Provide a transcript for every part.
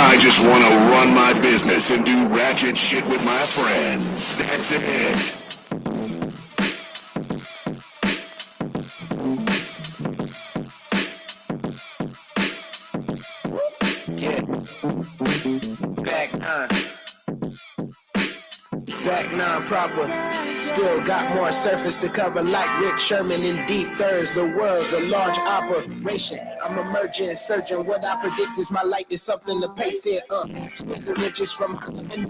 I just want to run my business and do ratchet shit with my friends. That's it. Yeah. Back nine proper. Still got more surface to cover like Rick Sherman in deep thirds. The world's a large operation. I'm emerging, surging. What I predict is my light is something to paste it up. Squeezing riches from holiday.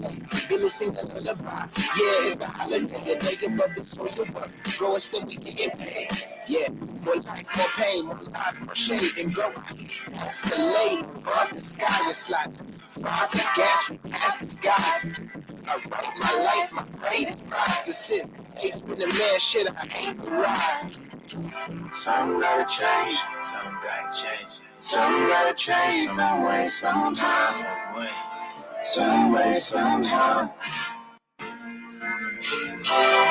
Really sing a lullaby. Yeah, it's a holiday. The day above the soil above. Grow it still we getting paid. Yeah, more life, more pain, more lives, more shade and grow. Escalate above the sky is sliding. Far from gas, we pass the skies. I write my life, my greatest prize to sit. Eight's been the man, shit, I hate the rise. Something gotta change, something gotta change. Something gotta change, some way, somehow. Some way, somehow.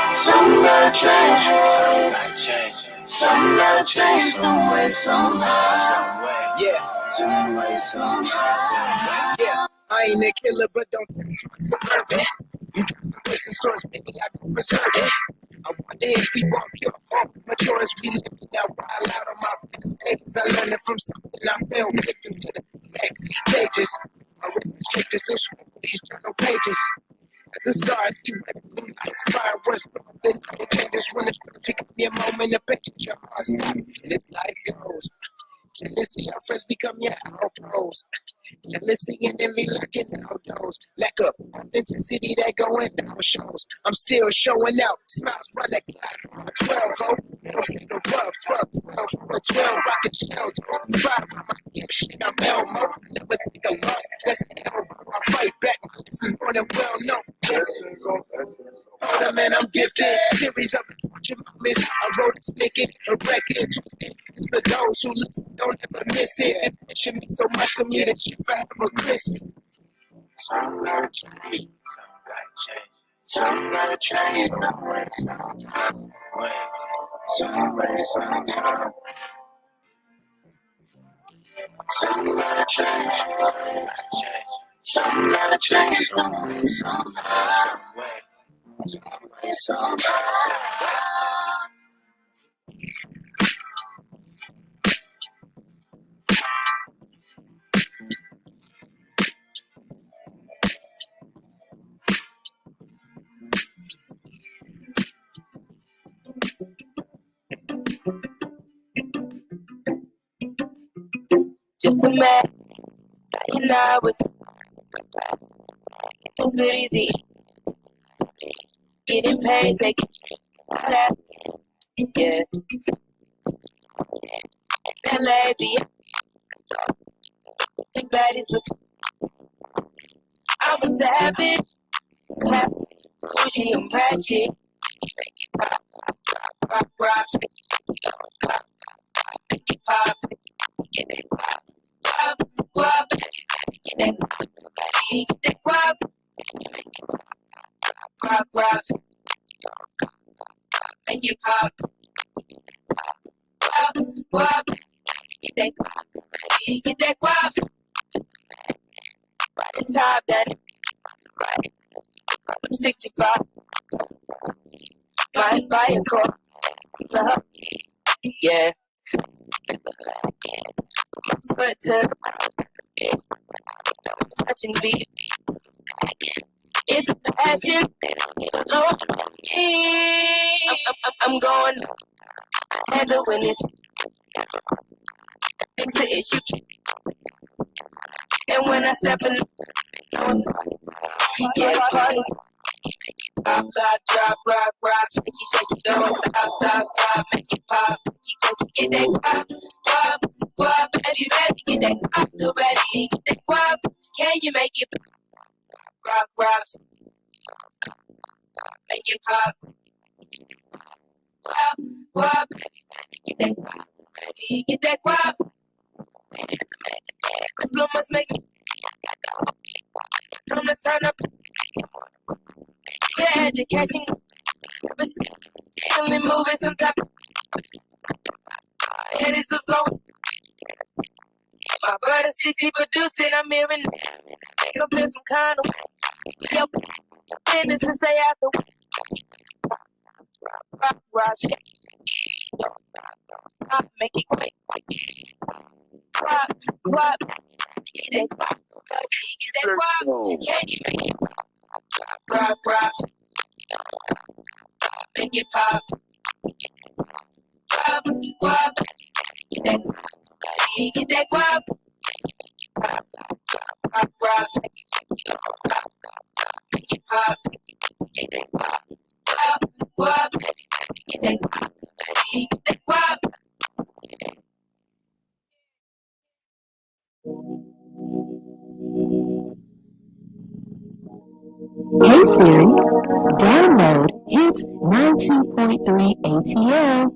Something gotta change, something gotta change. Something gotta change, some way, somehow. Yeah, some way, somehow. Yeah. I ain't a killer, but don't test my suburban. You got some listen stores, maybe I go for certain. I wonder if we want pure all mature as we living out wild out on my best days. I learned it from something I fell victim to the backseat pages. My wrist is shaking, so scribble these journal pages. As a star, I see red blue lights, fireworks, then no changes when it's pick up me a moment to bet your heart stops. And this life goes. Tendency, our friends become your outposts. Jealousy and envy lurking outdoors. Lack of authenticity that going down shows. I'm still showing out. Smiles run that clock. 12, oh, middle finger rub. Fuck 12 for 12. Rocket shell. 5 by my gift shit. I'm Elmo. Never take a loss. That's an elbow. I fight back. My list is more than well known. Older man, I'm gifted. Series of unfortunate moments. I wrote a snicket, a record, twisted. It's for those who listen, don't ever miss it. This mission means so much to me that you forever Christmas. Something gotta change. Something gotta change. Some way, somehow. Some way, somehow. Something gotta change. Something gotta change. Some way, somehow. Some way, somehow. Just a man, and I with good easy. Getting paid, taking that, yeah. That lady, the baddies look. I'm a savage, classy, bougie, and ratchet. Pop, rock, rock, make it pop, get that pop, pop, guap, get that pop, get that guap, rock, rock, make it pop, pop, guap, get that guap, get that guap. The top that I'm 65. Might buy a car, love, yeah. My foot to touching beat. It's a passion. Lord, I'm going handling this. Fix the issue. And when I step in, yeah, it's party. Pop, lock, drop, rock, rock, shake it, don't stop, stop, stop, make it pop. Get that guap, guap, guap, baby, ready, get that guap, no ready, get that guap. Can you make it rock, rock, make it pop? Guap, guap, get that guap, baby, get that guap. The blow must make me. Time to turn up. Yeah, education. Only moving some type. Yeah, this was going. My brother's 360 producing, I'm hearing up in some kind of yo business to stay out the rock, make it quick, guap, get that guap, can you make it rock, make it pop, guap, get that guap, rock, make it pop, get that guap, get that guap. Hey Siri, download Hits 92.3 ATL.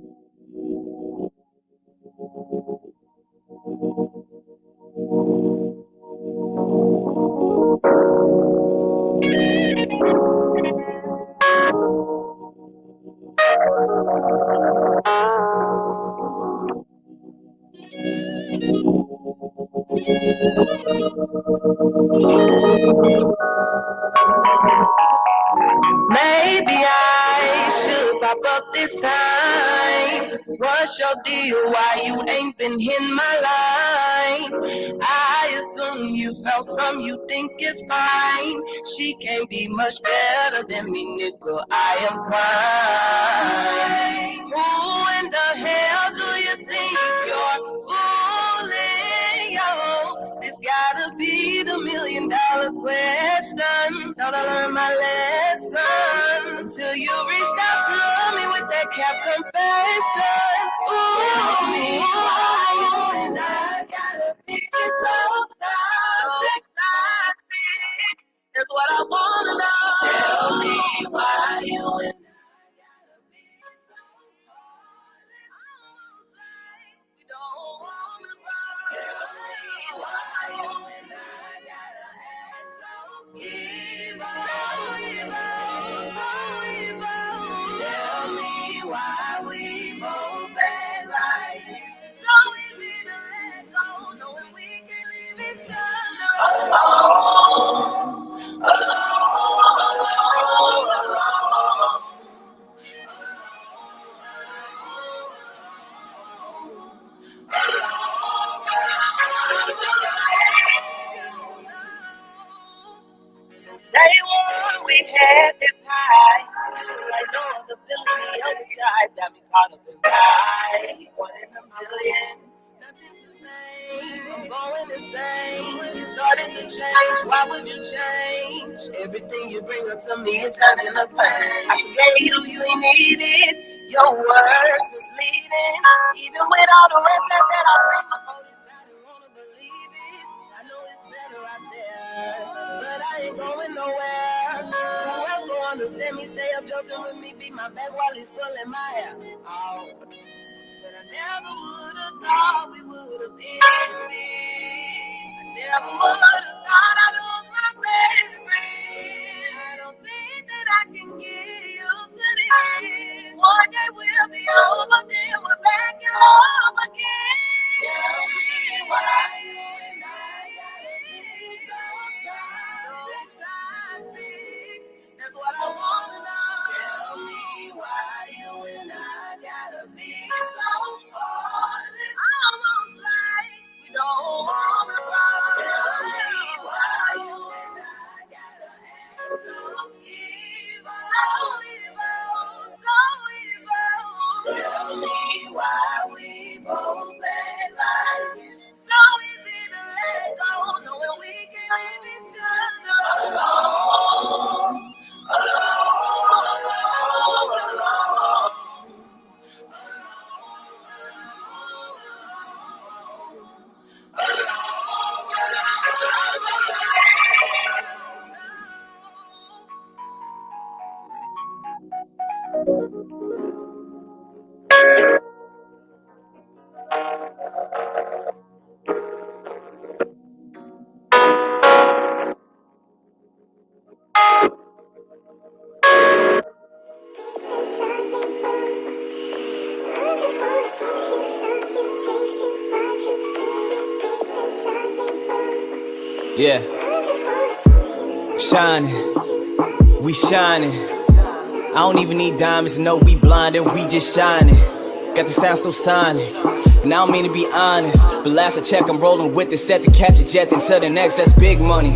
Maybe I should pop up this time. What's your deal? Why you ain't been hitting my line? I assume you found some you think is fine. She can't be much better than me, nigga. I am prime. Who in the hell do you think you're fooling, yo? This gotta be the $1,000,000 question. Thought I learned my lesson until you reached out to me with that cap confession. Ooh, tell me why you and I gotta be so toxic. That's what I wanna know. Tell me why you and I gotta be so heartless. We don't wanna grow. Tell me why you and I gotta act so evil. So evil, so evil. Tell me why we both act like it's so easy to let go, knowing we can leave each other alone. Since day one, we had this high. Like no other feeling me overdrive. Got me caught up in pride. 1 in a million. Nothing's the same. I'm going insane. You started to change. Why would you change? Everything you bring up to me, it turns into pain. I forgave you, you ain't needed. Your words misleading. Even with all the red flags that I see before this, I didn't wanna believe it. I know it's better out there, but I ain't going nowhere. Who else gonna understand me? Stay up joking with me, beat my back while he's pulling my hair. Oh, said I never would've thought we would've ended. I never would've thought I'd lose my best friend. I don't think that I can get used to this. One day we'll be over, then we're back in love again. Tell me why you and I gotta be so toxic. That's what I wanna know. Tell me why you and I gotta be so heartless. Almost like we don't wanna grow. Tell me why you and I gotta act so evil. So evil, so evil. Tell me why we both act like it's so easy to let go, knowing we can leave each other alone. Yeah. Shining. We shining. I don't even need diamonds to know we blinded. We just shining. Got the sound so sonic. And I don't mean to be honest, but last I check, I'm rolling with it, set to catch a jet until the next. That's big money,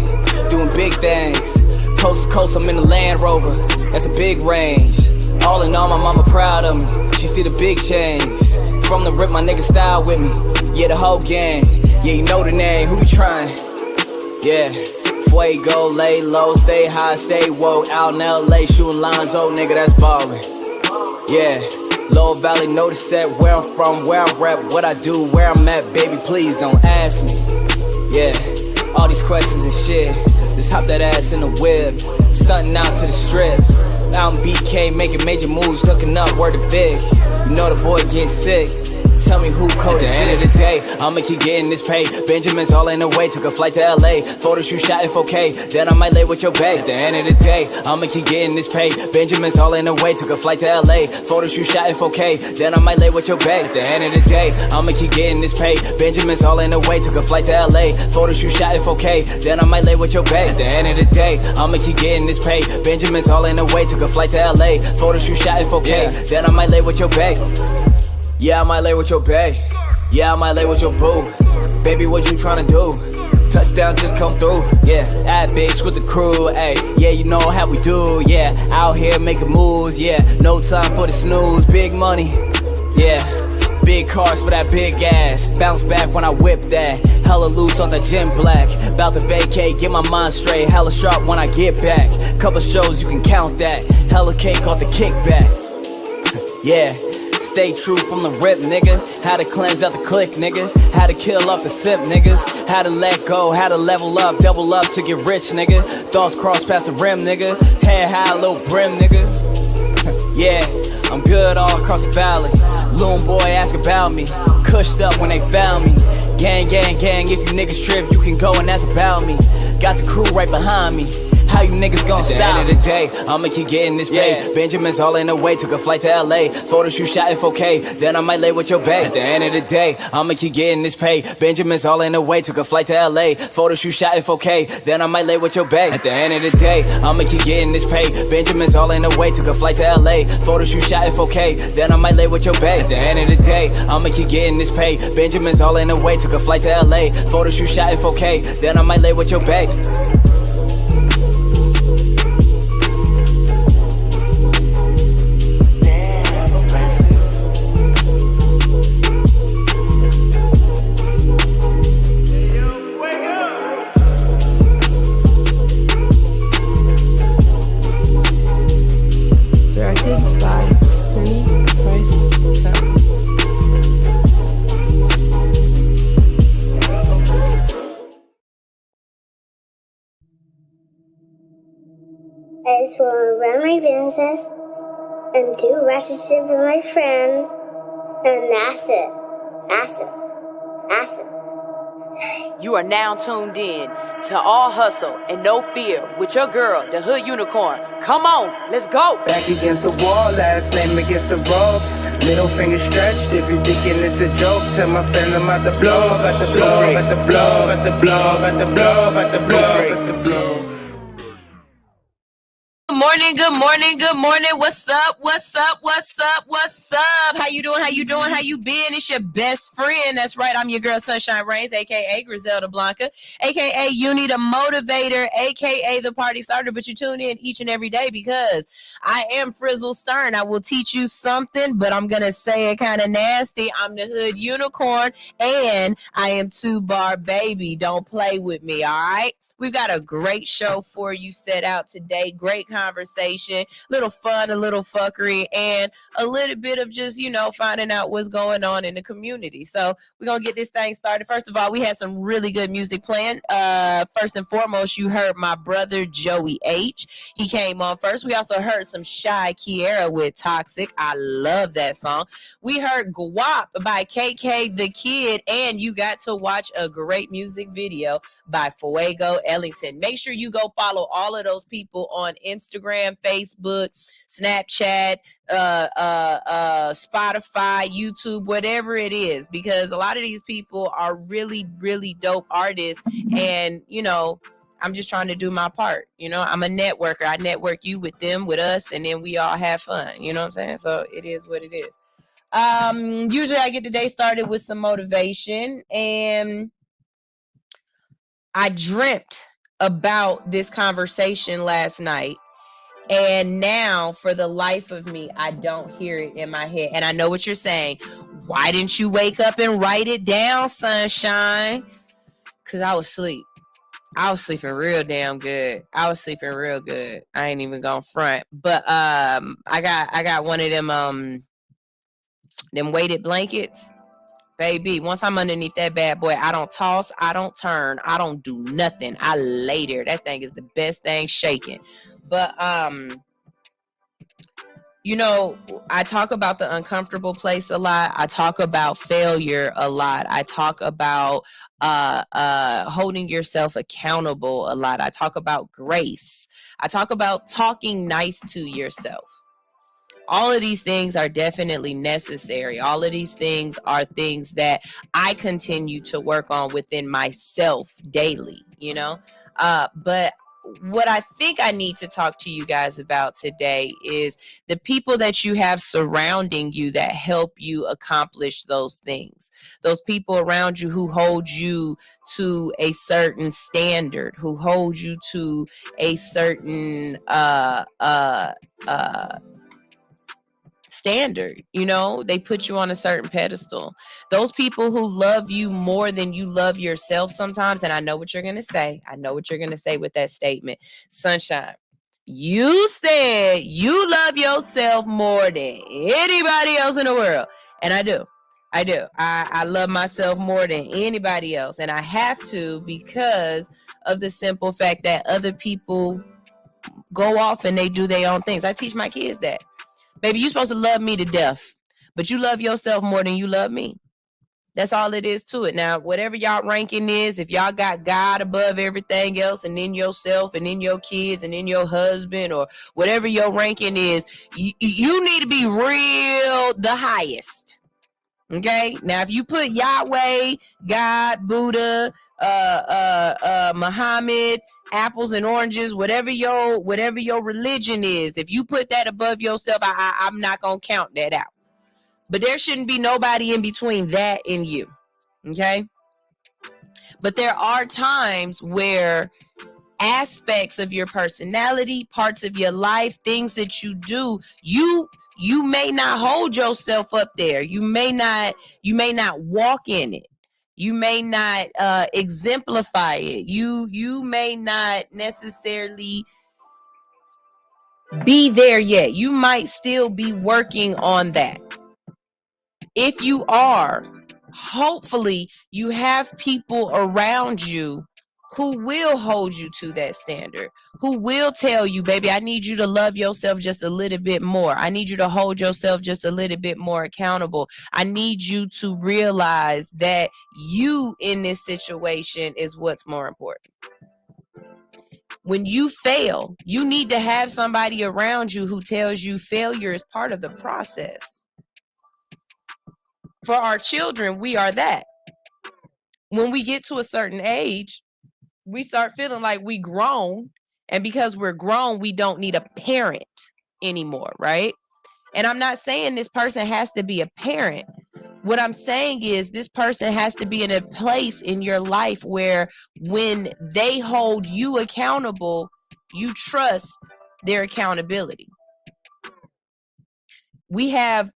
doing big things. Coast to coast, I'm in the Land Rover. That's a big range. All in all, my mama proud of me. She see the big change. From the rip, my nigga style with me. Yeah, the whole gang. Yeah, you know the name. Who we trying? Yeah. Fuego, lay low, stay high, stay woke. Out in LA, shooting lines, oh nigga, that's ballin'. Yeah. Low Valley, know the set, where I'm from, where I rep, what I do, where I'm at, baby, please don't ask me. Yeah, all these questions and shit. Just hop that ass in the whip, stunting out to the strip. Out in BK, making major moves, hooking up, word to Vic. You know the boy getting sick. Tell me who coded it. At the end of the day, I'ma keep getting this pay. Benjamin's all in the way, took a flight to LA. Photo shoot shot in 4K, then I might lay with your bae. At the end of the day, I'ma keep getting this pay. Benjamin's all in the way, took a flight to LA. Photo shoot shot in 4K, then I might lay with your bae. At the end of the day, I'ma keep getting this pay. Benjamin's all in the way, took a flight to LA. Photo shoot shot in 4K, then I might lay with your bae. At the end of the day, I'ma keep getting this pay. Benjamin's all in the way, took a flight to LA. Photo shoot shot in 4K, then I might lay with your bae. Yeah, I might lay with your bae. Yeah, I might lay with your boo. Baby, what you tryna do? Touchdown just come through. Yeah, that bitch with the crew. Ayy, yeah, you know how we do. Yeah, out here making moves. Yeah, no time for the snooze. Big money. Yeah, big cars for that big ass. Bounce back when I whip that. Hella loose on the gym black. About to vacate, get my mind straight. Hella sharp when I get back. Couple shows, you can count that. Hella cake off the kickback. Yeah. Stay true from the rip, nigga. How to cleanse out the click, nigga. How to kill off the simp, niggas. How to let go, how to level up, double up to get rich, nigga. Thoughts cross past the rim, nigga. Head high, little brim, nigga. Yeah, I'm good all across the valley. Loon boy ask about me. Cushed up when they found me. Gang, gang, gang, if you niggas trip, you can go and that's about me. Got the crew right behind me. How you niggas gon' stop? At the end of the day, I'ma keep getting this pay. Benjamin's all in the way, took a flight to LA. Photo shoot shot in 4K, then I might lay with your bae. At the end of the day, I'ma keep getting this pay. Benjamin's all in the way, took a flight to LA. Photo shoot shot in 4K, then I might lay with your bae. At the end of the day, I'ma keep getting this pay. Benjamin's all in the way, took a flight to LA. Photo shoot shot in 4K, then I might lay with your bae. At the end of the day, I'ma keep getting this pay. Benjamin's all in the way, took a flight to LA. Photo shoot shot in 4K, then I might lay with your bae. I just want to run my business and do ratchet shit with my friends, and that's it. That's it. That's it. You are now tuned in to All Hustle and No Fear with your girl, the Hood Unicorn. Come on, let's go. Back against the wall, last name against the rope. Middle finger stretched, if you're thinking it's a joke, tell my friend I'm about to blow, about to blow, about to blow, about to blow, about to blow, about to blow, about to blow. Good morning, good morning, good morning. What's up? What's up? What's up? What's up? How you doing? How you doing? How you been? It's your best friend. That's right. I'm your girl, Sunshine Reigns, a.k.a. Griselda Blanca, a.k.a. Uni the Motivator, a.k.a. the Party Starter. But you tune in each and every day because I am Frizzle Stern. I will teach you something, but I'm going to say it kind of nasty. I'm the Hood Unicorn, and I am 2-bar baby. Don't play with me, all right? We've got a great show for you set out today. Great conversation, little fun, a little fuckery, and a little bit of just, finding out what's going on in the community. So we're going to get this thing started. First of all, we had some really good music playing. First and foremost, you heard my brother, Joey H. He came on first. We also heard some Shy Kiera with Toxic. I love that song. We heard Guap by KK the Kid, and you got to watch a great music video by Fuego, Ellington. Make sure you go follow all of those people on Instagram, Facebook, Snapchat, Spotify, YouTube, whatever it is, because a lot of these people are really, really dope artists. And, you know, I'm just trying to do my part. You know, I'm a networker. I network you with them, with us, and then we all have fun. You know what I'm saying? So it is what it is. Usually I get the day started with some motivation, and I dreamt about this conversation last night. And now, for the life of me, I don't hear it in my head. And I know what you're saying. Why didn't you wake up and write it down, sunshine? Because I was asleep. I was sleeping real damn good. I was sleeping real good. I ain't even gonna front. But I got one of them weighted blankets. Baby, once I'm underneath that bad boy, I don't toss, I don't turn, I don't do nothing. I lay there. That thing is the best thing shaking. But you know, I talk about the uncomfortable place a lot. I talk about failure a lot. I talk about holding yourself accountable a lot. I talk about grace. I talk about talking nice to yourself. All of these things are definitely necessary. All of these things are things that I continue to work on within myself daily, you know? But what I think I need to talk to you guys about today is the people that you have surrounding you that help you accomplish those things. Those people around you who hold you to a certain standard, who hold you to a certain standard. You know, they put you on a certain pedestal. Those people who love you more than you love yourself sometimes. And I know what you're going to say. I know what you're going to say with that statement. Sunshine, you said you love yourself more than anybody else in the world. And I do. I love myself more than anybody else. And I have to, because of the simple fact that other people go off and they do their own things. I teach my kids that. Baby, you're supposed to love me to death, but you love yourself more than you love me. That's all it is to it. Now, whatever y'all ranking is, if y'all got God above everything else, and then yourself, and then your kids, and then your husband, or whatever your ranking is, you need to be real the highest. Okay? Now, if you put Yahweh, God, Buddha, Muhammad, apples and oranges, whatever your religion is, if you put that above yourself, I'm not gonna count that out. But there shouldn't be nobody in between that and you. Okay? But there are times where aspects of your personality, parts of your life, things that you do, you may not hold yourself up there. You may not walk in it. You may not exemplify it. You may not necessarily be there yet. You might still be working on that. If you are, hopefully you have people around you who will hold you to that standard, who will tell you, baby, I need you to love yourself just a little bit more. I need you to hold yourself just a little bit more accountable. I need you to realize that you in this situation is what's more important. When you fail, you need to have somebody around you who tells you failure is part of the process. For our children, we are that. When we get to a certain age, we start feeling like we grown, and because we're grown, we don't need a parent anymore, right? And I'm not saying this person has to be a parent. What I'm saying is this person has to be in a place in your life where when they hold you accountable, you trust their accountability. We have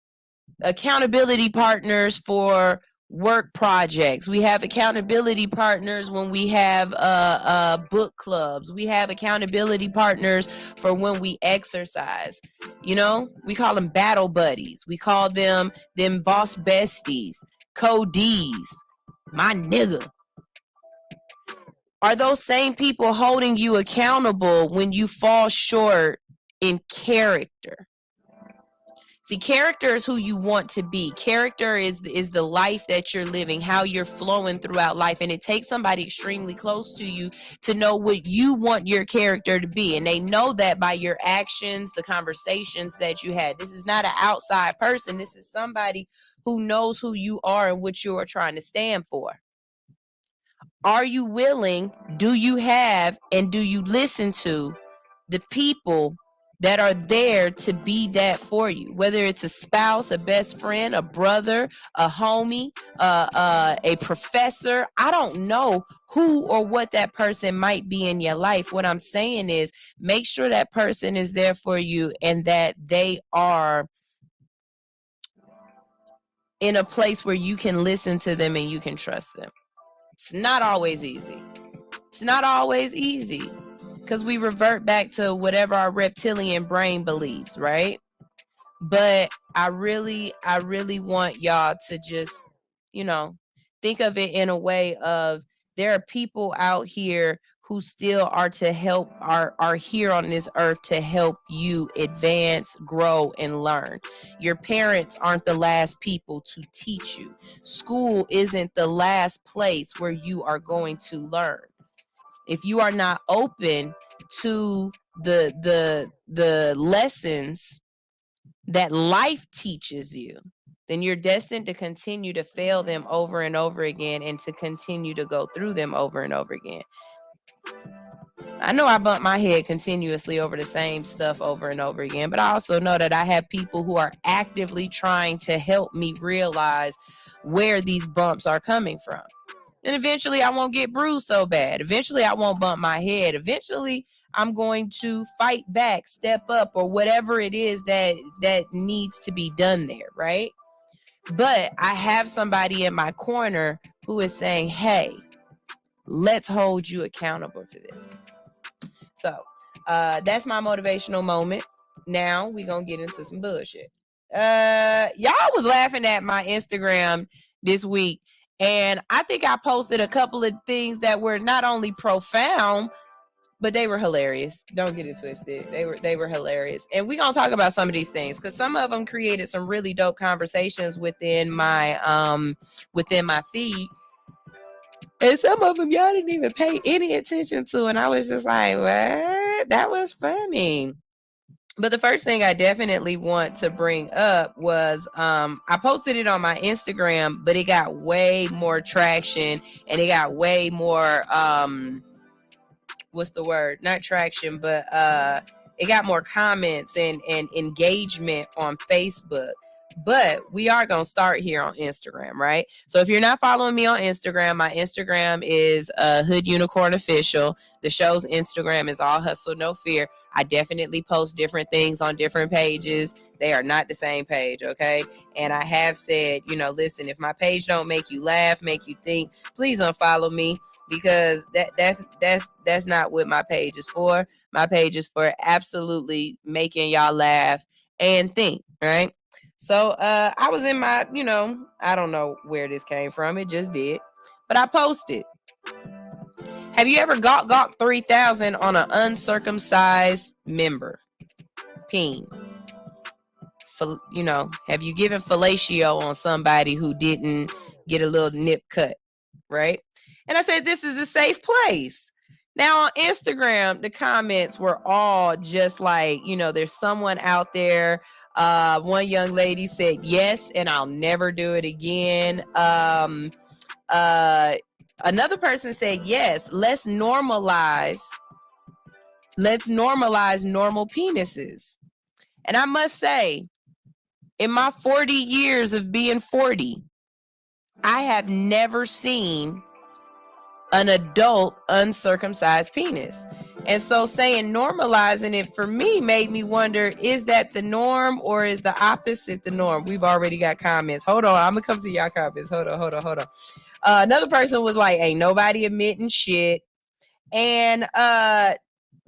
accountability partners for work projects. We have accountability partners when we have book clubs. We have accountability partners for when we exercise. You know, we call them battle buddies. We call them boss besties, co-Ds, my nigga. Are those same people holding you accountable when you fall short in character? See, character is who you want to be. Character is the life that you're living, how you're flowing throughout life. And it takes somebody extremely close to you to know what you want your character to be. And they know that by your actions, the conversations that you had. This is not an outside person. This is somebody who knows who you are and what you are trying to stand for. Are you willing? Do you have and do you listen to the people that are there to be that for you? Whether it's a spouse, a best friend, a brother, a homie, a professor. I don't know who or what that person might be in your life. What I'm saying is make sure that person is there for you and that they are in a place where you can listen to them and you can trust them. It's not always easy. It's not always easy because we revert back to whatever our reptilian brain believes, right? But I really want y'all to just, think of it in a way of there are people out here who still are to help, are here on this earth to help you advance, grow, and learn. Your parents aren't the last people to teach you. School isn't the last place where you are going to learn. If you are not open to the lessons that life teaches you, then you're destined to continue to fail them over and over again and to continue to go through them over and over again. I know I bump my head continuously over the same stuff over and over again, but I also know that I have people who are actively trying to help me realize where these bumps are coming from. And eventually I won't get bruised so bad. Eventually I won't bump my head. Eventually I'm going to fight back, step up, or whatever it is that needs to be done there, right? But I have somebody in my corner who is saying, hey, let's hold you accountable for this. So that's my motivational moment. Now we're going to get into some bullshit. Y'all was laughing at my Instagram this week. And I think I posted a couple of things that were not only profound, but they were hilarious. Don't get it twisted. They were hilarious. And we're going to talk about some of these things because some of them created some really dope conversations within my feed. And some of them y'all didn't even pay any attention to. And I was just like, what? That was funny. But the first thing I definitely want to bring up was I posted it on my Instagram, but it got way more traction and it got way more what's the word? Not traction, but it got more comments and engagement on Facebook. But we are going to start here on Instagram, right? So if you're not following me on Instagram, my Instagram is Hood Unicorn Official. The show's Instagram is All Hustle No Fear. I definitely post different things on different pages. They are not the same page, okay? And I have said, listen, if my page don't make you laugh, make you think, please unfollow me because that's not what my page is for. My page is for absolutely making y'all laugh and think, right? So I was in my, I don't know where this came from. It just did. But I posted. Have you ever got 3,000 on an uncircumcised member? Peen. Have you given fellatio on somebody who didn't get a little nip cut? Right? And I said, this is a safe place. Now on Instagram, the comments were all just like, there's someone out there. One young lady said, yes, and I'll never do it again. Another person said, yes, let's normalize normal penises. And I must say, in my 40 years of being 40, I have never seen an adult uncircumcised penis. And so saying normalizing it for me made me wonder, is that the norm or is the opposite the norm? We've already got comments. Hold on. I'm going to come to y'all comments. Hold on. Another person was like, ain't nobody admitting shit. And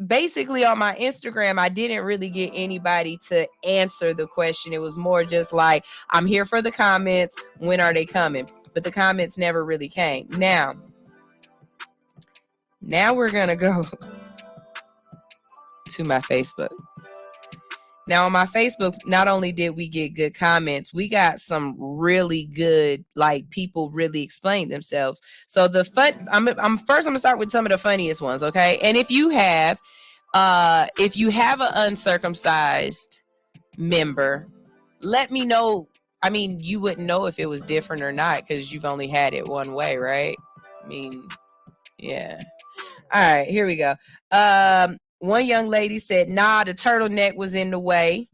basically on my Instagram, I didn't really get anybody to answer the question. It was more just like, I'm here for the comments. When are they coming? But the comments never really came. Now we're going to go to my Facebook. Now on my Facebook, not only did we get good comments, we got some really good, like, people really explain themselves. So the fun, I'm gonna start with some of the funniest ones, okay? And if you have an uncircumcised member, let me know. I mean, you wouldn't know if it was different or not because you've only had it one way, right? I mean, yeah. All right, here we go. One young lady said, nah, the turtleneck was in the way.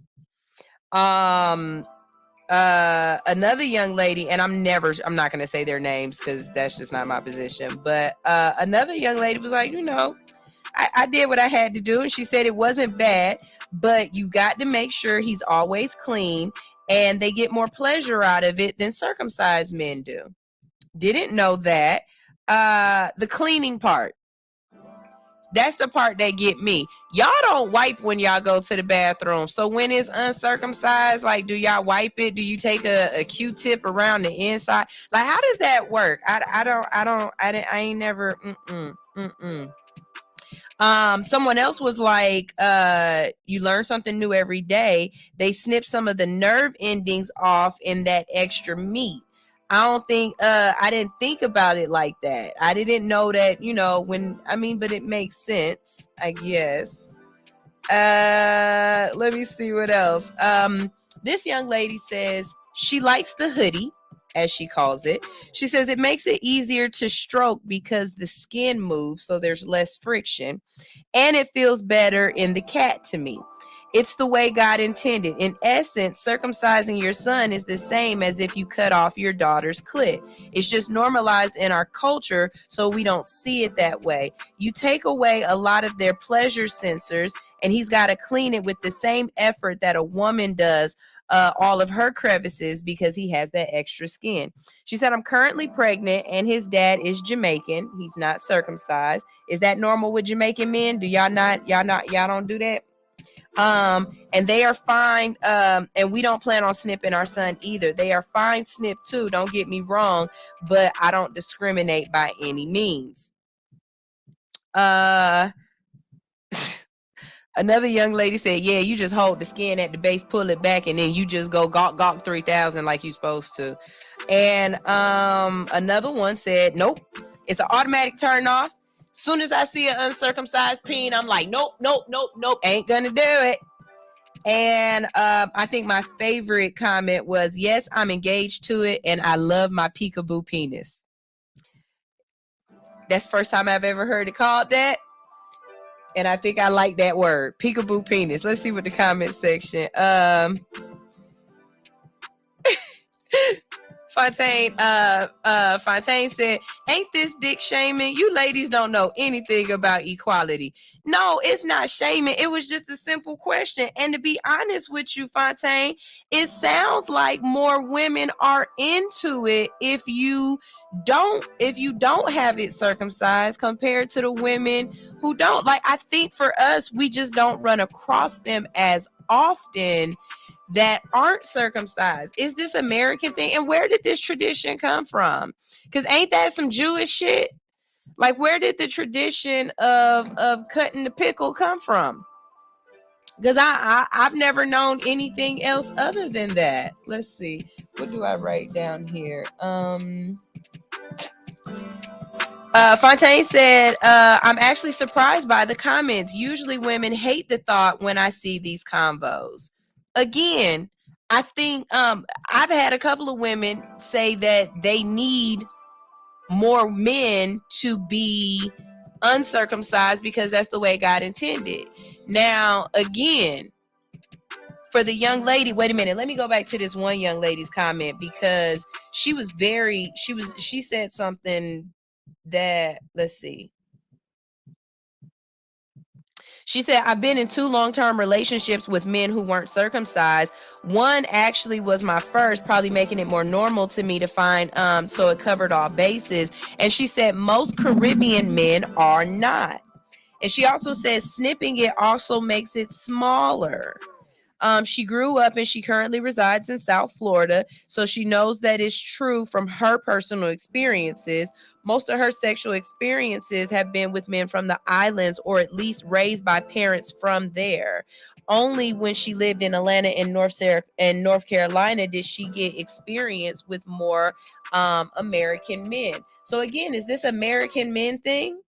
Another young lady, and I'm not gonna say their names because that's just not my position, but another young lady was like, I did what I had to do, and she said it wasn't bad, but you got to make sure he's always clean, and they get more pleasure out of it than circumcised men do. Didn't know that. The cleaning part, that's the part that get me. Y'all don't wipe when y'all go to the bathroom. So when it's uncircumcised, like, do y'all wipe it? Do you take a Q-tip around the inside? Like, how does that work? I ain't never. Someone else was like, you learn something new every day. They snip some of the nerve endings off in that extra meat. I didn't think about it like that. I didn't know that, but it makes sense, I guess. Let me see what else. This young lady says she likes the hoodie, as she calls it. She says it makes it easier to stroke because the skin moves, so there's less friction, and it feels better in the cat to me. It's the way God intended. In essence, circumcising your son is the same as if you cut off your daughter's clit. It's just normalized in our culture, so we don't see it that way. You take away a lot of their pleasure sensors, and he's got to clean it with the same effort that a woman does all of her crevices because he has that extra skin. She said, I'm currently pregnant, and his dad is Jamaican. He's not circumcised. Is that normal with Jamaican men? Do y'all don't do that? And they are fine. And we don't plan on snipping our son either. They are fine snipped too. Don't get me wrong, but I don't discriminate by any means. Another young lady said, yeah, you just hold the skin at the base, pull it back, and then you just go gawk 3000 like you're supposed to. And another one said, nope, it's an automatic turn off. Soon as I see an uncircumcised peen, I'm like, nope, ain't gonna do it. And I think my favorite comment was, yes, I'm engaged to it, and I love my peekaboo penis. That's the first time I've ever heard it called that. And I think I like that word, peekaboo penis. Let's see what the comment section. Fontaine said, ain't this dick shaming? You ladies don't know anything about equality. No, it's not shaming. It was just a simple question. And to be honest with you, Fontaine, it sounds like more women are into it if you don't have it circumcised compared to the women who don't. Like, I think for us, we just don't run across them as often that aren't circumcised. Is this American thing? And where did this tradition come from? Because ain't that some Jewish shit? Like, where did the tradition of cutting the pickle come from? Because I've never known anything else other than that. Let's see. What do I write down here? Fontaine said, I'm actually surprised by the comments. Usually women hate the thought when I see these convos. Again, I think I've had a couple of women say that they need more men to be uncircumcised because that's the way God intended. Now, again, for the young lady, wait a minute, let me go back to this one young lady's comment because she said something that, let's see. She said, I've been in 2 long-term relationships with men who weren't circumcised. One actually was my first, probably making it more normal to me to find, so it covered all bases. And she said, most Caribbean men are not. And she also says, snipping it also makes it smaller. She grew up and she currently resides in South Florida, so she knows that it's true from her personal experiences. Most of her sexual experiences have been with men from the islands or at least raised by parents from there. only when she lived in Atlanta and North Carolina did she get experience with more American men. So again, is this American men thing?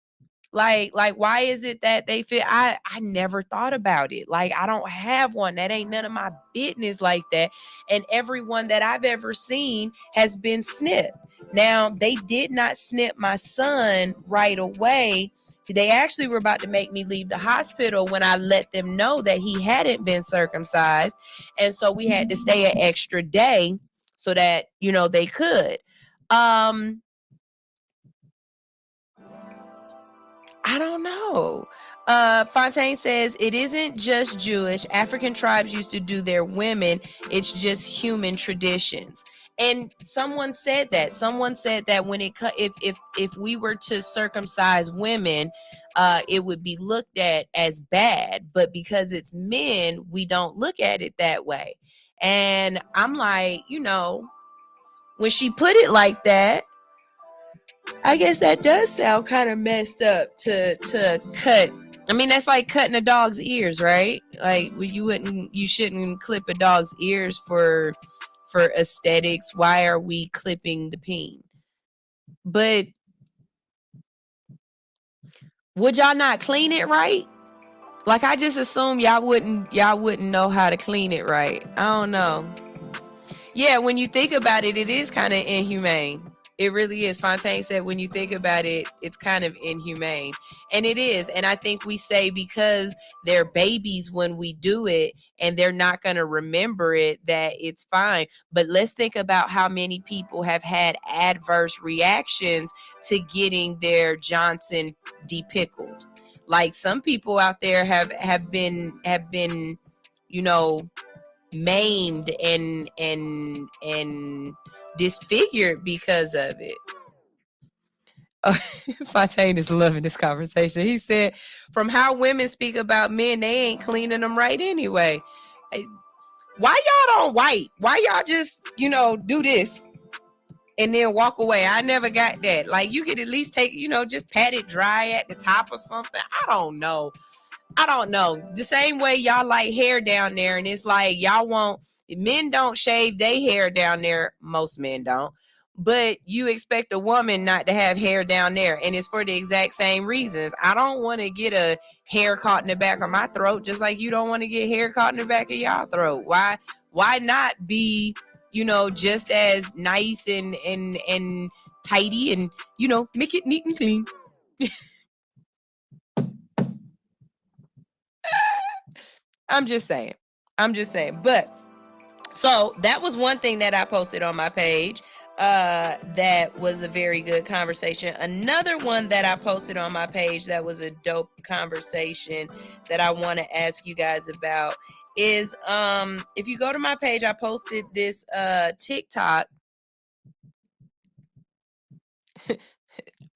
Like why is it that they feel I never thought about it. Like I don't have one. That ain't none of my business like that. And everyone that I've ever seen has been snipped. Now, they did not snip my son right away. They actually were about to make me leave the hospital when I let them know that he hadn't been circumcised. And so we had to stay an extra day so that, you know, they could. I don't know. Fontaine says it isn't just Jewish. African tribes used to do their women. It's just human traditions. And someone said that. Someone said that when it if we were to circumcise women, it would be looked at as bad. But because it's men, we don't look at it that way. And I'm like, you know, when she put it like that, I guess that does sound kind of messed up to cut. I mean, that's like cutting a dog's ears, right? Like you shouldn't clip a dog's ears for aesthetics. Why are we clipping the peen? But would y'all not clean it right? Like I just assume y'all wouldn't know how to clean it right. I don't know. Yeah, when you think about it, it is kind of inhumane. It really is. Fontaine said when you think about it, it's kind of inhumane. And it is. And I think we say because they're babies when we do it and they're not going to remember it, that it's fine. But let's think about how many people have had adverse reactions to getting their Johnson depickled. Like some people out there have been, you know, maimed and disfigured because of it. Oh, Fontaine is loving this conversation. He said, from how women speak about men, they ain't cleaning them right anyway. Why y'all don't white? Why y'all just, you know, do this and then walk away? I never got that. Like you could at least take, you know, just pat it dry at the top or something. I don't know. The same way y'all like hair down there, and it's like y'all won't. Men don't shave their hair down there. Most men don't. But you expect a woman not to have hair down there, and it's for the exact same reasons. I don't want to get a hair caught in the back of my throat, just like you don't want to get hair caught in the back of y'all throat. Why not be, you know, just as nice and tidy and, you know, make it neat and clean? I'm just saying. But so that was one thing that I posted on my page. That was a very good conversation. Another one that I posted on my page that was a dope conversation that I want to ask you guys about is if you go to my page, I posted this TikTok.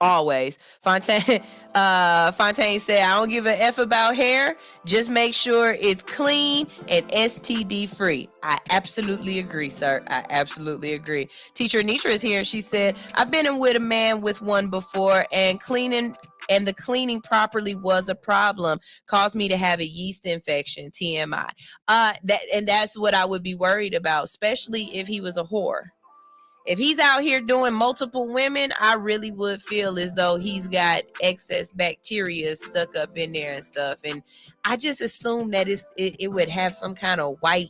Always. Fontaine said, I don't give a F about hair. Just make sure it's clean and STD free. I absolutely agree, sir. I absolutely agree. Teacher Anitra is here. She said, I've been with a man with one before, and the cleaning properly was a problem. Caused me to have a yeast infection. TMI. That's what I would be worried about, especially if he was a whore. If he's out here doing multiple women, I really would feel as though he's got excess bacteria stuck up in there and stuff. And I just assume that it would have some kind of white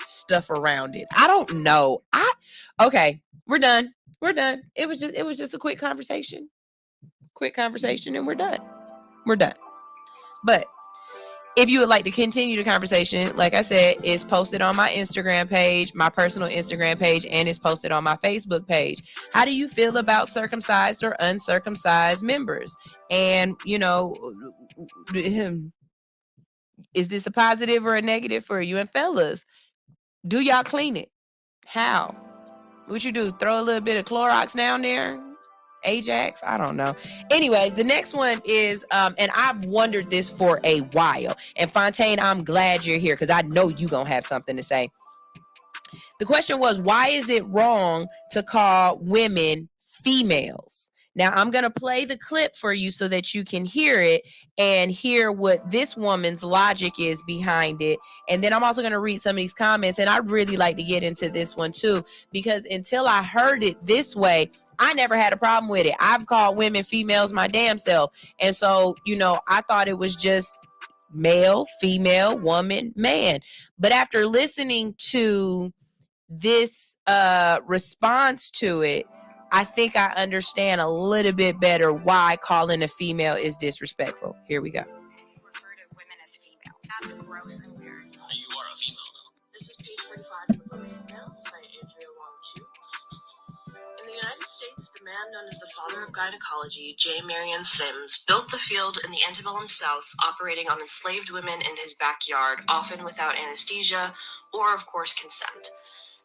stuff around it. I don't know. Okay, we're done. It was just a quick conversation, and we're done. But if you would like to continue the conversation, like I said, it's posted on my Instagram page, my personal Instagram page, and it's posted on my Facebook page. How do you feel about circumcised or uncircumcised members? And, you know, is this a positive or a negative for you? And fellas, do y'all clean it? How? What you do? Throw a little bit of Clorox down there? Ajax? I don't know. Anyways, the next one is, and I've wondered this for a while. And Fontaine, I'm glad you're here because I know you're going to have something to say. The question was, why is it wrong to call women females? Now, I'm going to play the clip for you so that you can hear it and hear what this woman's logic is behind it. And then I'm also going to read some of these comments. And I really like to get into this one too, because until I heard it this way, I never had a problem with it. I've called women females my damn self. And so, you know, I thought it was just male, female, woman, man. But after listening to this response to it, I think I understand a little bit better why calling a female is disrespectful. Here we go. Refer to women as female. That's gross and weird. You are a female, though. This is page 45 of the book Females by Andrea Wong Chu. In the United States, the man known as the father of gynecology, J. Marion Sims, built the field in the antebellum South, operating on enslaved women in his backyard, often without anesthesia or, of course, consent.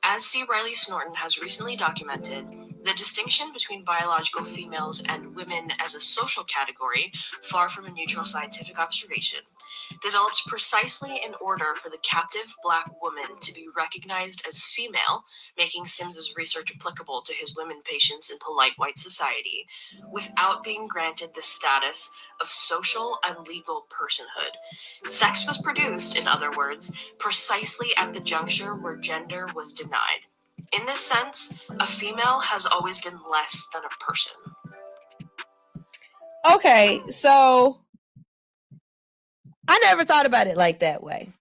As C. Riley Snorton has recently documented, the distinction between biological females and women as a social category, far from a neutral scientific observation, developed precisely in order for the captive black woman to be recognized as female, making Sims's research applicable to his women patients in polite white society, without being granted the status of social and legal personhood. Sex was produced, in other words, precisely at the juncture where gender was denied. In this sense, a female has always been less than a person. Okay, so I never thought about it like that way.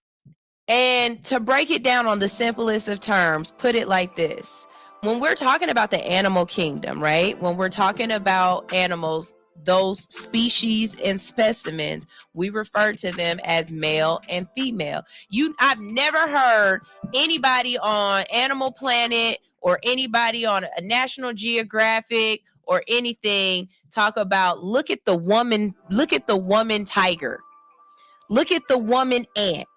And to break it down on the simplest of terms, put it like this. When we're talking about the animal kingdom, right? When we're talking about animals, those species and specimens, we refer to them as male and female. I've never heard anybody on Animal Planet or anybody on a National Geographic or anything talk about, look at the woman tiger. Look at the woman ant.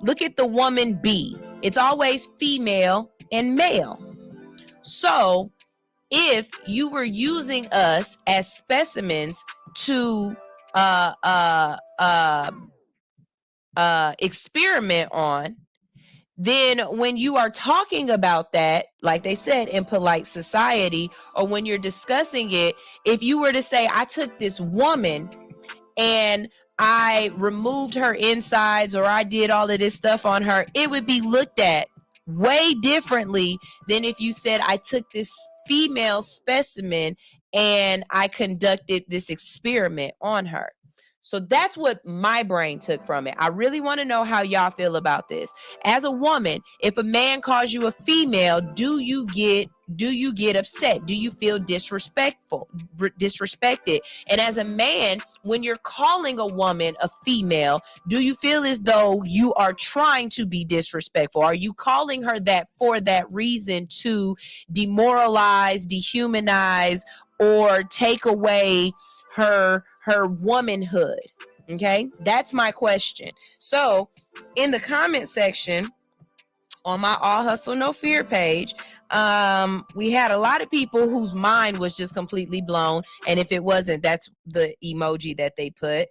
Look at the woman bee. It's always female and male. So if you were using us as specimens to experiment on, then when you are talking about that, like they said, in polite society, or when you're discussing it, if you were to say, I took this woman and I removed her insides, or I did all of this stuff on her, it would be looked at way differently than if you said, I took this female specimen and I conducted this experiment on her. So that's what my brain took from it. I really want to know how y'all feel about this. As a woman, if a man calls you a female, do you get upset? Do you feel disrespected? And as a man, when you're calling a woman a female, do you feel as though you are trying to be disrespectful? Are you calling her that for that reason, to demoralize, dehumanize, or take away her womanhood? Okay, that's my question. So in the comment section on my All Hustle No Fear page, we had a lot of people whose mind was just completely blown, and if it wasn't, that's the emoji that they put.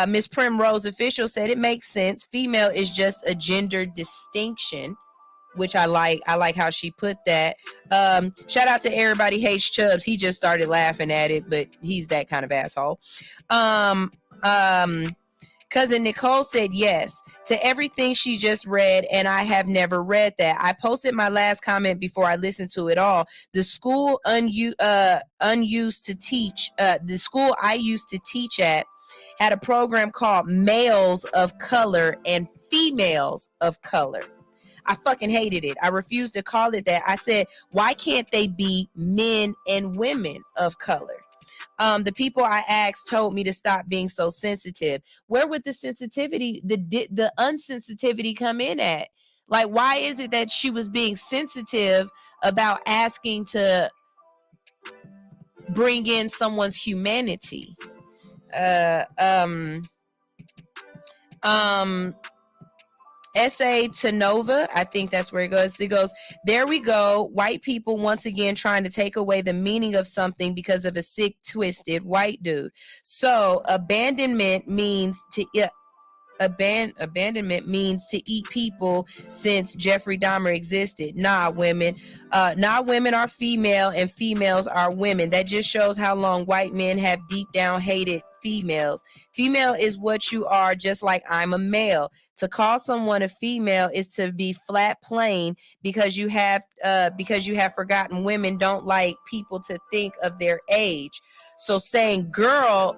Miss Primrose Official said it makes sense. Female is just a gender distinction, which I like. I like how she put that. Shout out to Everybody Hates Chubbs. He just started laughing at it, but he's that kind of asshole. Cousin Nicole said yes to everything she just read, and I have never read that. I posted my last comment before I listened to it all. The school unused to teach, the school I used to teach at had a program called Males of Color and Females of Color. I fucking hated it. I refused to call it that. I said, why can't they be men and women of color? The people I asked told me to stop being so sensitive. Where would the sensitivity, the unsensitivity come in at? Like, why is it that she was being sensitive about asking to bring in someone's humanity? Essay to Nova, I think that's where it goes. It goes, there we go. White people once again trying to take away the meaning of something because of a sick, twisted white dude. So abandonment means to abandonment means to eat people since Jeffrey Dahmer existed. Nah, women. Women are female and females are women. That just shows how long white men have deep down hated females. Female is what you are, just like I'm a male. To call someone a female is to be flat plain because you have forgotten women don't like people to think of their age. So saying girl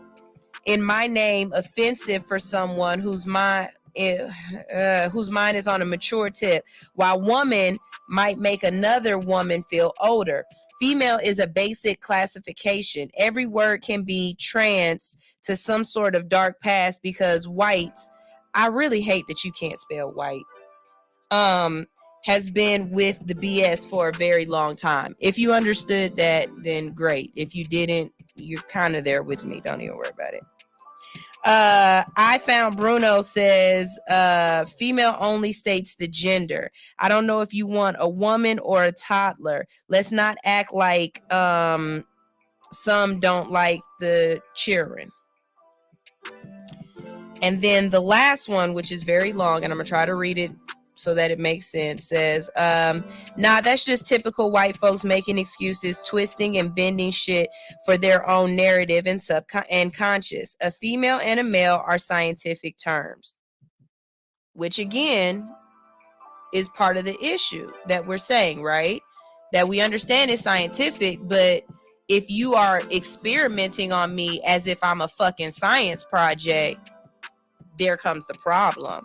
in my name offensive for someone whose mind is on a mature tip, while woman might make another woman feel older. Female is a basic classification. Every word can be trans to some sort of dark past because whites, I really hate that you can't spell white, has been with the BS for a very long time. If you understood that, then great. If you didn't, you're kind of there with me. Don't even worry about it. I found Bruno says female only states the gender. I don't know if you want a woman or a toddler. Let's not act like some don't like the children. And then the last one, which is very long, and I'm gonna try to read it so that it makes sense, says, nah, that's just typical white folks making excuses, twisting and bending shit for their own narrative and conscious. A female and a male are scientific terms, which again is part of the issue that we're saying, right? That we understand is scientific, but if you are experimenting on me as if I'm a fucking science project, there comes the problem.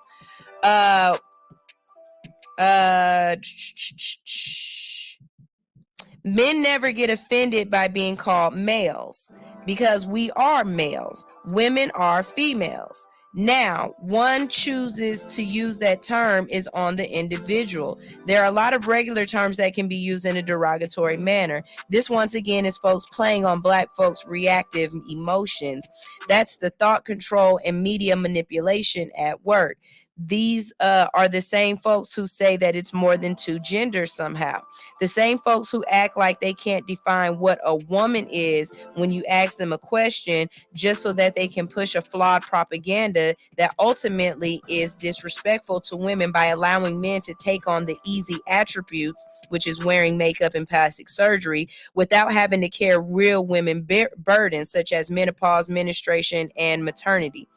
Men never get offended by being called males because we are males. Women are females. Now, one chooses to use that term is on the individual. There are a lot of regular terms that can be used in a derogatory manner. This, once again, is folks playing on black folks' reactive emotions. That's the thought control and media manipulation at work. These are the same folks who say that it's more than two genders somehow. The same folks who act like they can't define what a woman is when you ask them a question just so that they can push a flawed propaganda that ultimately is disrespectful to women by allowing men to take on the easy attributes, which is wearing makeup and plastic surgery, without having to carry real women burdens such as menopause, menstruation, and maternity.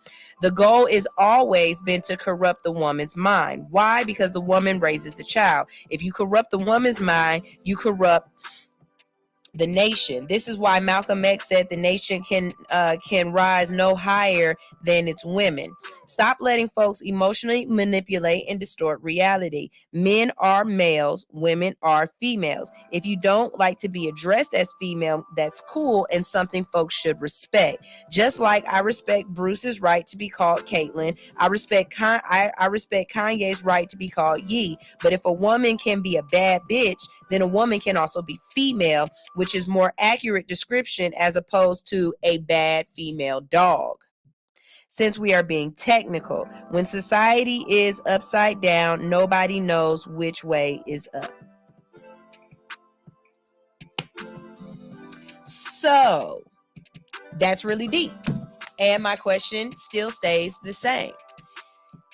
The goal is always been to corrupt the woman's mind. Why? Because the woman raises the child. If you corrupt the woman's mind, you corrupt the nation. This is why Malcolm X said the nation can rise no higher than its women. Stop letting folks emotionally manipulate and distort reality. Men are males, women are females. If you don't like to be addressed as female, that's cool and something folks should respect. Just like I respect Bruce's right to be called Caitlyn, I respect Kanye's right to be called Ye. But if a woman can be a bad bitch, then a woman can also be female, which is more accurate description as opposed to a bad female dog. Since we are being technical, when society is upside down, nobody knows which way is up. So that's really deep. And my question still stays the same.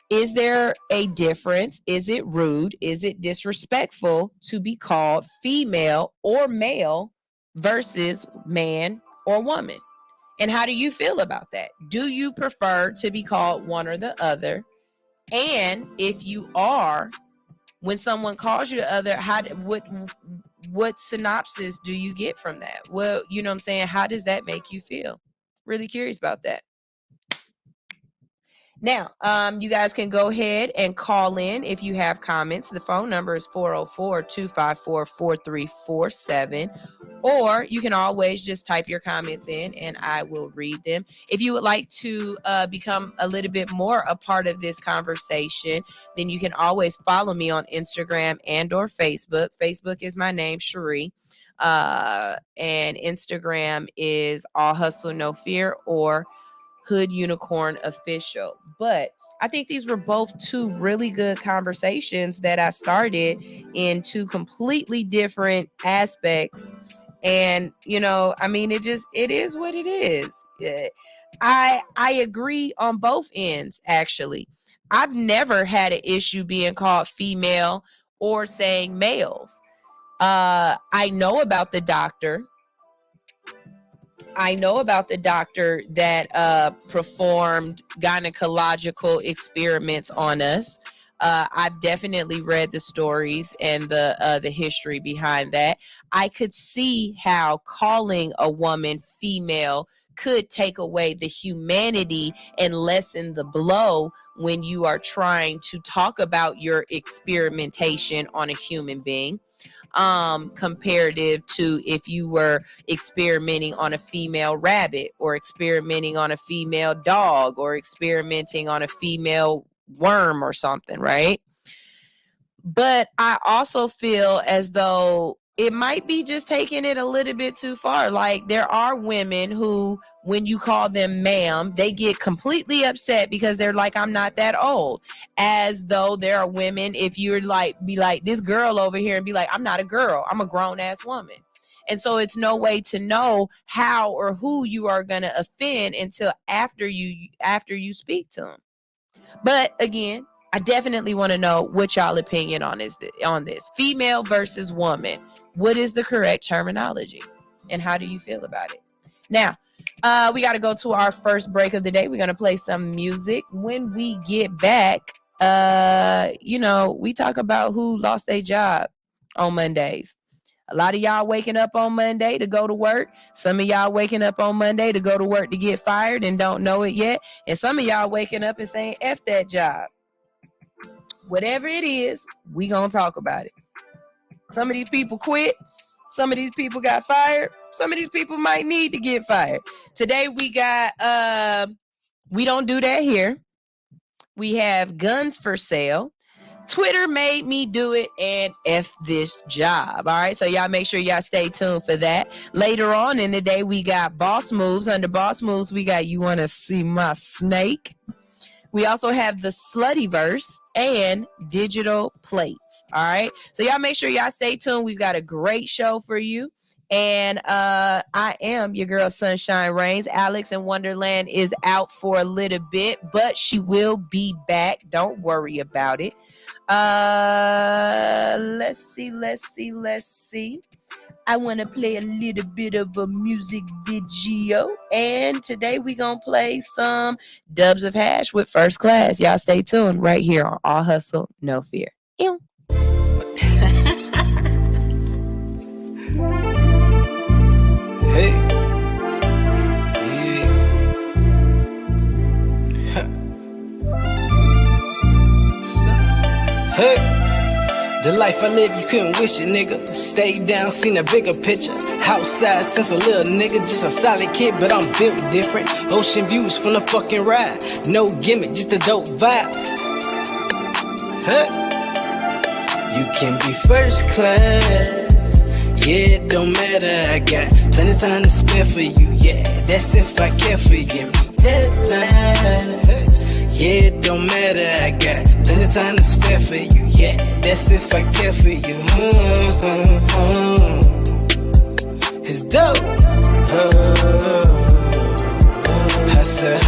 Is there a difference? Is it rude? Is it disrespectful to be called female or male versus man or woman? And how do you feel about that? Do you prefer to be called one or the other? And if you are, when someone calls you the other, what synopsis do you get from that? Well, you know what I'm saying? How does that make you feel? Really curious about that. Now, you guys can go ahead and call in if you have comments. The phone number is 404-254-4347. Or you can always just type your comments in and I will read them. If you would like to become a little bit more a part of this conversation, then you can always follow me on Instagram and or Facebook. Facebook is my name, Cherie. And Instagram is All Hustle No Fear or Hood Unicorn Official. But I think these were both two really good conversations that I started in two completely different aspects And, I mean, it is what it is. I agree on both ends, actually. I've never had an issue being called female or saying males. I know about the doctor. That performed gynecological experiments on us. I've definitely read the stories and the history behind that. I could see how calling a woman female could take away the humanity and lessen the blow when you are trying to talk about your experimentation on a human being, comparative to if you were experimenting on a female rabbit or experimenting on a female dog or experimenting on a female worm or something, right? But I also feel as though it might be just taking it a little bit too far. Like, there are women who, when you call them ma'am, they get completely upset because they're like, I'm not that old. As though there are women, if you're like, be like this girl over here and be like, I'm not a girl, I'm a grown ass woman. And so it's no way to know how or who you are going to offend until after you speak to them. But again, I definitely want to know what y'all opinion on this. Female versus woman. What is the correct terminology? And how do you feel about it? Now, we got to go to our first break of the day. We're going to play some music. When we get back, we talk about who lost their job on Mondays. A lot of y'all waking up on Monday to go to work. Some of y'all waking up on Monday to go to work to get fired and don't know it yet. And some of y'all waking up and saying, F that job. Whatever it is, we gonna talk about it. Some of these people quit. Some of these people got fired. Some of these people might need to get fired. Today we got, we don't do that here. We have guns for sale. Twitter made me do it, and F this job. All right, so y'all make sure y'all stay tuned for that. Later on in the day, we got boss moves. Under boss moves, we got you want to see my snake. We also have the Sluttyverse and digital plates. All right, so y'all make sure y'all stay tuned. We've got a great show for you. And I am your girl Sunshine Reigns. Alix in Wonderland is out for a little bit, but she will be back. Don't worry about it. Let's see. I want to play a little bit of a music video. And today we going to play some Dubs of Hash with First Class. Y'all stay tuned right here on All Hustle, No Fear. Ew. Hey. Hey. The life I live, you couldn't wish it, nigga. Stayed down, seen a bigger picture. Outside since a little nigga, just a solid kid, but I'm built different. Ocean views from the fucking ride. No gimmick, just a dope vibe. Hey. You can be first class. Yeah, it don't matter, I got plenty of time to spare for you. Yeah, that's if I care for you. Deadlines. Yeah, it don't matter, I got plenty of time to spare for you. Yeah, that's if I care for you. It's dope. I said,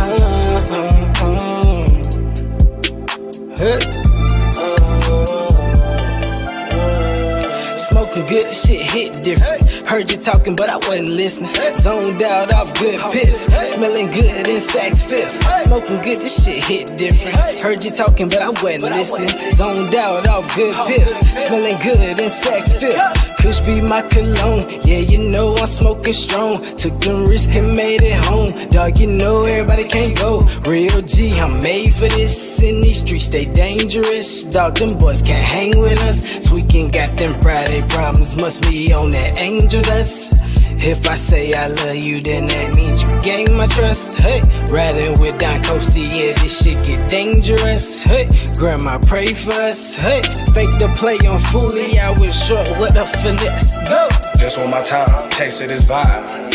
smoking good, this shit hit different. Heard you talking, but I wasn't listening. Zoned out off good piff. Smelling good in Saks Fifth. Smoking good, this shit hit different. Heard you talking, but I wasn't listening. Zoned out off good piff. Smelling good in Saks Fifth. Kush be my cologne. Yeah, you know I'm smoking strong. Took them risks and made it home. Dog, you know everybody can't go. Real G, I'm made for this. In these streets, they dangerous. Dog, them boys can't hang with us. Tweaking, got them Friday problems. Must be on that angel dust. If I say I love you, then that means you gain my trust. Hey, riding with Don Coasty, yeah, this shit get dangerous. Hey, grandma pray for us. Hey, fake the play on Foolie, I was short with a finesse. Go. Just want my time, tasted this vibe.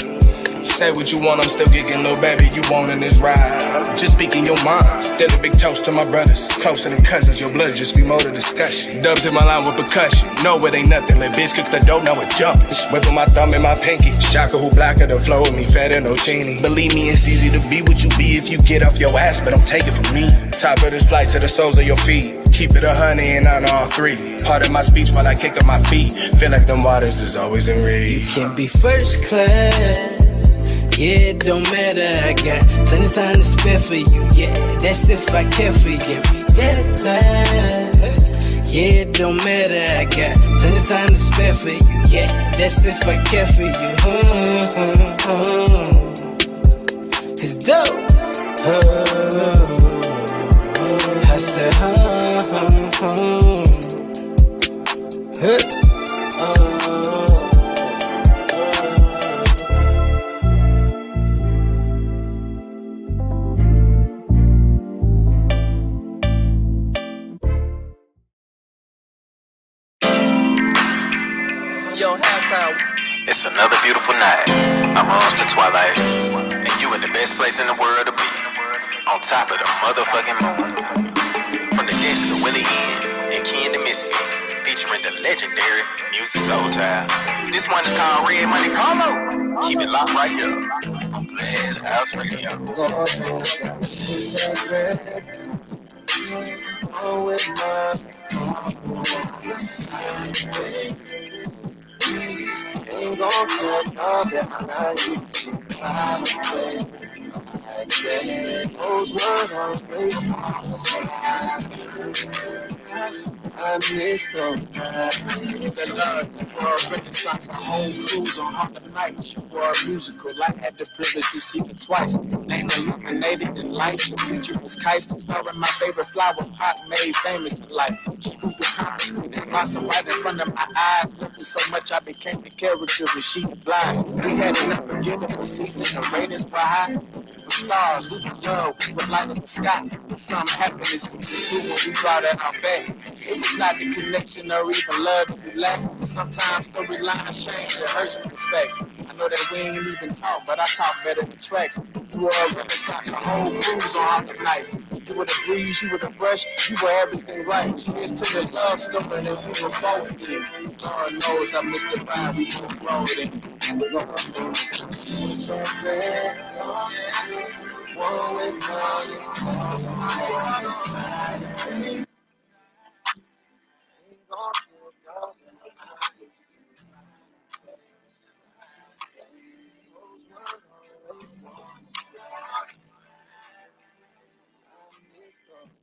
Say what you want, I'm still kicking, little baby, you want in this ride. I'm just speaking your mind. Still a big toast to my brothers. Closer than cousins, your blood just be more to discussion. Dubs in my line with percussion. No, it ain't nothing. Let bitch cook the dough, now it jumping. Whipping my thumb in my pinky. Shocker who blacker the flow with me, fatter, no chini. Believe me, it's easy to be what you be if you get off your ass, but don't take it from me. Top of this flight to the soles of your feet. Keep it 100 and honor all three. Part of my speech while I kick up my feet. Feel like them waters is always in reach. Can be first class. Yeah, it don't matter, I got plenty of time to spare for you. Yeah, that's if I care for you. Be that last. Yeah, it don't matter, I got plenty of time to spare for you. Yeah, that's if I care for you. It's dope. I said, Yo, halftime. It's another beautiful night. I'm on to twilight, and you in the best place in the world to be. On top of the motherfucking moon. From the Jets to Willie Ian and Ken to Misfit, featuring the legendary Music Soul Child. This one is called Red Money Carlo. Keep it locked right here on Glass House Radio. Ain't gon' care about that I used to those words always I miss those that love, you were a renaissance, a whole cruise on Harlem nights. You were a musical, I had the privilege to see it twice. Name illuminated in lights, the feature was kites. Starring my favorite flower pot made famous in life. She grew the concrete and blossom right in front of my eyes. Looking so much I became the character of She Blind. We had an unforgettable season, the ratings were high. We were stars, we were love, we were light in the sky. Something happened in season 2 when we brought it out back. It was not the connection or even love that we lacked. Sometimes storylines change, it hurts with respects. I know that we ain't even talk, but I talk better than tracks. You were a renaissance, a whole cruise on all the nights. You were the breeze, you were the brush, you were everything right. Cheers to the love story that we were both in. Lord knows I missed the ride we both rode in. Lord knows I miss that red car. One with money on the side. Ain't gon' care about that I used to those words always want to stay. I miss those.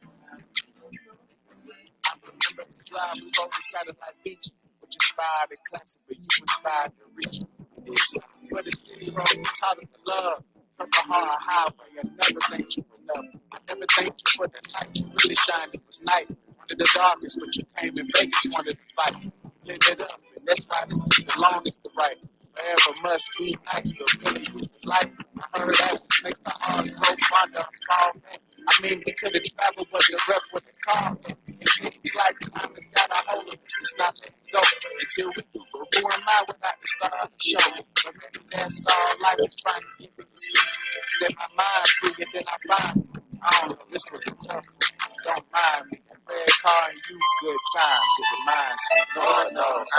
Remember the drive we both decided like beach, which inspired the classic, but you inspired the reach. We did something for the city, bro. We taught us to love. Purple Heart Highway, I never thanked you enough. I never thanked you for the light. You really shined, it was night. Wanted the darkness, but you came in Vegas, wanted to fight. Lit it up, and that's why this took the longest to write. Forever must be nice, but really use the life. I heard absence makes the heart grow fonder and fall back. I mean, we could have traveled, but the rep with the car. It seems like time has got a hold of us. It's not letting go until we do. But who am I without the star of the show? But maybe that's all life is trying to get me to see. Set my mind free and then I find it. I don't know, this was a tough one. Don't mind me. That red car and you, good times. It reminds me. Lord knows I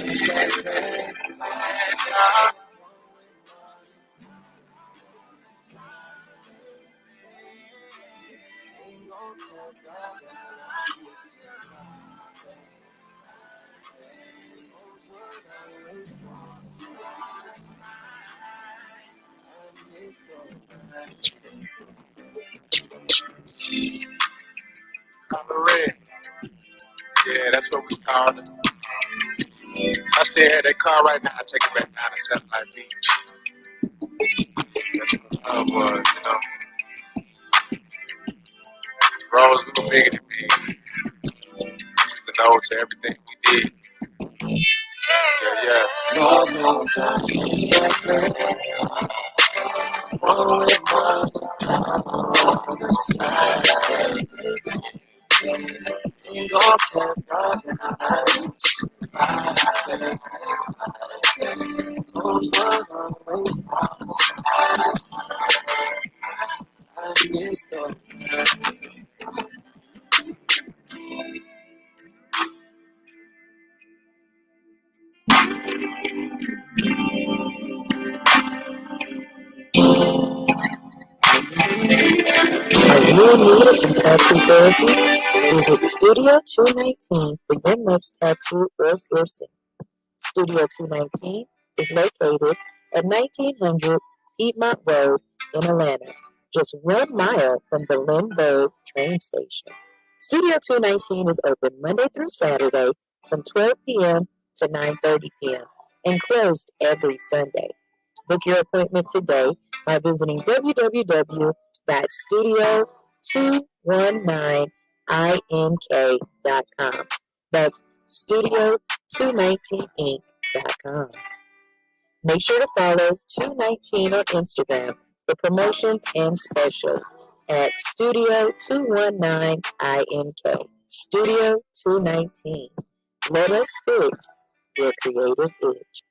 miss that red car. Ain't gon' care about that I used to those words always want to stay. I miss those. Color red. Yeah, that's what we called it. I still had that car right now. I take it back down to Satellite Beach. That's what the love was, you know. Rose, we were bigger than big. This is the note to everything we did. Yeah. Lord knows I miss that red one with money on the side. Ain't gon' care about that I used to those words always want to stay. you in need of some tattoo therapy? Visit Studio 219 for your next tattoo or piercing. Studio 219 is located at 1900 Piedmont Road in Atlanta, just 1 mile from the Lindbergh train station. Studio 219 is open Monday through Saturday from 12 p.m. to 9:30 p.m. and closed every Sunday. Book your appointment today by visiting www.studio219ink.com. That's studio219ink.com. Make sure to follow 219 on Instagram for promotions and specials at Studio219INK. Studio 219. Let us fix your creative itch.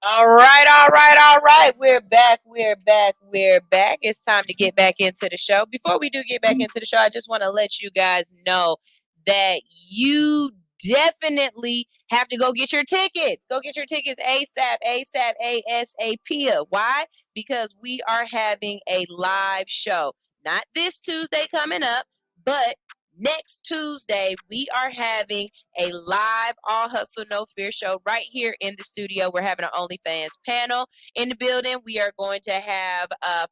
All right, all right, all right. We're back. It's time to get back into the show. Before we do get back into the show, I just want to let you guys know that you definitely have to go get your tickets. Go get your tickets ASAP. Why? Because we are having a live show. Not this Tuesday coming up, but next Tuesday, we are having a live All Hustle No Fear show right here in the studio. We're having an OnlyFans panel in the building. We are going to have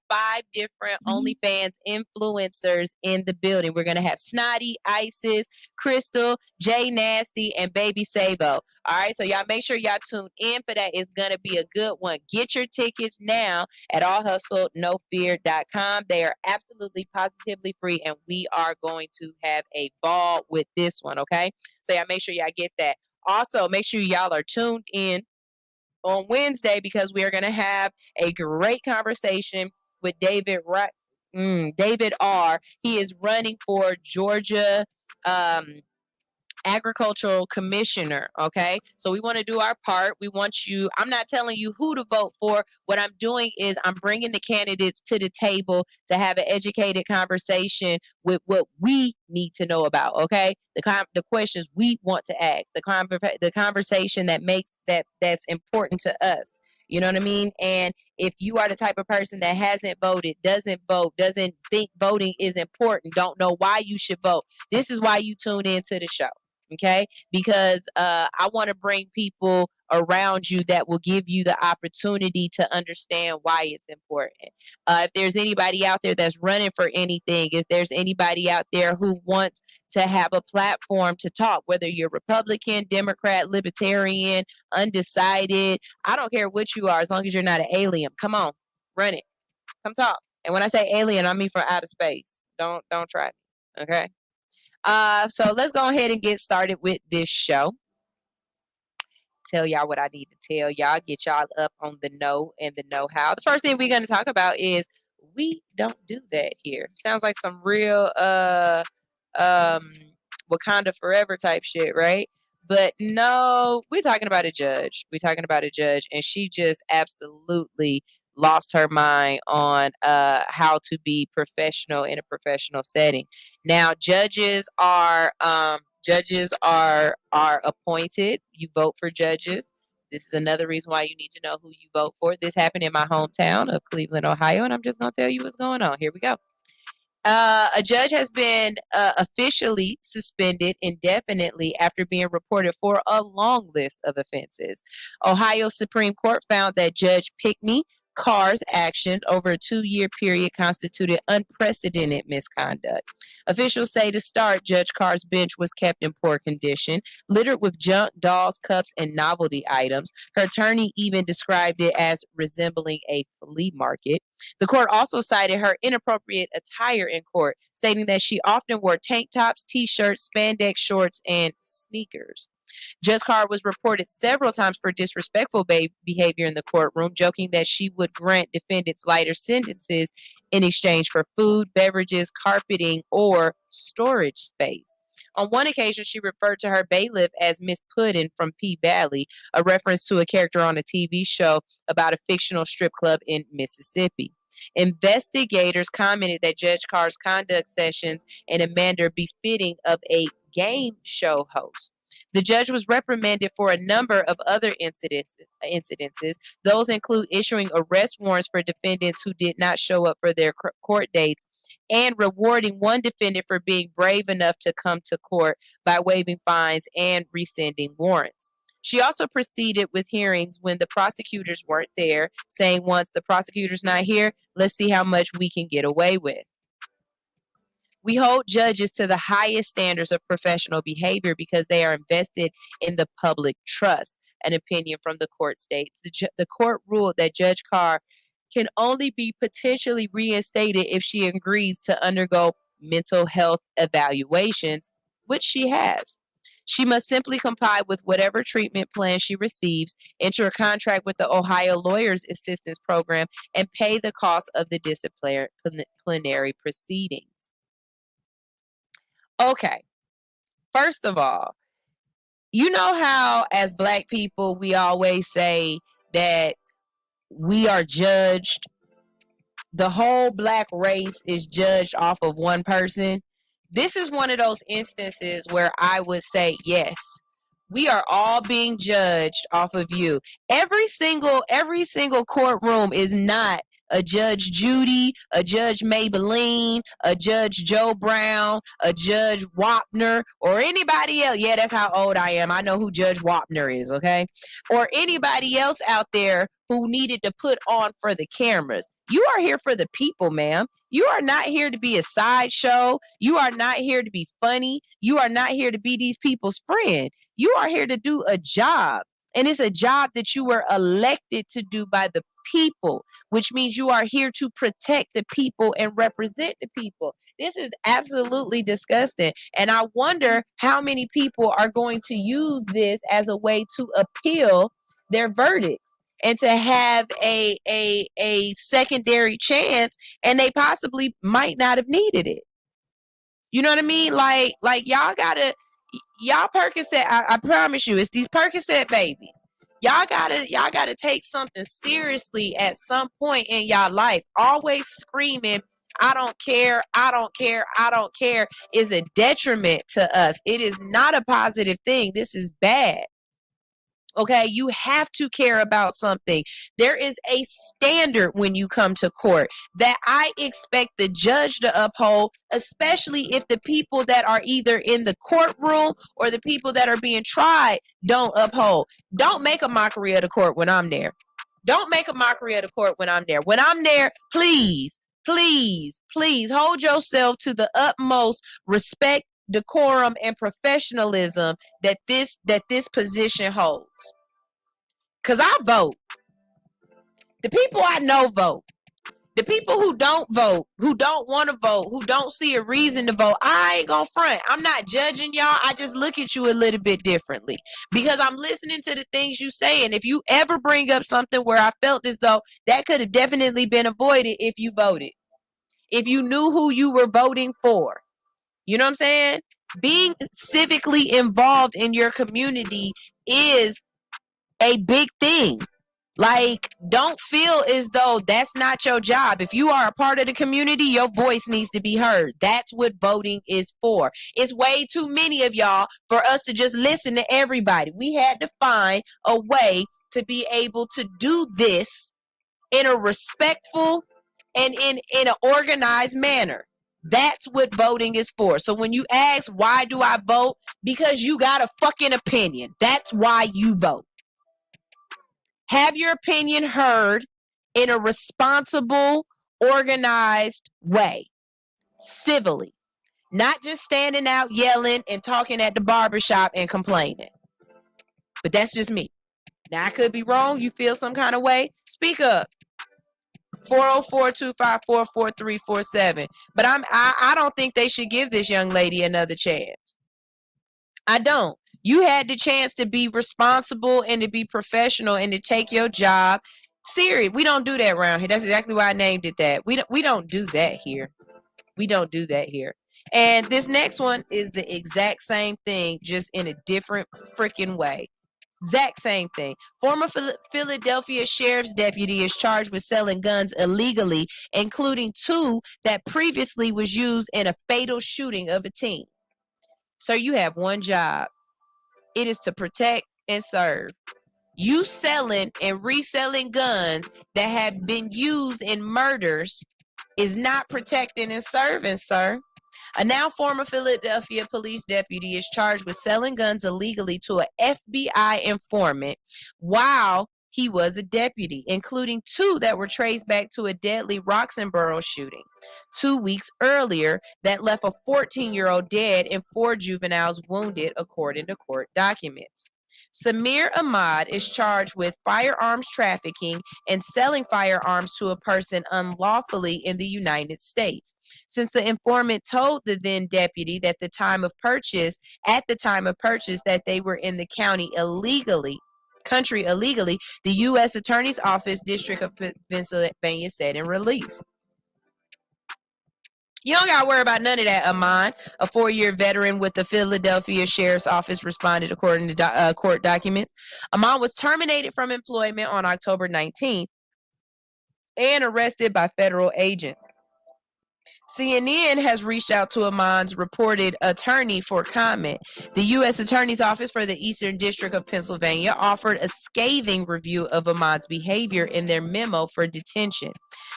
5 different OnlyFans influencers in the building. We're going to have Snotty, Isis, Crystal, Jay Nasty, and Baby Sabo. All right, so y'all make sure y'all tune in for that. It's going to be a good one. Get your tickets now at allhustlenofear.com. They are absolutely positively free, and we are going to have a ball with this one, okay? So y'all make sure y'all get that. Also, make sure y'all are tuned in on Wednesday because we are going to have a great conversation with David R. He is running for Georgia agricultural commissioner. Okay, so we want to do our part. We want you, I'm not telling you who to vote for. What I'm doing is I'm bringing the candidates to the table to have an educated conversation with what we need to know about. Okay, the questions we want to ask, the conversation that makes that's important to us. You know what I mean? And if you are the type of person that hasn't voted, doesn't vote, doesn't think voting is important, don't know why you should vote, this is why you tune into the show. Okay, because I want to bring people around you that will give you the opportunity to understand why it's important. If there's anybody out there that's running for anything, if there's anybody out there who wants to have a platform to talk, whether you're Republican, Democrat, Libertarian, undecided, I don't care what you are, as long as you're not an alien. Come on, run it. Come talk. And when I say alien, I mean from outer space. Don't try me. Okay. So let's go ahead and get started with this show. Tell y'all what I need to tell y'all, get y'all up on the know and the know-how. The first thing we're going to talk about is we don't do that here. Sounds like some real Wakanda Forever type shit, right? But no, we're talking about a judge. And she just absolutely lost her mind on how to be professional in a professional setting. Now, judges are appointed. You vote for judges. This is another reason why you need to know who you vote for. This happened in my hometown of Cleveland, Ohio, and I'm just going to tell you what's going on. Here we go. A judge has been officially suspended indefinitely after being reported for a long list of offenses. Ohio Supreme Court found that Judge Pickney Carr's actions over a 2-year period constituted unprecedented misconduct. Officials say to start, Judge Carr's bench was kept in poor condition, littered with junk, dolls, cups, and novelty items. Her attorney even described it as resembling a flea market. The court also cited her inappropriate attire in court, stating that she often wore tank tops, t-shirts, spandex shorts, and sneakers. Judge Carr was reported several times for disrespectful behavior in the courtroom, joking that she would grant defendants lighter sentences in exchange for food, beverages, carpeting, or storage space. On one occasion, she referred to her bailiff as Miss Puddin from P Valley, a reference to a character on a TV show about a fictional strip club in Mississippi. Investigators commented that Judge Carr's conduct sessions in a manner befitting of a game show host. The judge was reprimanded for a number of other incidences. Those include issuing arrest warrants for defendants who did not show up for their court dates and rewarding one defendant for being brave enough to come to court by waiving fines and rescinding warrants. She also proceeded with hearings when the prosecutors weren't there, saying once the prosecutor's not here, let's see how much we can get away with. We hold judges to the highest standards of professional behavior because they are invested in the public trust, an opinion from the court states. The court ruled that Judge Carr can only be potentially reinstated if she agrees to undergo mental health evaluations, which she has. She must simply comply with whatever treatment plan she receives, enter a contract with the Ohio Lawyers Assistance Program, and pay the cost of the disciplinary proceedings. Okay, first of all, you know how as Black people, we always say that we are judged, the whole Black race is judged off of one person. This is one of those instances where I would say, yes, we are all being judged off of you. Every single courtroom is not a Judge Judy, a Judge Maybelline, a Judge Joe Brown, a Judge Wapner, or anybody else. Yeah, that's how old I am. I know who Judge Wapner is, okay? Or anybody else out there who needed to put on for the cameras. You are here for the people, ma'am. You are not here to be a sideshow. You are not here to be funny. You are not here to be these people's friend. You are here to do a job. And it's a job that you were elected to do by the people, which means you are here to protect the people and represent the people. This is absolutely disgusting. And I wonder how many people are going to use this as a way to appeal their verdicts and to have a secondary chance, and they possibly might not have needed it. You know what I mean? Like y'all Percocet, I promise you, it's these Percocet babies. Y'all gotta take something seriously at some point in y'all life. Always screaming, I don't care, I don't care, I don't care, is a detriment to us. It is not a positive thing. This is bad. Okay, you have to care about something. There is a standard when you come to court that I expect the judge to uphold, especially if the people that are either in the courtroom or the people that are being tried don't uphold. Don't make a mockery of the court when I'm there. Don't make a mockery of the court when I'm there. When I'm there, please, please, please hold yourself to the utmost respect, decorum, and professionalism that this position holds. Because I vote. The people I know vote. The people who don't vote, who don't want to vote, who don't see a reason to vote, I ain't gonna front. I'm not judging y'all. I just look at you a little bit differently because I'm listening to the things you say. And if you ever bring up something where I felt as though that could have definitely been avoided if you voted, if you knew who you were voting for, you know what I'm saying? Being civically involved in your community is a big thing. Like, don't feel as though that's not your job. If you are a part of the community, your voice needs to be heard. That's what voting is for. It's way too many of y'all for us to just listen to everybody. We had to find a way to be able to do this in a respectful and in an organized manner. That's what voting is for. So when you ask, why do I vote? Because you got a fucking opinion. That's why you vote. Have your opinion heard in a responsible, organized way, civilly. Not just standing out yelling and talking at the barbershop and complaining. But that's just me. Now, I could be wrong. You feel some kind of way? Speak up. 404-254-4347. But I don't think they should give this young lady another chance. I don't. You had the chance to be responsible and to be professional and to take your job serious. We don't do that around here. That's exactly why I named it that. We don't do that here. We don't do that here. And this next one is the exact same thing, just in a different freaking way. Exact same thing. Former Philadelphia sheriff's deputy is charged with selling guns illegally, including 2 that previously was used in a fatal shooting of a teen. So you have one job. It is to protect and serve. You selling and reselling guns that have been used in murders is not protecting and serving, sir. A now former Philadelphia police deputy is charged with selling guns illegally to an FBI informant while he was a deputy, including 2 that were traced back to a deadly Roxanborough shooting 2 weeks earlier that left a 14-year-old dead and 4 juveniles wounded, according to court documents. Samir Ahmad is charged with firearms trafficking and selling firearms to a person unlawfully in the United States. Since the informant told the then deputy that at the time of purchase that they were in the country illegally, the U.S. Attorney's Office, District of Pennsylvania said in release. You don't got to worry about none of that, Amon. A 4-year veteran with the Philadelphia Sheriff's Office responded, according to court documents. Amon was terminated from employment on October 19th and arrested by federal agents. CNN has reached out to Amon's reported attorney for comment. The U.S. Attorney's Office for the Eastern District of Pennsylvania offered a scathing review of Amon's behavior in their memo for detention.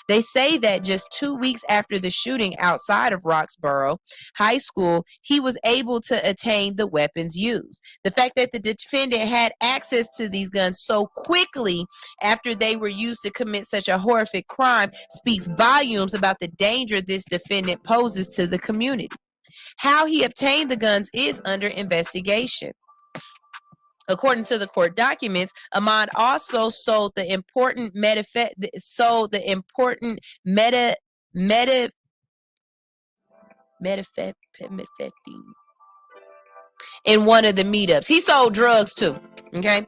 They say that just 2 weeks after the shooting outside of Roxborough High School, he was able to attain the weapons used. The fact that the defendant had access to these guns so quickly after they were used to commit such a horrific crime speaks volumes about the danger this defendant poses to the community. How he obtained the guns is under investigation. According to the court documents, Ahmad also sold the important methamphetamine in one of the meetups. He sold drugs too. Okay.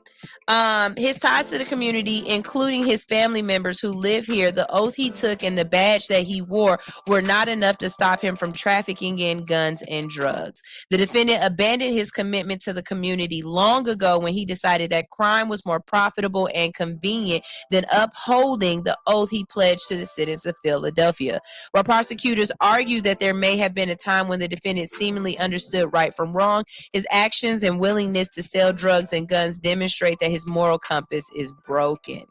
His ties to the community, including his family members who live here, the oath he took, and the badge that he wore were not enough to stop him from trafficking in guns and drugs. The defendant abandoned his commitment to the community long ago when he decided that crime was more profitable and convenient than upholding the oath he pledged to the citizens of Philadelphia. While prosecutors argue that there may have been a time when the defendant seemingly understood right from wrong, his actions and willingness to sell drugs and guns demonstrate that his moral compass is broken.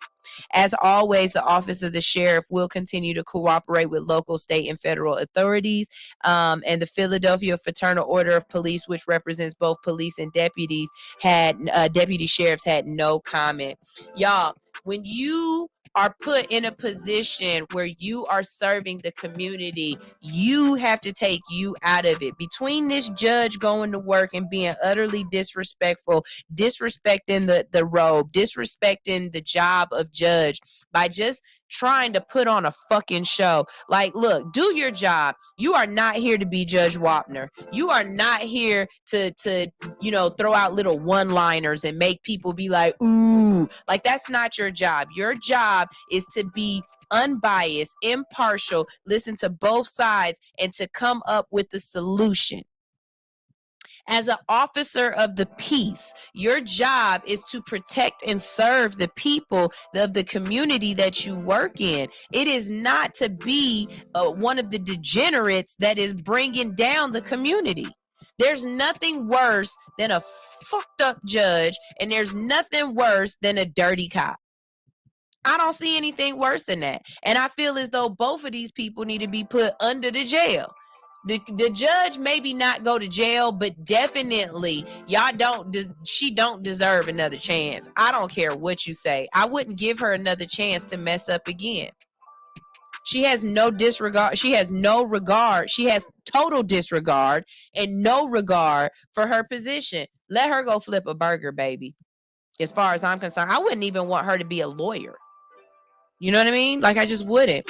As always, the Office of the Sheriff will continue to cooperate with local, state, and federal authorities. And the Philadelphia Fraternal Order of Police, which represents both police and deputies, deputy sheriffs had no comment. Y'all, when you are put in a position where you are serving the community, you have to take you out of it. Between this judge going to work and being utterly disrespectful, disrespecting the robe, disrespecting the job of judge by just trying to put on a fucking show. Like, look, do your job. You are not here to be Judge Wapner. You are not here to throw out little one-liners and make people be like, ooh. Like, that's not your job. Your job is to be unbiased, impartial, listen to both sides, and to come up with the solution. As an officer of the peace, your job is to protect and serve the people of the community that you work in. It is not to be one of the degenerates that is bringing down the community. There's nothing worse than a fucked up judge, and there's nothing worse than a dirty cop. I don't see anything worse than that. And I feel as though both of these people need to be put under the jail. The judge maybe not go to jail, but definitely she don't deserve another chance. I don't care what you say. I wouldn't give her another chance to mess up again. She has no disregard. She has no regard. She has total disregard and no regard for her position. Let her go flip a burger, baby. As far as I'm concerned, I wouldn't even want her to be a lawyer. You know what I mean? Like, I just wouldn't.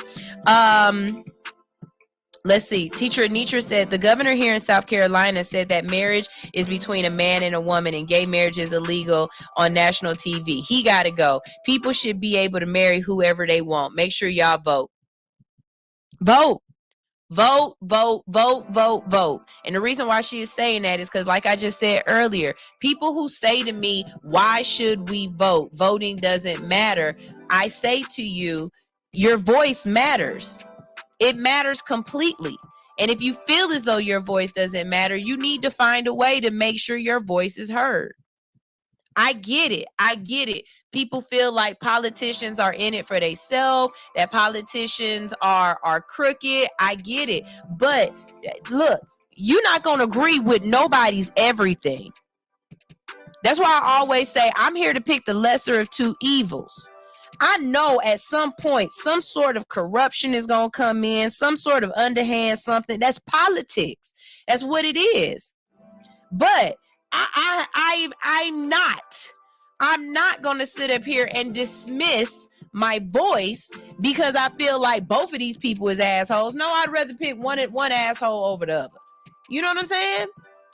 Let's see. Teacher Anitra said the governor here in South Carolina said that marriage is between a man and a woman and gay marriage is illegal on national TV. He got to go. People should be able to marry whoever they want. Make sure y'all vote. Vote. Vote, vote, vote, vote, vote. And the reason why she is saying that is because, like I just said earlier, people who say to me, why should we vote? Voting doesn't matter. I say to you, your voice matters. It matters completely. And if you feel as though your voice doesn't matter, you need to find a way to make sure your voice is heard. I get it. I get it. People feel like politicians are in it for themselves, that politicians are crooked. I get it. But look, you're not going to agree with nobody's everything. That's why I always say I'm here to pick the lesser of two evils. I know at some point, some sort of corruption is going to come in, some sort of underhand something. That's politics. That's what it is. But I'm not going to sit up here and dismiss my voice because I feel like both of these people is assholes. No, I'd rather pick one asshole over the other. You know what I'm saying?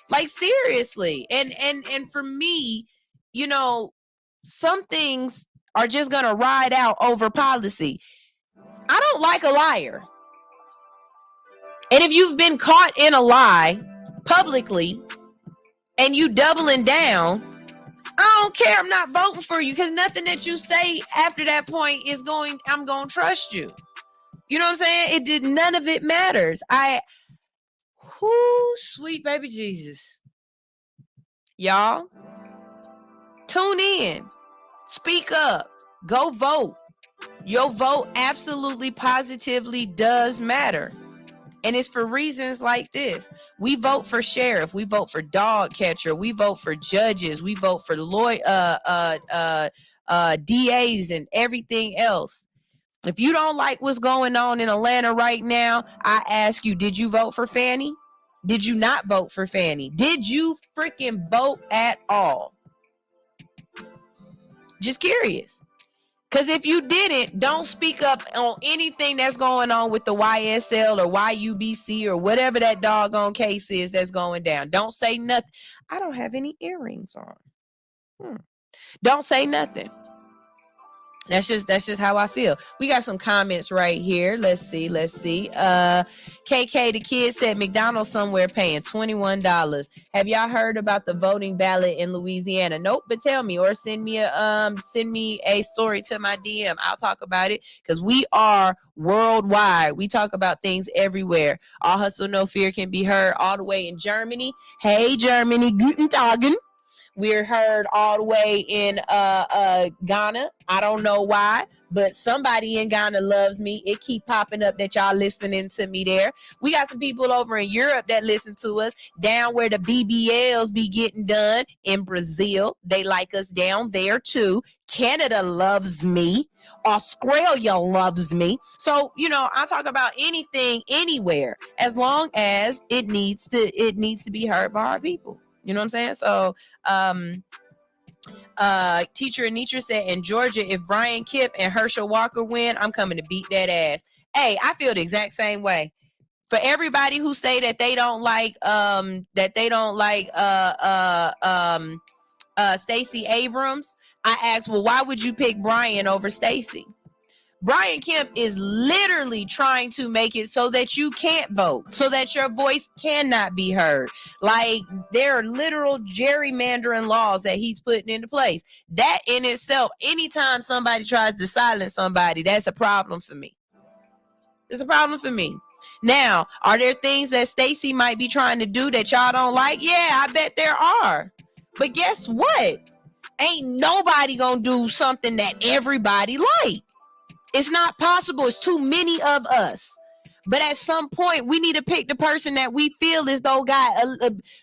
Like, seriously. And for me, some things are just going to ride out over policy. I don't like a liar. And if you've been caught in a lie publicly and you doubling down, I don't care. I'm not voting for you because nothing that you say after that point I'm going to trust you. You know what I'm saying? It did. None of it matters. Sweet baby Jesus. Y'all, tune in. Speak up. Go vote. Your vote absolutely positively does matter. And it's for reasons like this. We vote for sheriff. We vote for dog catcher. We vote for judges. We vote for DAs and everything else. If you don't like what's going on in Atlanta right now, I ask you, did you vote for Fannie? Did you not vote for Fannie? Did you freaking vote at all? Just curious. Because if you didn't, don't speak up on anything that's going on with the YSL or YUBC or whatever that doggone case is that's going down. Don't say nothing. I don't have any earrings on. Don't say nothing. That's just how I feel. We got some comments right here. Let's see. KK the kid said McDonald's somewhere paying $21. Have y'all heard about the voting ballot in Louisiana? Nope, but tell me or send me a story to my DM. I'll talk about it because we are worldwide. We talk about things everywhere. All Hustle No Fear can be heard all the way in Germany. Hey Germany, guten Tagen. We're heard all the way in Ghana. I don't know why, but somebody in Ghana loves me. It keep popping up that y'all listening to me there. We got some people over in Europe that listen to us down where the BBLs be getting done in Brazil. They like us down there too. Canada loves me. Australia loves me. So, I talk about anything, anywhere, as long as it needs to be heard by our people. You know what I'm saying? So, Teacher Anitra said in Georgia, if Brian Kipp and Herschel Walker win, I'm coming to beat that ass. Hey, I feel the exact same way. For everybody who say that they don't like Stacey Abrams, I asked, well, why would you pick Brian over Stacey? Brian Kemp is literally trying to make it so that you can't vote, so that your voice cannot be heard. Like, there are literal gerrymandering laws that he's putting into place. That in itself, anytime somebody tries to silence somebody, that's a problem for me. It's a problem for me. Now, are there things that Stacey might be trying to do that y'all don't like? Yeah, I bet there are. But guess what? Ain't nobody gonna do something that everybody like. It's not possible. It's too many of us. But at some point, we need to pick the person that we feel is though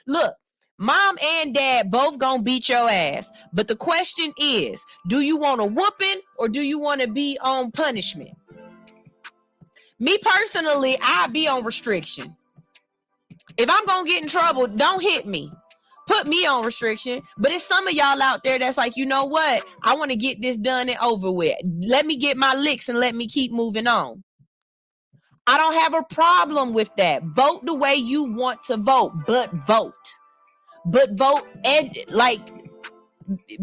look, mom and dad both gonna beat your ass. But the question is, do you want a whooping or do you want to be on punishment? Me personally, I'll be on restriction. If I'm gonna get in trouble, don't hit me. Put me on restriction. But it's some of y'all out there that's like, you know what? I want to get this done and over with. Let me get my licks and let me keep moving on. I don't have a problem with that. Vote the way you want to vote, but vote. But vote,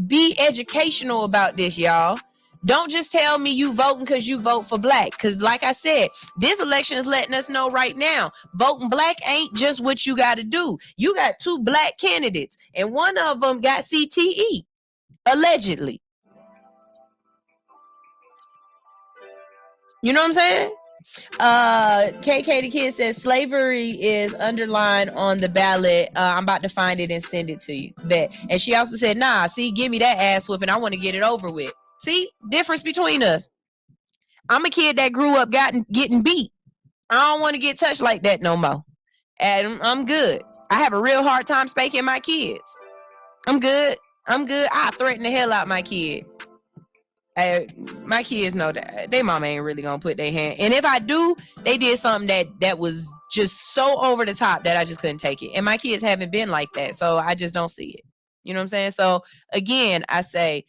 be educational about this, y'all. Don't just tell me you voting because you vote for black. Because like I said, this election is letting us know right now, voting black ain't just what you got to do. You got 2 black candidates, and one of them got CTE, allegedly. You know what I'm saying? KK the kid says slavery is underlined on the ballot. I'm about to find it and send it to you. Bet. And she also said, nah, see, give me that ass whooping. I want to get it over with. See, difference between us. I'm a kid that grew up getting beat. I don't want to get touched like that no more. And I'm good. I have a real hard time spanking my kids. I'm good. I threaten the hell out my kid. My kids know that their mama ain't really gonna put their hand. And if I do, they did something that was just so over the top that I just couldn't take it. And my kids haven't been like that, so I just don't see it. You know what I'm saying? So again, I say,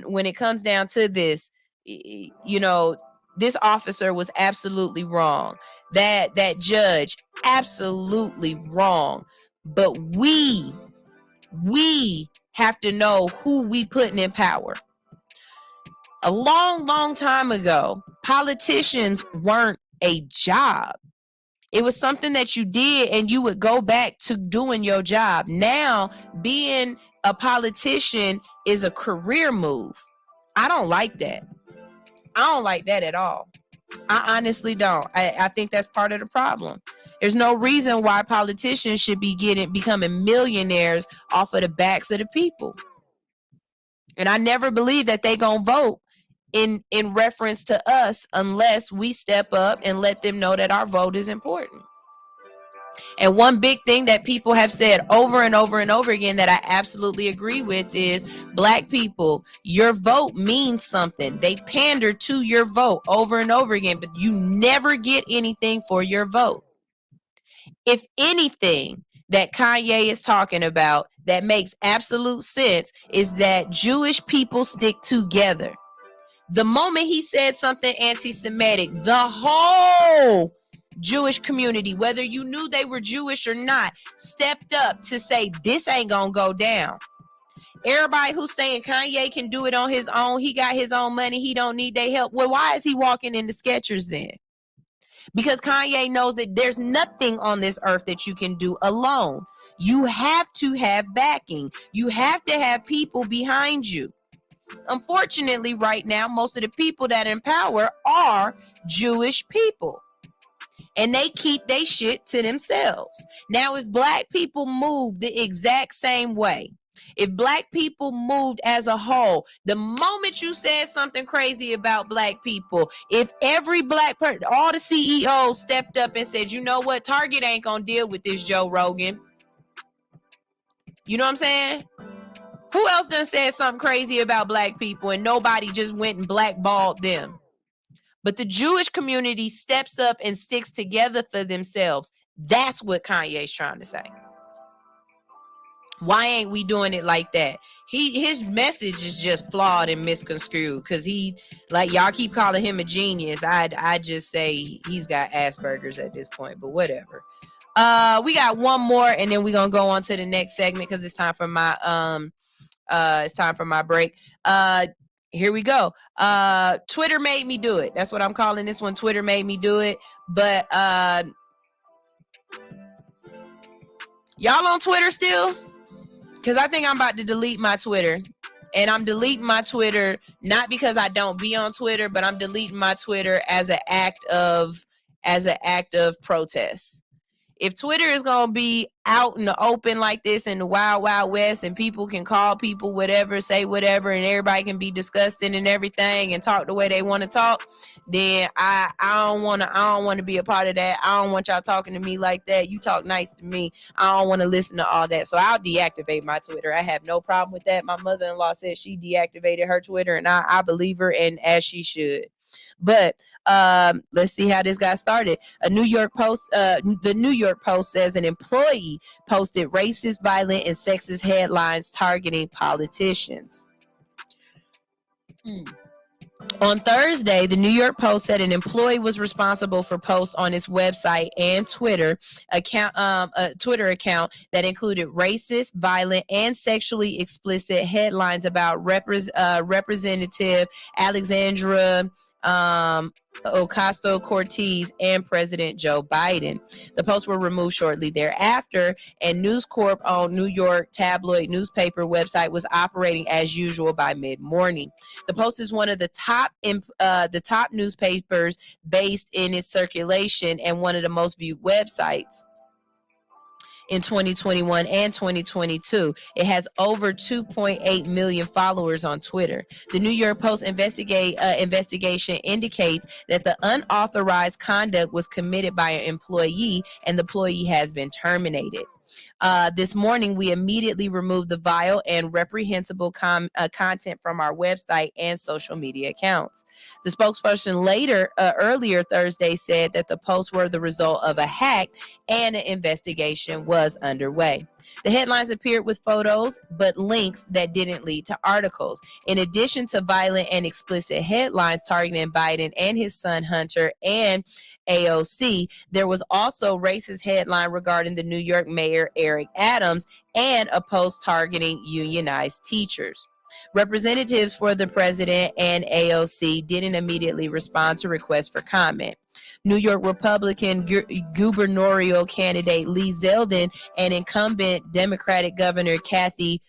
when it comes down to this, this officer was absolutely wrong. That judge, absolutely wrong. But we have to know who we putting in power. A long, long time ago, politicians weren't a job. It was something that you did and you would go back to doing your job. Now, being a politician is a career move. I don't like that. I don't like that at all. I honestly don't. I think that's part of the problem. There's no reason why politicians should be becoming millionaires off of the backs of the people. And I never believe that they gonna vote in reference to us unless we step up and let them know that our vote is important. And one big thing that people have said over and over and over again that I absolutely agree with is Black people, your vote means something. They pander to your vote over and over again, but you never get anything for your vote. If anything that Kanye is talking about that makes absolute sense is that Jewish people stick together. The moment he said something anti-Semitic, the whole Jewish community, whether you knew they were Jewish or not, stepped up to say, this ain't gonna go down. Everybody who's saying Kanye can do it on his own, he got his own money, he don't need their help. Well, why is he walking into Skechers then? Because Kanye knows that there's nothing on this earth that you can do alone. You have to have backing. You have to have people behind you. Unfortunately, right now, most of the people that are in power are Jewish people. And they keep their shit to themselves. Now, if Black people move the exact same way, if Black people moved as a whole, the moment you said something crazy about Black people, if every Black person, all the CEOs stepped up and said, you know what, Target ain't gonna deal with this Joe Rogan. You know what I'm saying? Who else done said something crazy about Black people and nobody just went and blackballed them? But the Jewish community steps up and sticks together for themselves. That's what Kanye's trying to say. Why ain't we doing it like that? His message is just flawed and misconstrued because he, like, y'all keep calling him a genius. I just say he's got Asperger's at this point, but whatever. We got one more and then we're gonna go on to the next segment because it's time for my break. Here we go. Twitter made me do it. That's what I'm calling this one. Twitter made me do it. But y'all on Twitter still? Because I think I'm about to delete my Twitter. And I'm deleting my Twitter not because I don't be on Twitter, but I'm deleting my Twitter as an act of protest. If Twitter is going to be out in the open like this in the wild, wild west and people can call people whatever, say whatever, and everybody can be disgusting and everything and talk the way they want to talk, then I don't want to be a part of that. I don't want y'all talking to me like that. You talk nice to me. I don't want to listen to all that. So I'll deactivate my Twitter. I have no problem with that. My mother-in-law said she deactivated her Twitter and I believe her, and as she should. But let's see how this got started. The New York Post says an employee posted racist, violent, and sexist headlines targeting politicians. On Thursday, the New York Post said an employee was responsible for posts on its website and Twitter account that included racist, violent, and sexually explicit headlines about Representative Alexandra Ocasio-Cortez and President Joe Biden. The posts were removed shortly thereafter, and News Corp-owned New York tabloid newspaper website was operating as usual by mid-morning. The Post is one of the top newspapers based in its circulation and one of the most viewed websites in 2021 and 2022. It has over 2.8 million followers on Twitter. The New York Post investigation indicates that the unauthorized conduct was committed by an employee and the employee has been terminated. This morning, we immediately removed the vile and reprehensible content from our website and social media accounts. The spokesperson earlier Thursday said that the posts were the result of a hack and an investigation was underway. The headlines appeared with photos, but links that didn't lead to articles. In addition to violent and explicit headlines targeting Biden and his son Hunter and AOC, there was also racist headline regarding the New York Mayor Eric Adams and a post targeting unionized teachers. Representatives for the president and AOC didn't immediately respond to requests for comment. New York Republican gubernatorial candidate Lee Zeldin and incumbent Democratic Governor Kathy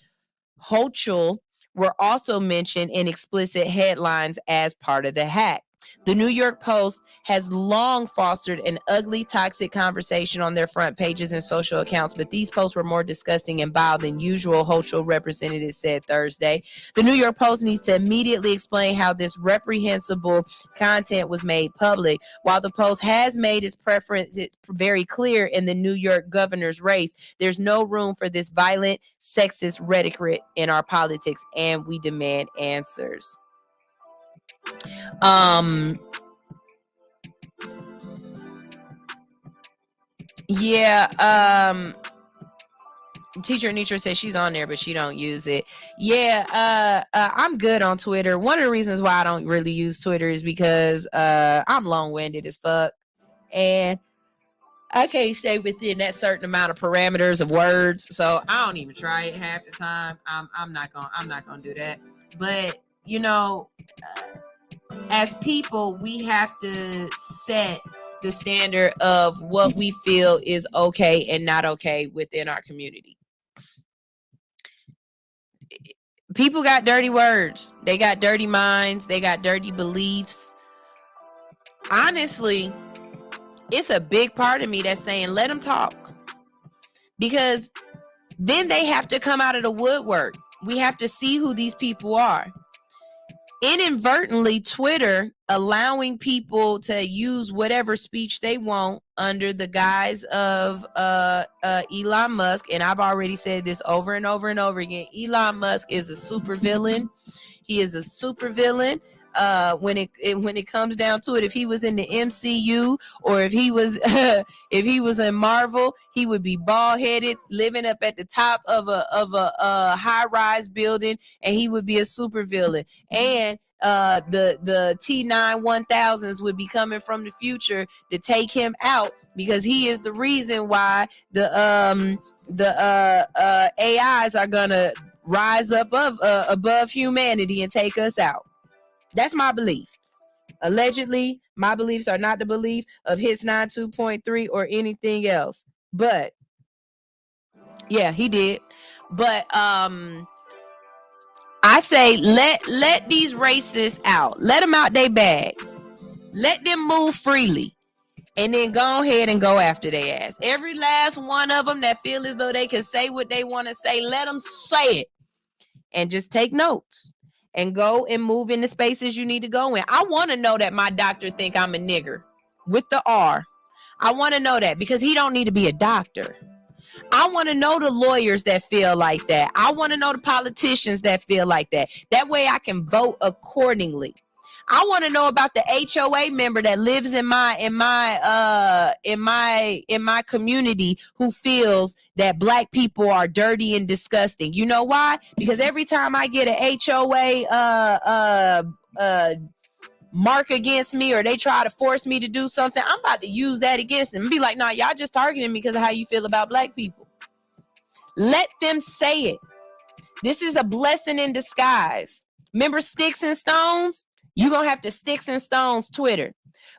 Hochul were also mentioned in explicit headlines as part of the hack. The New York Post has long fostered an ugly, toxic conversation on their front pages and social accounts, but these posts were more disgusting and vile than usual, Hochul representative said Thursday. The New York Post needs to immediately explain how this reprehensible content was made public. While the Post has made its preference very clear in the New York governor's race, there's no room for this violent, sexist rhetoric in our politics, and we demand answers. Teacher Nitra says she's on there, but she don't use it. I'm good on Twitter. One of the reasons why I don't really use Twitter is because I'm long-winded as fuck, and I can't stay within that certain amount of parameters of words, so I don't even try it half the time. I'm not gonna do that. But as people, we have to set the standard of what we feel is okay and not okay within our community. People got dirty words. They got dirty minds. They got dirty beliefs. Honestly, it's a big part of me that's saying, let them talk. Because then they have to come out of the woodwork. We have to see who these people are. Inadvertently, Twitter allowing people to use whatever speech they want under the guise of Elon Musk, and I've already said this over and over and over again. Elon Musk is a supervillain. He is a supervillain. When it comes down to it, if he was in the MCU or if he was in Marvel, he would be bald-headed, living up at the top of a high-rise building, and he would be a supervillain. And the T9-1000s would be coming from the future to take him out, because he is the reason why the AIs are gonna rise up above humanity and take us out. That's my belief. Allegedly, my beliefs are not the belief of Hits 92.3 or anything else. But yeah, he did. But I say let these racists out. Let them out their bag. Let them move freely. And then go ahead and go after their ass. Every last one of them that feel as though they can say what they want to say, let them say it. And just take notes. And go and move in the spaces you need to go in. I want to know that my doctor think I'm a nigger with the R. I want to know that, because he don't need to be a doctor. I want to know the lawyers that feel like that. I want to know the politicians that feel like that. That way I can vote accordingly. I want to know about the HOA member that lives in my community who feels that black people are dirty and disgusting. You know why? Because every time I get a HOA mark against me, or they try to force me to do something, I'm about to use that against them and be like, nah, y'all just targeting me because of how you feel about black people. Let them say it. This is a blessing in disguise. Remember Sticks and Stones? You're going to have to Sticks and Stones Twitter.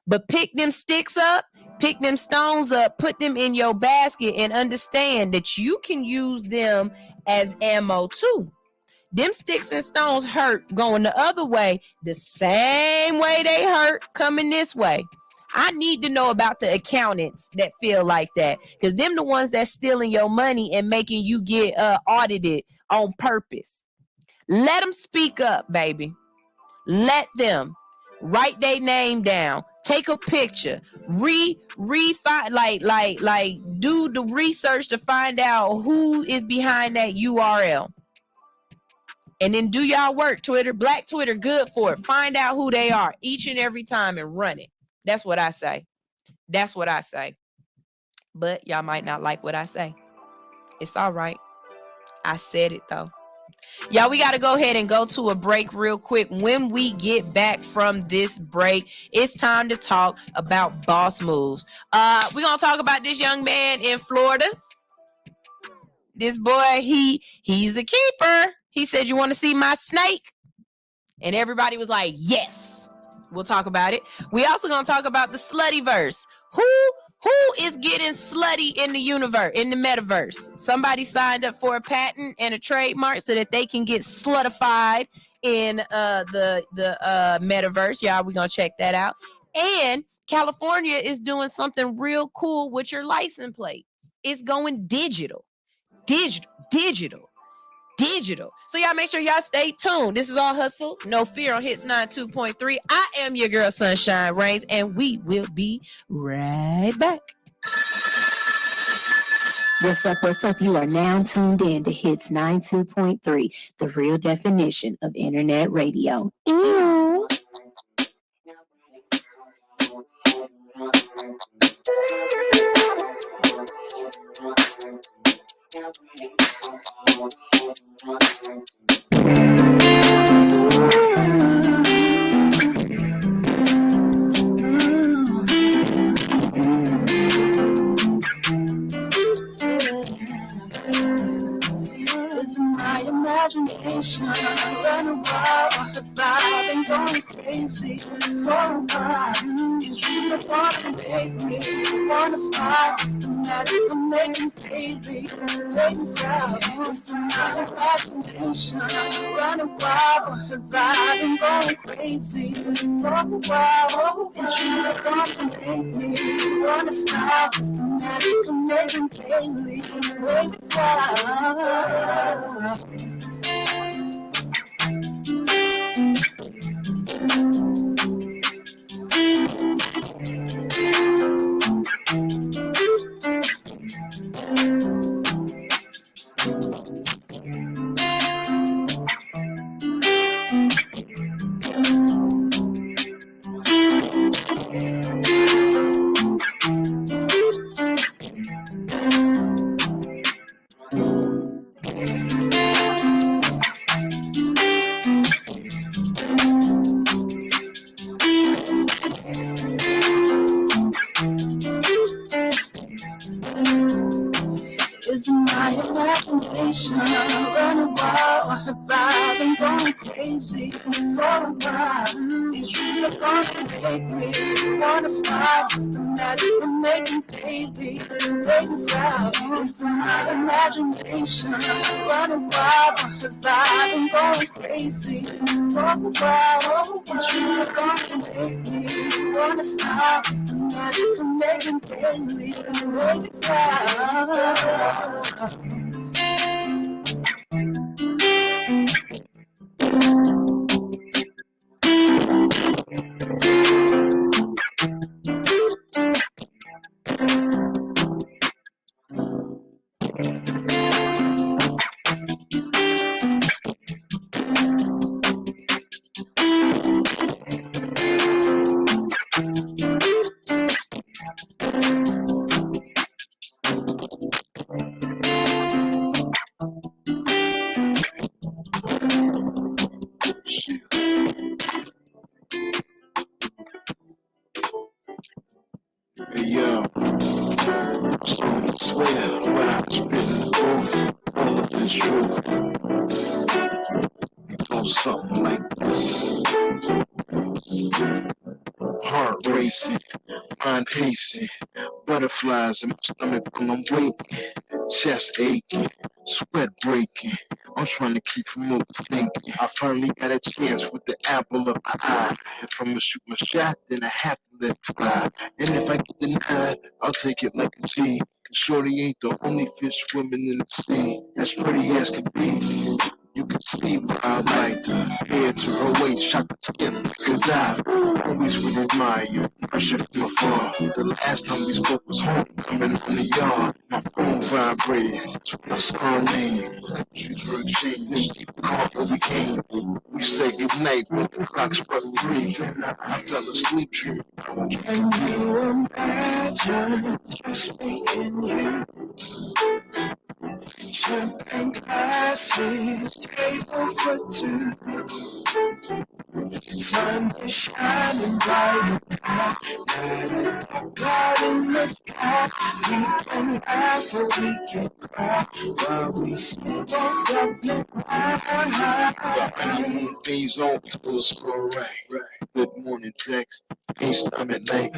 But pick them sticks up, pick them stones up, put them in your basket, and understand that you can use them as ammo too. Them sticks and stones hurt going the other way the same way they hurt coming this way. I need to know about the accountants that feel like that, because them the ones that's stealing your money and making you get audited on purpose. Let them speak up, baby. Let them write their name down. Take a picture. Do the research to find out who is behind that URL. And then do y'all work, Twitter. Black Twitter, good for it. Find out who they are each and every time and run it. That's what I say. That's what I say. But y'all might not like what I say. It's all right. I said it though. Y'all, we got to go ahead and go to a break real quick. When we get back from this break, it's time to talk about boss moves. We're going to talk about this young man in Florida. This boy, he's a keeper. He said, "You want to see my snake?" And everybody was like, yes. We'll talk about it. We also going to talk about the slutty verse. Who is getting slutty in the universe, in the metaverse? Somebody signed up for a patent and a trademark so that they can get slutified in the metaverse. Y'all, we're gonna check that out. And California is doing something real cool with your license plate. It's going digital. So y'all make sure y'all stay tuned. This is All Hustle, No Fear on Hits 92.3. I am your girl Sunshine Reigns, and we will be right back. What's up, what's up? You are now tuned in to Hits 92.3, the real definition of internet radio. Ew. It's my imagination running wild. I've been going crazy for a while. These dreams are gonna make me wanna smile. It's the magic I'm making daily, making proud. It's my imagination running wild. I've been going crazy for a while. These dreams are gonna make me wanna smile. It's the magic I'm making daily, making proud. It's my imagination running wild. I've been going crazy for a while. These dreams are gonna make me wanna smile. It's the magic I'm making daily, making proud. It's my imagination running wild. I've been going crazy for a while. These dreams are gonna make me wanna smile. It's the magic I'm making daily, making proud. Hey, yo, I swear what I spit in the booth, all of this truth. It goes something like this. Heart racing, mind pacing, butterflies in my stomach when I'm waiting, chest aching, sweat breaking. I'm trying to keep from overthinking. I finally got a chance with the apple of my eye. If I'ma shoot my shot, then I have to let it fly. And if I get denied, I'll take it like a G. Cause shorty ain't the only fish swimming in the sea. As pretty as can be. You can see what I like to head to her waist, chocolate skin, good eye. Always would admire you, pressure from afar. The last time we spoke was home, coming from the yard. My phone vibrated, that's when I saw her name. Like she's for a change, then she called where we came. We said goodnight when the clock struck 3. Then I fell asleep dreaming. Can you imagine just me and you? Champagne glasses, table for two. Sun is shining bright and high. Got a dark cloud in the sky. We can laugh or we can cry while we sleep on Dublin high. The honeymoon phase on, full score right. Good morning text, FaceTime at night.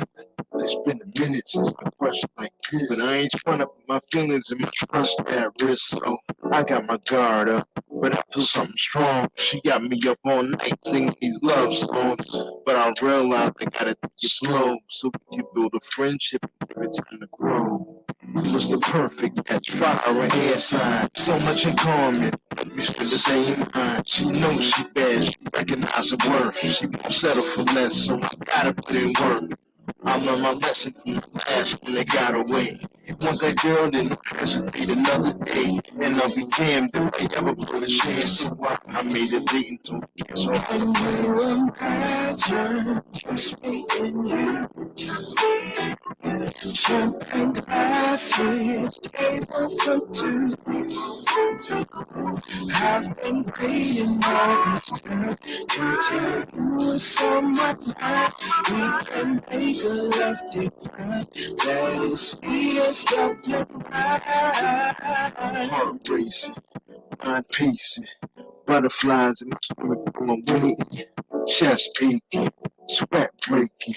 It's been a minute since I crushed like this, but I ain't trying to put my feelings and my trust at risk, so I got my guard up. but I feel something strong. She got me up all night singing these love songs, but I realized I gotta take it slow so we can build a friendship and give it time to grow. We was the perfect match, fire and air sign, so much in common. We spend the same mind. She knows she bad, she recognize her worth. She won't settle for less, so I gotta put in work. I learned my lesson from the last when they got away. Want that girl, then don't hesitate another day. And I'll be damned if I ever put a chance. So I made it late until we get so. Can you imagine just me and you? Champagne glasses, table for two. I've been waiting all this time to tell you so much that we can make a love divine that is sweet as Dublin wine. Heart racing, mind pacing, butterflies in my stomach when I'm waiting, chest aching, sweat breaking.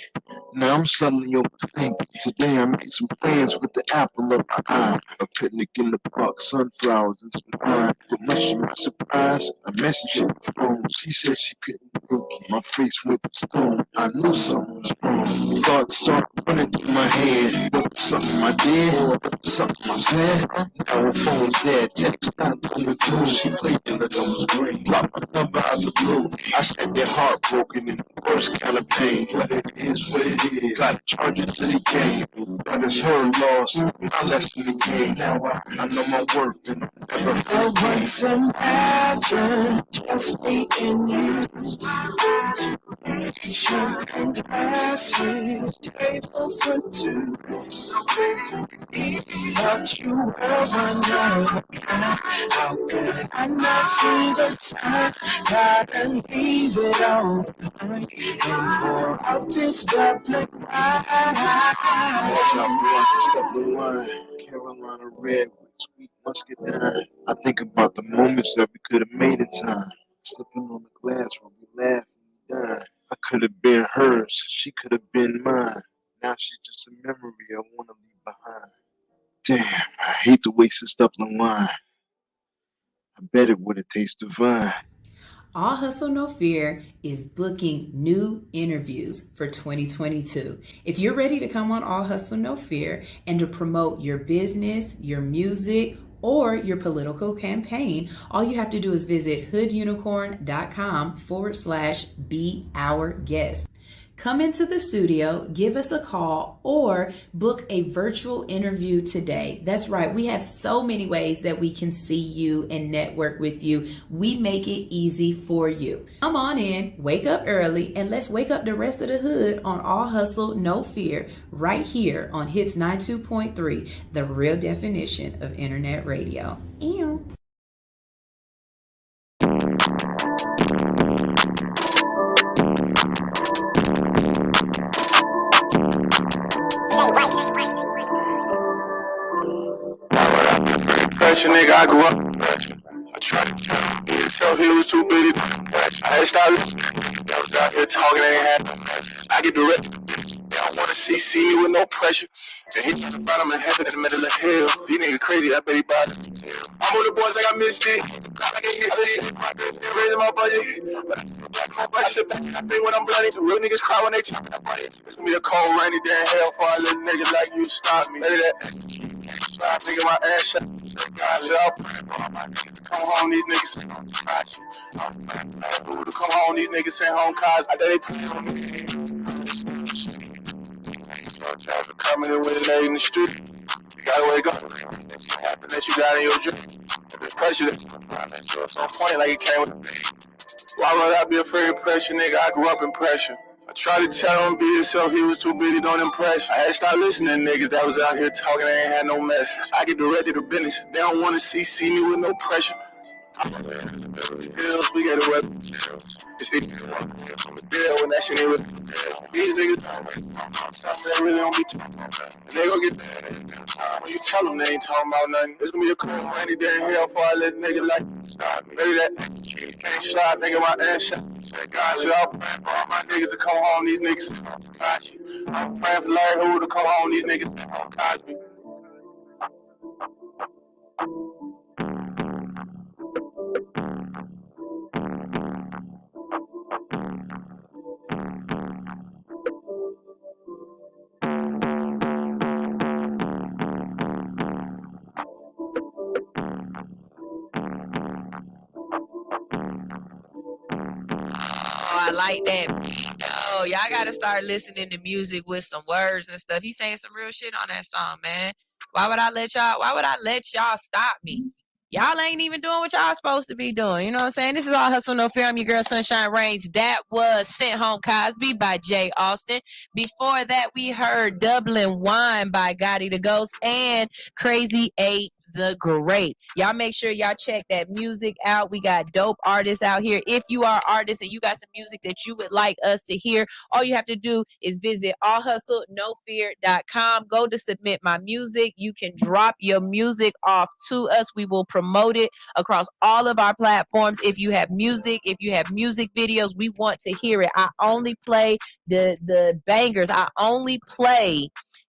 Now I'm suddenly overthinking. Today I made some plans with the apple of my eye. A picnic in the park, sunflowers and some wine. But much to my surprise, a message hit my phone. She said she couldn't make it. My face went to stone. I knew something was wrong. Thoughts started running through my head. Was it something I did? Was it something I said? Now her phone's dead. Text not coming through. She played till the nose green. Dropped my number out the blue. I sat there heartbroken in the worst kind of pain. But it is what it is. Gotta charge it to the game. But it's her loss. My lesson in the game. Now I know my worth and I'll never I want some imagine just me and you. Champagne glasses, table for two. Thought you were one of a kind. How could I not see the signs? Gotta leave it all behind and pour out this Dublin wine. Yes, I brought the stuff of wine. Carolina red with sweet muscadine. I think about the moments that we could have made in time. Slipping on the glass while we laugh and we dine. I could have been hers, she could have been mine. Now she's just a memory I want to leave behind. Damn, I hate to waste this Dublin wine. I bet it would have tasted divine. All Hustle No Fear is booking new interviews for 2022. If you're ready to come on All Hustle No Fear and to promote your business, your music, or your political campaign, all you have to do is visit hoodunicorn.com/be our guest. Come into the studio, give us a call, or book a virtual interview today. That's right. We have so many ways that we can see you and network with you. We make it easy for you. Come on in, wake up early, and let's wake up the rest of the hood on All Hustle, No Fear, right here on Hits 92.3, the real definition of internet radio. Ew. Pressure, nigga, I grew up with pressure. I tried to tell him, so he was too busy. I had started listening. I was out here talking, I ain't had no message. I get directed. They don't wanna see me with no pressure. And he trying to find him in heaven in the middle of hell. These niggas crazy, I bet he bought it. I'm with the boys like I missed it. I get hit stick. Raising my budget. But I sit back, I think when I'm bloody. Real niggas cry when they talk about it. It's gonna be a cold, rainy day in hell for a little nigga like you stop me. Ready that? Stop nigga my ass shut. God, shit, I'll come home, these niggas sent home cars. Come home, these niggas sent home cars. I think they put on me. Coming in with it late in the street. You gotta wake up. Happen that you got in your dream. Pressure. It's no point like it came with me. Why would I be afraid of pressure, nigga? I grew up in pressure. I tried to tell him be himself, he was too busy, don't impress. I had to start listening to niggas that was out here talking, they ain't had no message. I get directed to business, they don't wanna see me with no pressure. Bills, we get it wet. It's easy. Bill, when that shit ain't really. These niggas, they really don't be talking. And they gon' get that. When you tell them they ain't talking about nothing, it's gonna be a cold, rainy day in hell for a little nigga like maybe that can't shot, nigga, my ass shot. God, shit, I'm praying for all my niggas to come home, these niggas. I'm praying for Larry Hoover to come home, these niggas. Cosby. I like that. Oh, y'all gotta start listening to music with some words and stuff. He's saying some real shit on that song, man. Why would I let y'all stop me? Y'all ain't even doing what y'all supposed to be doing. You know what I'm saying? This is all Hustle No Fear. I'm your girl, Sunshine Reigns. That was Sent Home Cosby by Jay Austin. Before that, we heard Dublin Wine by Gotti the Ghost and Crazy 8 the Great. Y'all make sure y'all check that music out. We got dope artists out here. If you are an artist and you got some music that you would like us to hear, all you have to do is visit allhustlenofear.com. Go to submit my music. You can drop your music off to us. We will promote it across all of our platforms. If you have music, if you have music videos, we want to hear it. I only play the bangers. I only play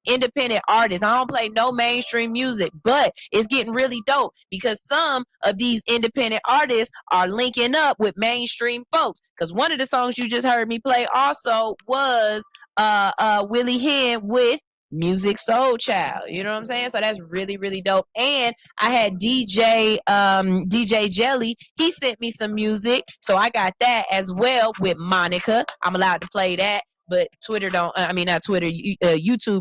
independent artists. I don't play no mainstream music, but it's getting really dope because some of these independent artists are linking up with mainstream folks. Because one of the songs you just heard me play also was Willie Hen with Music Soul Child. You know what I'm saying? So that's really, really dope. And I had DJ Jelly. He sent me some music. So I got that as well with Monica. I'm allowed to play that. But YouTube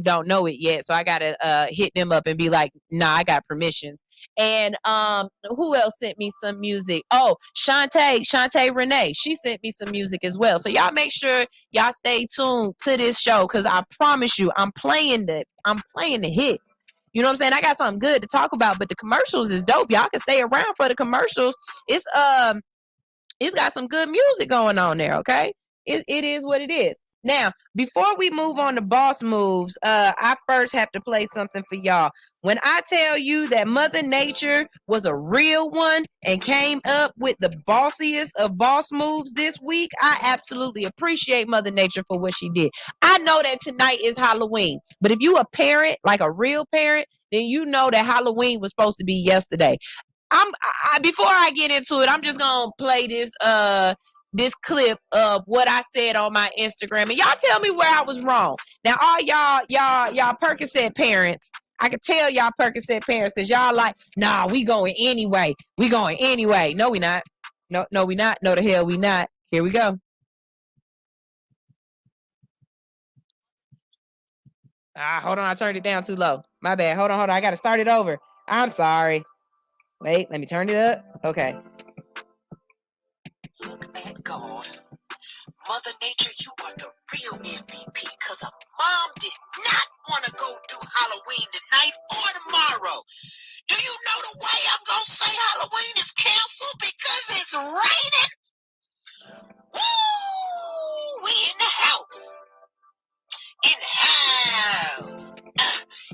don't know it yet. So I gotta hit them up and be like, nah, I got permissions. And who else sent me some music? Oh, Shantae Renee. She sent me some music as well. So y'all make sure y'all stay tuned to this show because I promise you, I'm playing the hits. You know what I'm saying? I got something good to talk about, but the commercials is dope. Y'all can stay around for the commercials. It's got some good music going on there, okay? It is what it is. Now, before we move on to boss moves, I first have to play something for y'all. When I tell you that Mother Nature was a real one and came up with the bossiest of boss moves this week, I absolutely appreciate Mother Nature for what she did. I know that tonight is Halloween, but if you a parent, like a real parent, then you know that Halloween was supposed to be yesterday. Before I get into it, I'm just gonna play this clip of what I said on my Instagram, and y'all tell me where I was wrong. Now, all y'all Percocet parents, I can tell y'all Percocet parents because y'all like, nah, we going anyway. We going anyway. No, we not. No, we not. No, the hell we not. Here we go. Hold on, I turned it down too low. My bad. Hold on. I gotta start it over. I'm sorry. Wait, let me turn it up. Okay. Look at God. Mother Nature, you are the real MVP because a mom did not want to go do Halloween tonight or tomorrow. Do you know the way I'm going to say Halloween is canceled because it's raining? Woo! We in the house. In the house.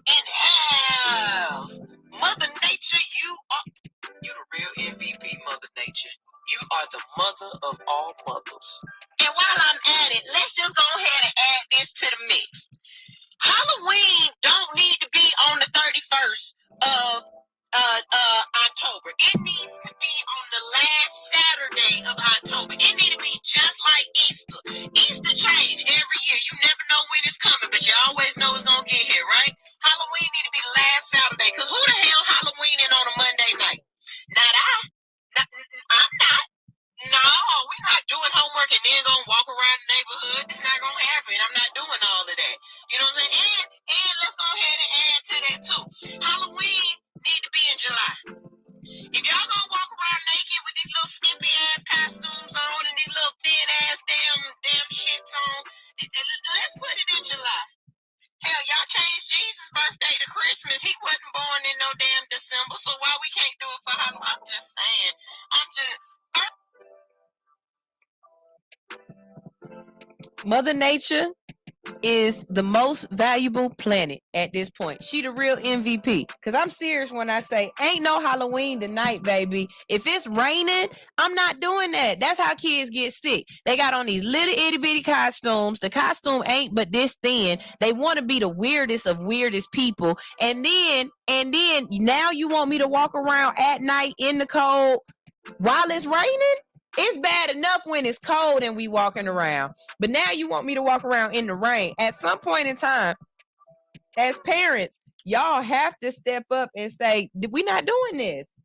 In the house. Mother Nature, you the real MVP, Mother Nature. You are the mother of all mothers. And while I'm at it, let's just go ahead and add this to the mix. Halloween don't need to be on the 31st of October. It needs to be on the last Saturday of October. It needs to be just like Easter. Easter change every year. You never know when it's coming, but you always know it's gonna get here, right? Halloween need to be the last Saturday, because who the hell Halloweening on a Monday night? Not I. I'm not. No, we're not doing homework and then gonna walk around the neighborhood. It's not gonna happen. I'm not doing all of that. You know what I'm saying? And let's go ahead and add to that too. Halloween need to be in July. If y'all gonna walk around naked with these little skimpy ass costumes on and these little thin ass damn shits on, let's put it in July. Hell, y'all changed Jesus' birthday to Christmas. He wasn't born in no damn December, so why we can't do it for Halloween? I'm just saying. Mother Nature is the most valuable planet at this point. She the real MVP. Because I'm serious when I say ain't no Halloween tonight, baby. If it's raining, I'm not doing that. That's how kids get sick. They got on these little itty bitty costumes. The costume ain't but this thin. They want to be the weirdest of weirdest people. And then now you want me to walk around at night in the cold while it's raining? It's bad enough when it's cold and we walking around. But now you want me to walk around in the rain. At some point in time, as parents, y'all have to step up and say, we're not doing this.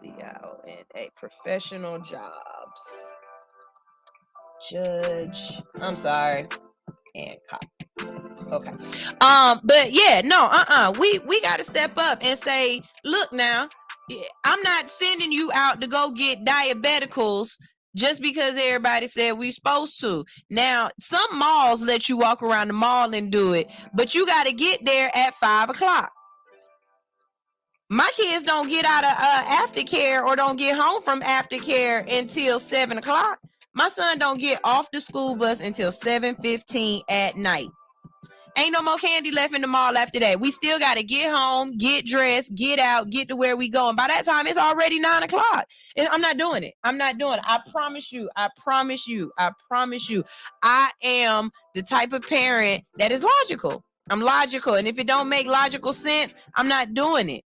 CIONA, professional jobs. Judge. I'm sorry. And cop. Okay. But yeah, no, we got to step up and say, look now, I'm not sending you out to go get diabeticals just because everybody said we supposed to. Now, some malls let you walk around the mall and do it, but you got to get there at 5 o'clock. My kids don't get out of aftercare or don't get home from aftercare until 7 o'clock. My son don't get off the school bus until 7:15 at night. Ain't no more candy left in the mall after that. We still got to get home, get dressed, get out, get to where we going. By that time, it's already 9 o'clock. And I'm not doing it. I'm not doing it. I promise you. I promise you. I promise you. I am the type of parent that is logical. I'm logical. And if it don't make logical sense, I'm not doing it.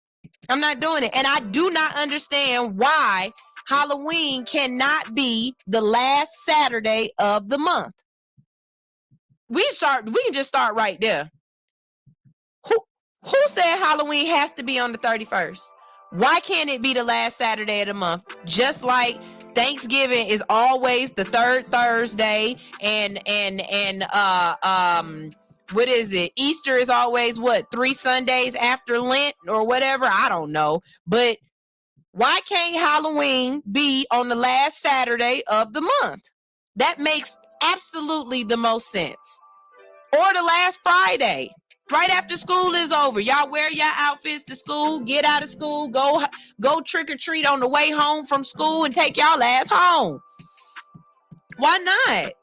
I'm not doing it. And I do not understand why Halloween cannot be the last Saturday of the month. We can just start right there. Who said Halloween has to be on the 31st? Why can't it be the last Saturday of the month? Just like Thanksgiving is always the third Thursday, and what is it? Easter is always 3 Sundays after Lent or whatever. I don't know. But why can't Halloween be on the last Saturday of the month? That makes absolutely the most sense. Or the last Friday, right after school is over. Y'all wear your outfits to school, get out of school, go trick or treat on the way home from school and take y'all ass home. Why not?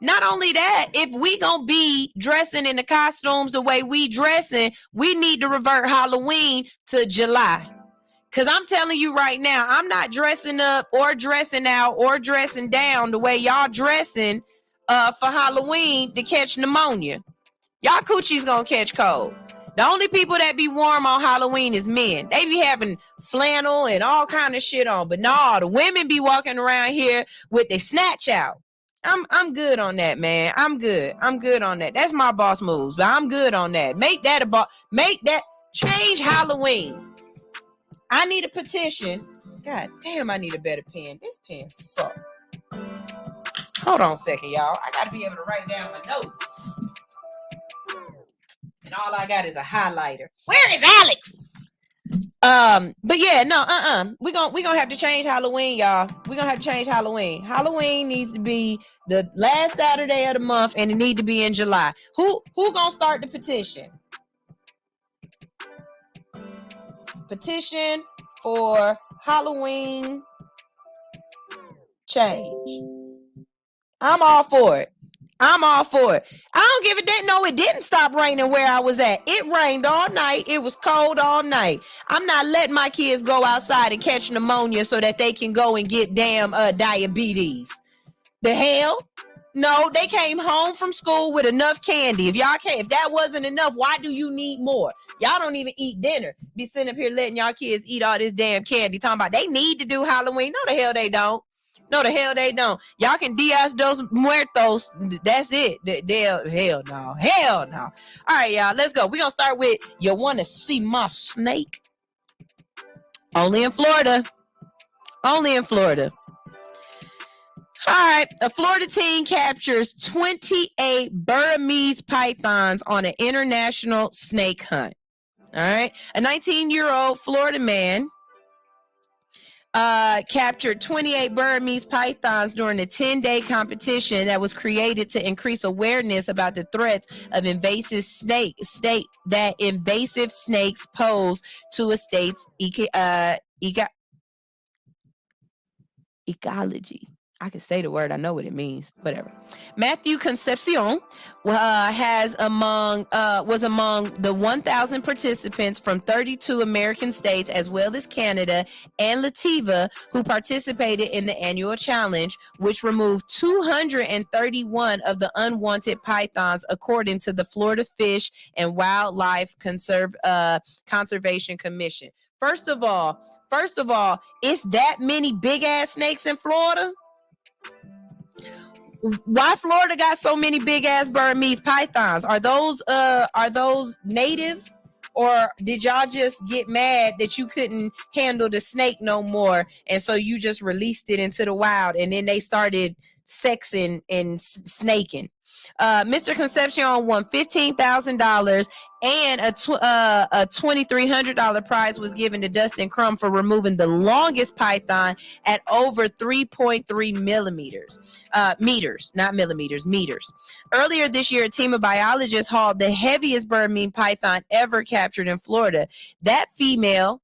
Not only that, if we gonna be dressing in the costumes the way we dressing, we need to revert Halloween to July. Because I'm telling you right now, I'm not dressing up or dressing out or dressing down the way y'all dressing for Halloween to catch pneumonia. Y'all coochie's gonna catch cold. The only people that be warm on Halloween is men. They be having flannel and all kind of shit on. But no, the women be walking around here with their snatch out. I'm good on that, man. I'm good on that. That's my boss moves, but I'm good on that. Make that change Halloween. I need a petition. God damn, I need a better pen. This pen sucks. Hold on a second, y'all. I gotta be able to write down my notes. And all I got is a highlighter. Where is Alix? But yeah, no, we gonna have to change Halloween, y'all. We gonna have to change Halloween. Halloween needs to be the last Saturday of the month, and it need to be in July. Who gonna start the petition? Petition for Halloween change. I'm all for it. I don't give a damn. No, it didn't stop raining where I was at. It rained all night. It was cold all night. I'm not letting my kids go outside and catch pneumonia so that they can go and get damn diabetes. The hell? No, they came home from school with enough candy. If that wasn't enough, why do you need more? Y'all don't even eat dinner. Be sitting up here letting y'all kids eat all this damn candy. Talking about they need to do Halloween. No, the hell they don't. No, the hell they don't. Y'all can Dias dos Muertos. That's it. Hell no. Hell no. All right, y'all. Let's go. We're going to start with You Want to See My Snake? Only in Florida. Only in Florida. All right. A Florida teen captures 28 Burmese pythons on an international snake hunt. All right. A 19-year-old Florida man captured 28 Burmese pythons during a 10-day competition that was created to increase awareness about the threats of invasive snakes pose to a state's ecology. I can say the word. I know what it means. Whatever. Matthew Concepcion was among the 1,000 participants from 32 American states, as well as Canada and Latvia, who participated in the annual challenge, which removed 231 of the unwanted pythons, according to the Florida Fish and Wildlife Conservation Commission. First of all, it's that many big ass snakes in Florida. Why Florida got so many big ass Burmese pythons? Are those native Or did y'all just get mad that you couldn't handle the snake no more, and so you just released it into the wild, and then they started sexing and snaking? Mr. Concepcion won $15,000, and a $2,300 prize was given to Dustin Crum for removing the longest python at over 3.3 millimeters. Meters, not millimeters, meters. Earlier this year, a team of biologists hauled the heaviest Burmese python ever captured in Florida. That female,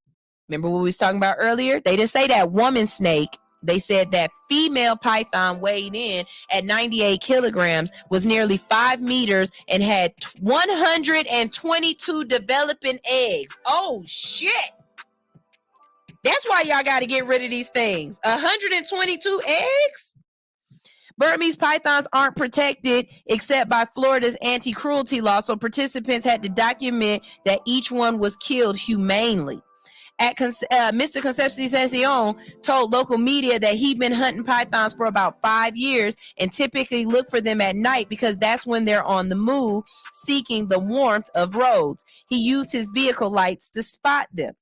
remember what we was talking about earlier? They didn't say that woman snake. They said that female python weighed in at 98 kilograms, was nearly 5 meters, and had 122 developing eggs. Oh, shit. That's why y'all got to get rid of these things. 122 eggs? Burmese pythons aren't protected except by Florida's anti-cruelty law, so participants had to document that each one was killed humanely. Mr. Concepcion told local media that he'd been hunting pythons for about 5 years and typically look for them at night because that's when they're on the move, seeking the warmth of roads. He used his vehicle lights to spot them.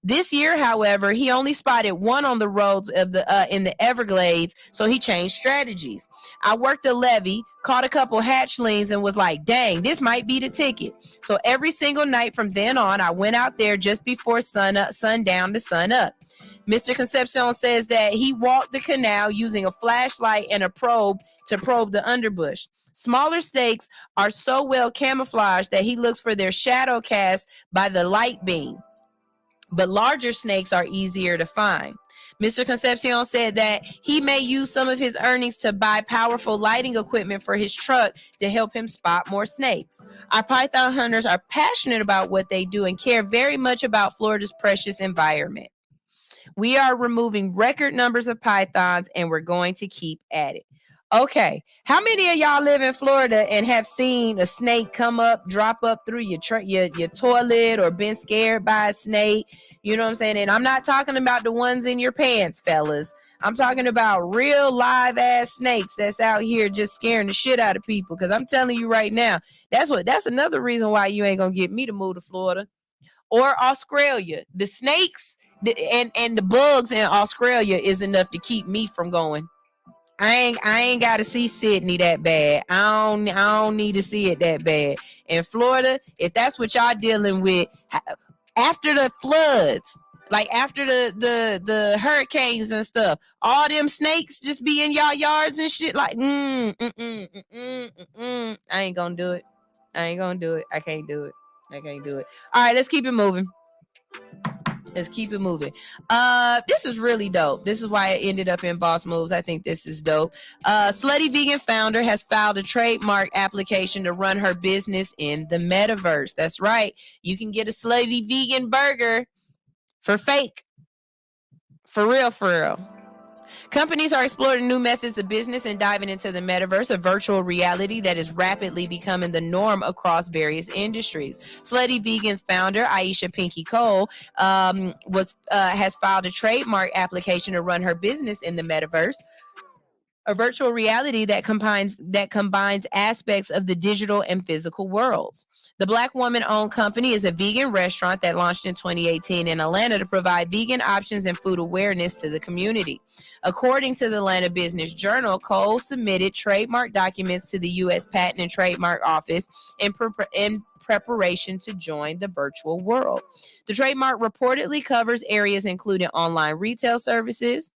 This year, however, he only spotted one on the roads of in the Everglades, so he changed strategies. I worked a levee, caught a couple hatchlings, and was like, dang, this might be the ticket. So every single night from then on, I went out there just before sundown to sun up. Mr. Concepcion says that he walked the canal using a flashlight and a probe to probe the underbush. Smaller snakes are so well camouflaged that he looks for their shadow cast by the light beam, but larger snakes are easier to find. Mr. Concepcion said that he may use some of his earnings to buy powerful lighting equipment for his truck to help him spot more snakes. Our python hunters are passionate about what they do and care very much about Florida's precious environment. We are removing record numbers of pythons, and we're going to keep at it. Okay, how many of y'all live in Florida and have seen a snake come up, drop up through your toilet, or been scared by a snake? You know what I'm saying? And I'm not talking about the ones in your pants, fellas. I'm talking about real live ass snakes that's out here just scaring the shit out of people. Because I'm telling you right now, that's another reason why you ain't gonna get me to move to Florida or Australia. The snakes and the bugs in Australia is enough to keep me from going. I ain't got to see Sydney that bad. I don't need to see it that bad. In Florida, if that's what y'all dealing with after the floods, like after the hurricanes and stuff, all them snakes just be in y'all yards and shit. Like, I ain't gonna do it. I can't do it. I can't do it. All right, let's keep it moving. This is really dope. This is why it ended up in Boss Moves. I think this is dope. Slutty Vegan founder has filed a trademark application to run her business in the metaverse. That's right. You can get a Slutty Vegan burger for fake. For real. Companies are exploring new methods of business and diving into the metaverse, a virtual reality that is rapidly becoming the norm across various industries. Slutty Vegan's founder, Aisha Pinky Cole, has filed a trademark application to run her business in the metaverse, a virtual reality that combines aspects of the digital and physical worlds. The Black woman-owned company is a vegan restaurant that launched in 2018 in Atlanta to provide vegan options and food awareness to the community. According to the Atlanta Business Journal, Cole submitted trademark documents to the U.S. Patent and Trademark Office in preparation to join the virtual world. The trademark reportedly covers areas including online retail services,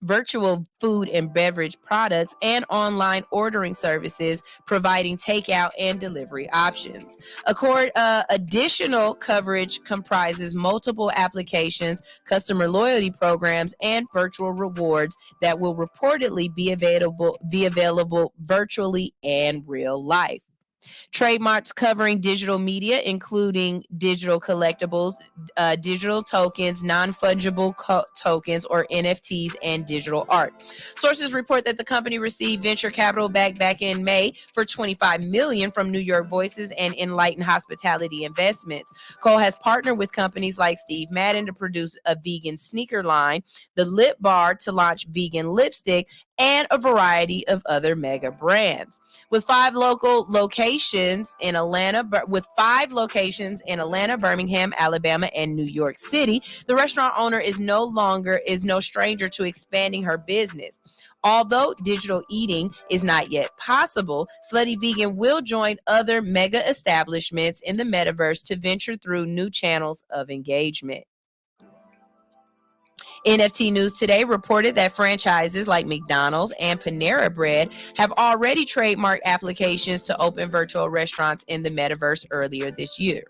virtual food and beverage products, and online ordering services, providing takeout and delivery options. Additional coverage comprises multiple applications, customer loyalty programs, and virtual rewards that will reportedly be available virtually and real life. Trademarks covering digital media, including digital collectibles, digital tokens, non-fungible tokens or NFTs, and digital art. Sources report that the company received venture capital back in May for $25 million from New York Voices and Enlighten Hospitality Investments. Cole has partnered with companies like Steve Madden to produce a vegan sneaker line, the Lip Bar to launch vegan lipstick, and a variety of other mega brands. With 5 locations in Atlanta, Birmingham, Alabama, and New York City, the restaurant owner is no stranger to expanding her business. Although digital eating is not yet possible, Slutty Vegan will join other mega establishments in the metaverse to venture through new channels of engagement. NFT News Today reported that franchises like McDonald's and Panera Bread have already trademarked applications to open virtual restaurants in the metaverse earlier this year.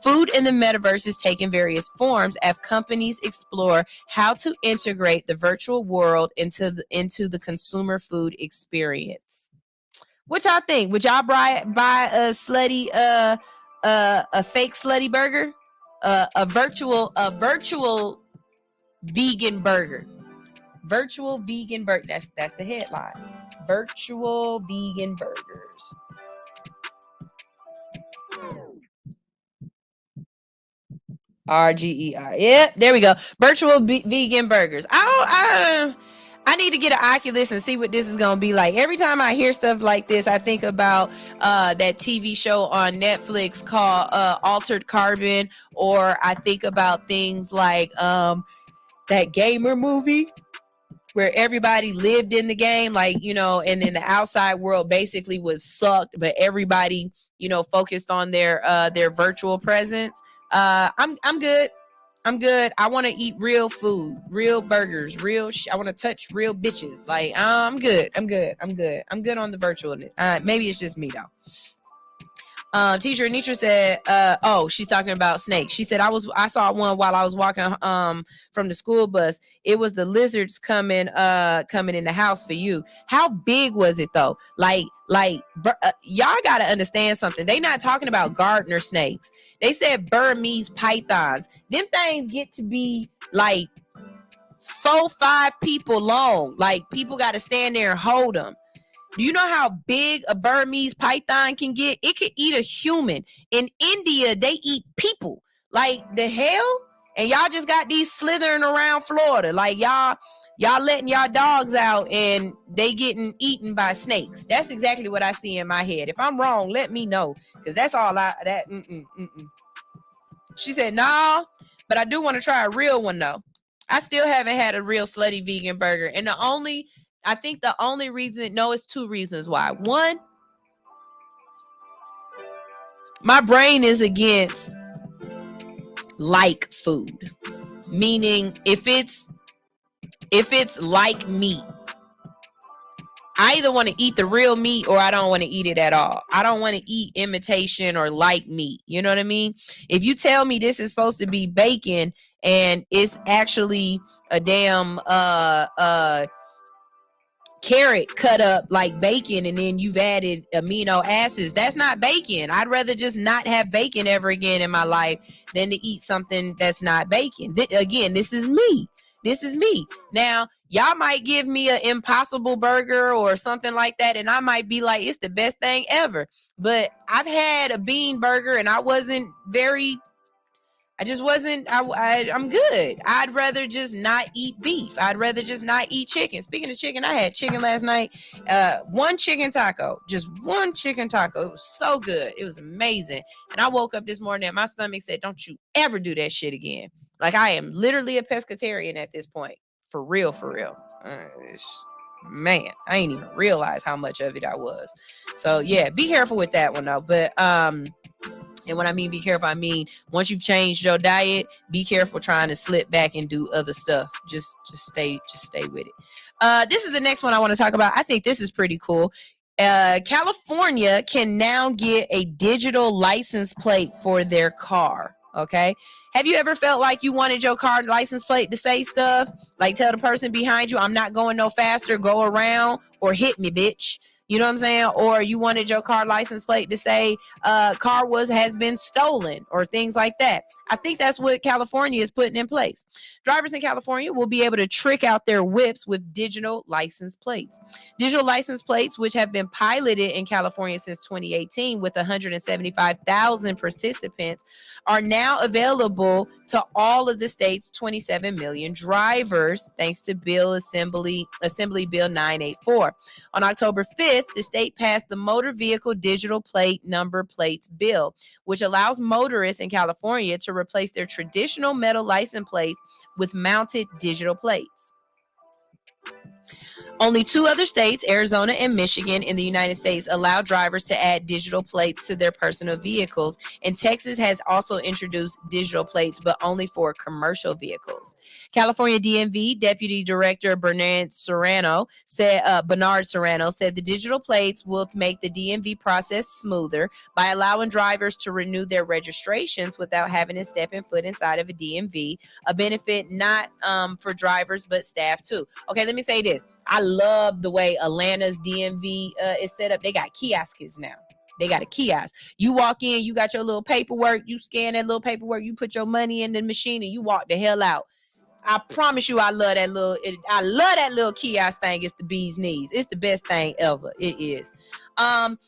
Food in the metaverse is taking various forms as companies explore how to integrate the virtual world into the consumer food experience. What y'all think? Would y'all buy a slutty a fake slutty burger? A virtual vegan burger. Virtual vegan burger. That's the headline. Virtual vegan burgers. RGER. Yeah, there we go. Virtual vegan burgers. I need to get an Oculus and see what this is gonna be like. Every time I hear stuff like this, I think about that TV show on Netflix called Altered Carbon, or I think about things like that gamer movie where everybody lived in the game, like, you know, and then the outside world basically was sucked, but everybody, you know, focused on their virtual presence. I'm good. I'm good. I want to eat real food, real burgers, I want to touch real bitches. Like, I'm good. I'm good on the virtual. Maybe it's just me though. Teacher Anitra said, she's talking about snakes. She said, I saw one while I was walking from the school bus. It was the lizards coming in the house for you. How big was it though? Like y'all got to understand something. They not talking about gardener snakes. They said Burmese pythons. Them things get to be like 4-5 people long. Like, people got to stand there and hold them. Do you know how big a Burmese python can get? It can eat a human. In India, they eat people. Like, the hell? And y'all just got these slithering around Florida. Like, y'all letting y'all dogs out and they getting eaten by snakes. That's exactly what I see in my head. If I'm wrong, let me know. Because that's all She said, nah, but I do want to try a real one, though. I still haven't had a real slutty vegan burger. And I think the only reason, it's 2 reasons why. One, my brain is against like food, meaning if it's like meat, I either want to eat the real meat or I don't want to eat it at all. I don't want to eat imitation or like meat. You know what I mean? If you tell me this is supposed to be bacon and it's actually a damn carrot cut up like bacon and then you've added amino acids, that's not bacon. I'd rather just not have bacon ever again in my life than to eat something that's not bacon. Again, this is me. Now, y'all might give me an Impossible Burger or something like that, and I might be like, it's the best thing ever. But I've had a bean burger, and I'm good. I'd rather just not eat beef. I'd rather just not eat chicken. Speaking of chicken, I had chicken last night. One chicken taco. Just one chicken taco. It was so good. It was amazing. And I woke up this morning and my stomach said, don't you ever do that shit again. Like, I am literally a pescatarian at this point. For real. Man, I ain't even realize how much of it I was. So, yeah, be careful with that one, though. But, and when I mean be careful, I mean once you've changed your diet, be careful trying to slip back and do other stuff. Just stay with it. This is the next one I want to talk about. I think this is pretty cool. California can now get a digital license plate for their car. Okay. Have you ever felt like you wanted your car license plate to say stuff like, tell the person behind you, I'm not going no faster, go around, or hit me, bitch? You know what I'm saying? Or you wanted your car license plate to say car has been stolen, or things like that. I think that's what California is putting in place. Drivers in California will be able to trick out their whips with digital license plates. Digital license plates, which have been piloted in California since 2018 with 175,000 participants, are now available to all of the state's 27 million drivers, thanks to Assembly Bill 984. On October 5th, the state passed the Motor Vehicle Digital Plate Number Plates Bill, which allows motorists in California to replace their traditional metal license plates with mounted digital plates. Only 2 other states, Arizona and Michigan, in the United States, allow drivers to add digital plates to their personal vehicles, and Texas has also introduced digital plates, but only for commercial vehicles. California DMV Deputy Director Bernard Serrano said the digital plates will make the DMV process smoother by allowing drivers to renew their registrations without having to step and foot inside of a DMV, a benefit not for drivers but staff too. Okay, let me say this. I love the way Atlanta's DMV is set up. They got kiosks now. They got a kiosk. You walk in, you got your little paperwork, you scan that little paperwork, you put your money in the machine, and you walk the hell out. I promise you, I love that little kiosk thing. It's the bee's knees. It's the best thing ever. It is.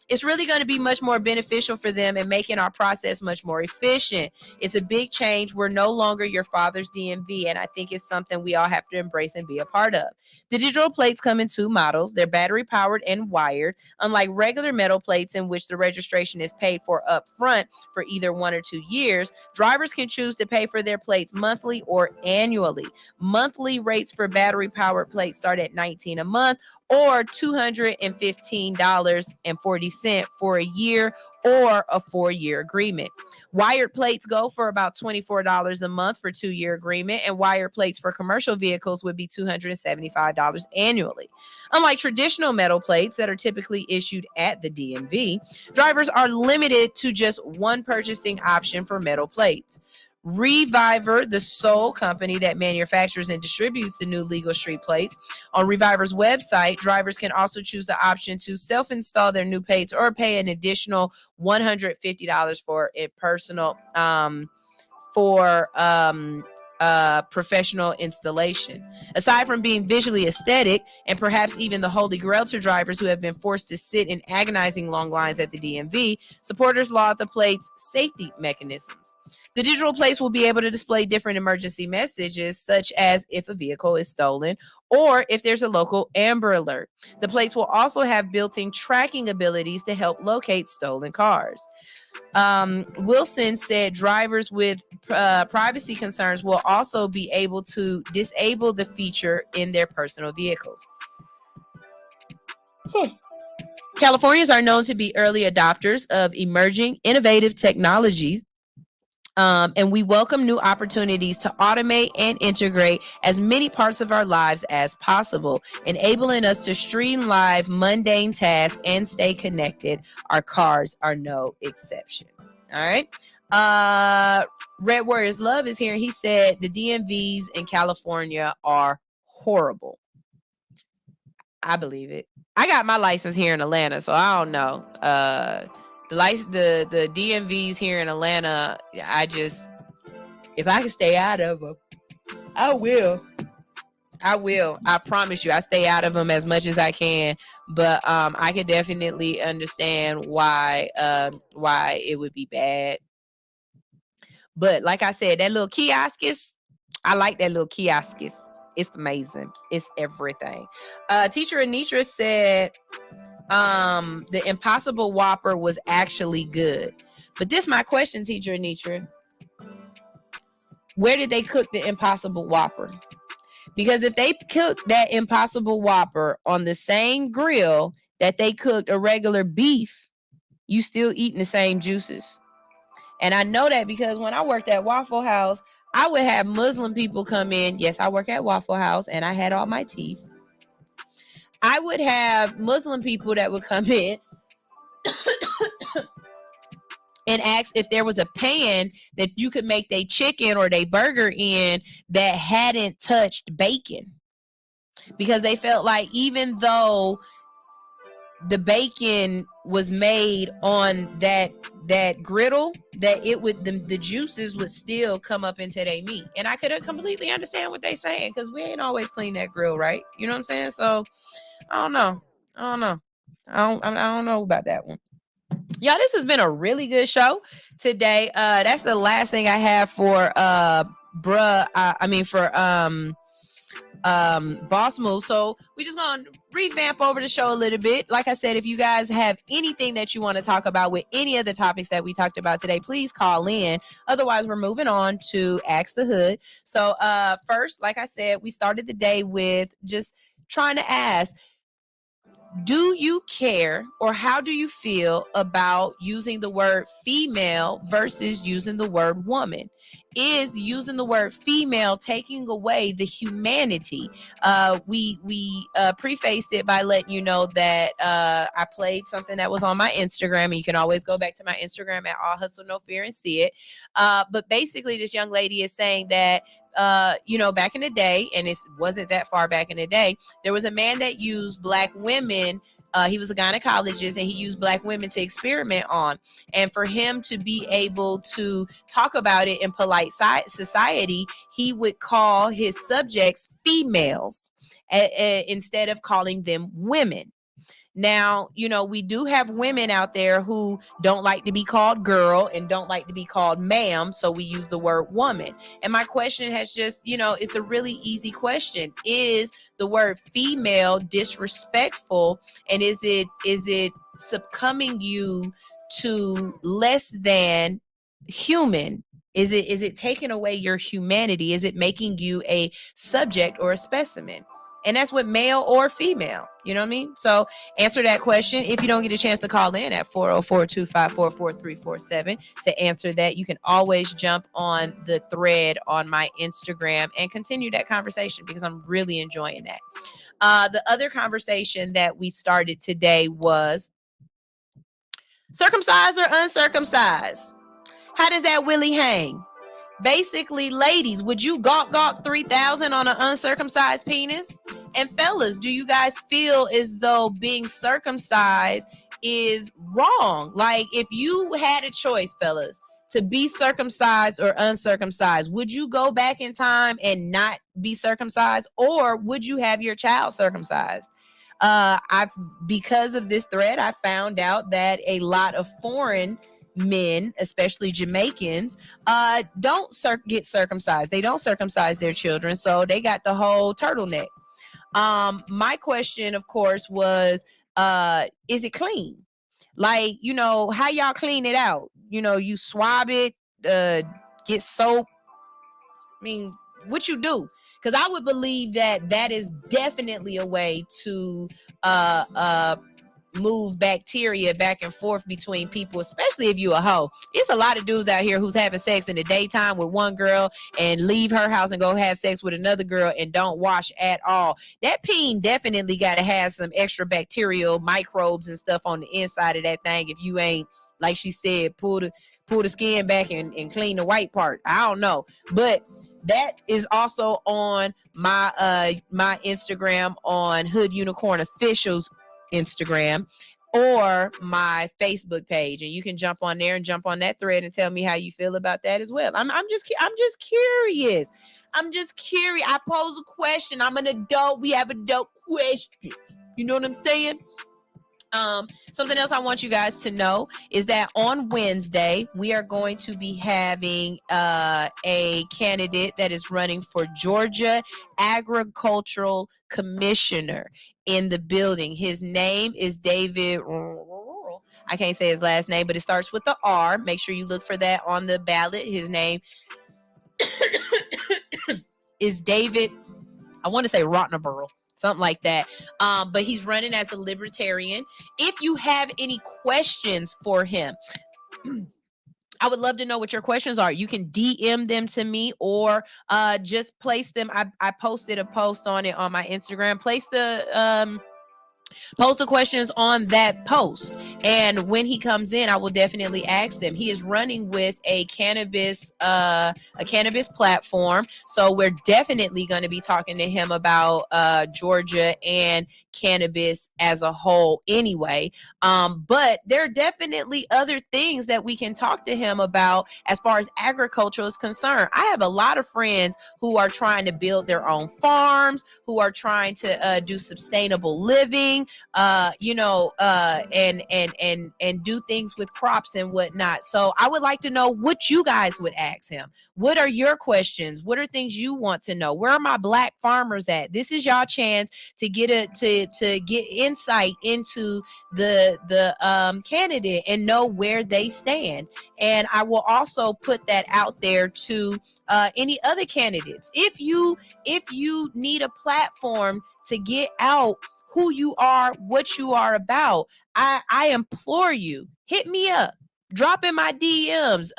It's really going to be much more beneficial for them and making our process much more efficient. It's a big change. We're no longer your father's DMV, and I think it's something we all have to embrace and be a part of. The digital plates come in 2 models. They're battery powered and wired. Unlike regular metal plates in which the registration is paid for up front for either 1 or 2 years, drivers can choose to pay for their plates monthly or annually. Monthly rates for battery powered plates start at $19 a month or $215.40 for a year or a 4-year agreement. Wired plates go for about $24 a month for 2-year agreement, and wired plates for commercial vehicles would be $275 annually. Unlike traditional metal plates that are typically issued at the DMV, drivers are limited to just one purchasing option for metal plates. Reviver, the sole company that manufactures and distributes the new legal street plates. On Reviver's website, drivers can also choose the option to self-install their new plates or pay an additional $150 for a personal professional installation. Aside from being visually aesthetic, and perhaps even the holy grail to drivers who have been forced to sit in agonizing long lines at the DMV, supporters laud the plate's safety mechanisms. The digital plates will be able to display different emergency messages, such as if a vehicle is stolen or if there's a local Amber Alert. The plates will also have built-in tracking abilities to help locate stolen cars. Wilson said drivers with privacy concerns will also be able to disable the feature in their personal vehicles. Californians are known to be early adopters of emerging innovative technologies. And we welcome new opportunities to automate and integrate as many parts of our lives as possible, enabling us to streamline mundane tasks and stay connected. Our cars are no exception. All right. Red Warriors Love is here. He said the DMVs in California are horrible. I believe it. I got my license here in Atlanta, so I don't know. The DMVs here in Atlanta, if I can stay out of them, I will. I promise you, I stay out of them as much as I can. But I can definitely understand why it would be bad. But like I said, that little kiosk I like that little kiosk. It's amazing. It's everything. Teacher Anitra said the Impossible Whopper was actually good. But this is my question, Teacher Anitra. Where did they cook the Impossible Whopper? Because if they cooked that Impossible Whopper on the same grill that they cooked a regular beef, you still eating the same juices. And I know that because when I worked at Waffle House, I would have Muslim people come in. Yes, I work at Waffle House and I had all my teeth. I would have Muslim people that would come in and ask if there was a pan that you could make their chicken or their burger in that hadn't touched bacon. Because they felt like even though the bacon was made on that griddle, that it would the juices would still come up into their meat. And I could completely understand what they saying, because we ain't always clean that grill, right? You know what I'm saying? So I don't know. I don't know about that one. Y'all, this has been a really good show today. That's the last thing I have for Boss Move. So we just gonna revamp over the show a little bit. Like I said, if you guys have anything that you want to talk about with any of the topics that we talked about today, please call in. Otherwise, we're moving on to Ask the Hood. So first, like I said, we started the day with just trying to ask, do you care, or how do you feel about using the word female versus using the word woman? Is using the word female taking away the humanity? We prefaced it by letting you know that I played something that was on my Instagram, and you can always go back to my Instagram at All Hustle No Fear and see it. But basically, this young lady is saying that back in the day, and it wasn't that far back in the day, there was a man that used black women. He was a gynecologist, and he used black women to experiment on. And for him to be able to talk about it in polite society, he would call his subjects females instead of calling them women. Now, we do have women out there who don't like to be called girl and don't like to be called ma'am, so we use the word woman. And my question has just, it's a really easy question. Is the word female disrespectful, and is it succumbing you to less than human? Is it taking away your humanity? Is it making you a subject or a specimen? And that's with male or female. You know what I mean? So answer that question. If you don't get a chance to call in at 404-254-4347 to answer that, you can always jump on the thread on my Instagram and continue that conversation, because I'm really enjoying that. The other conversation that we started today was circumcised or uncircumcised. How does that willy hang? Basically, ladies, would you gawk 3,000 on an uncircumcised penis? And fellas, do you guys feel as though being circumcised is wrong? Like, if you had a choice, fellas, to be circumcised or uncircumcised, would you go back in time and not be circumcised, or would you have your child circumcised? Because of this thread, I found out that a lot of foreign men, especially Jamaicans, don't get circumcised. They don't circumcise their children, so they got the whole turtleneck. My question, of course, was, is it clean? Like, how y'all clean it out? You swab it, get soap. I mean, what you do? Because I would believe that is definitely a way to move bacteria back and forth between people, especially if you a hoe. It's a lot of dudes out here who's having sex in the daytime with one girl and leave her house and go have sex with another girl and don't wash at all. That peen definitely got to have some extra bacterial microbes and stuff on the inside of that thing. If you ain't, like she said, pull the skin back and clean the white part. I don't know, but that is also on my my Instagram, on Hood Unicorn Officials Instagram, or my Facebook page, and you can jump on there and jump on that thread and tell me how you feel about that as well. I'm just curious. I pose a question. I'm an adult. We have adult questions. You know what I'm saying? Something else I want you guys to know is that on Wednesday, we are going to be having a candidate that is running for Georgia Agricultural Commissioner in the building. His name is David. I can't say his last name, but it starts with the R. Make sure you look for that on the ballot. His name is David, I want to say Rottenborough, something like that. But he's running as a libertarian. If you have any questions for him, I would love to know what your questions are. You can DM them to me, or just place them. I posted a post on it on my Instagram. Place the Post the questions on that post, and when he comes in, I will definitely ask them. He is running with a cannabis platform, so we're definitely going to be talking to him about Georgia and cannabis as a whole anyway. But there are definitely other things that we can talk to him about as far as agriculture is concerned. I have a lot of friends who are trying to build their own farms, who are trying to do sustainable living, and do things with crops and whatnot. So I would like to know what you guys would ask him. What are your questions? What are things you want to know? Where are my black farmers at? This is y'all chance to get get insight into the candidate and know where they stand. And I will also put that out there to any other candidates. If you need a platform to get out who you are, what you are about, I implore you, hit me up, drop in my DMs,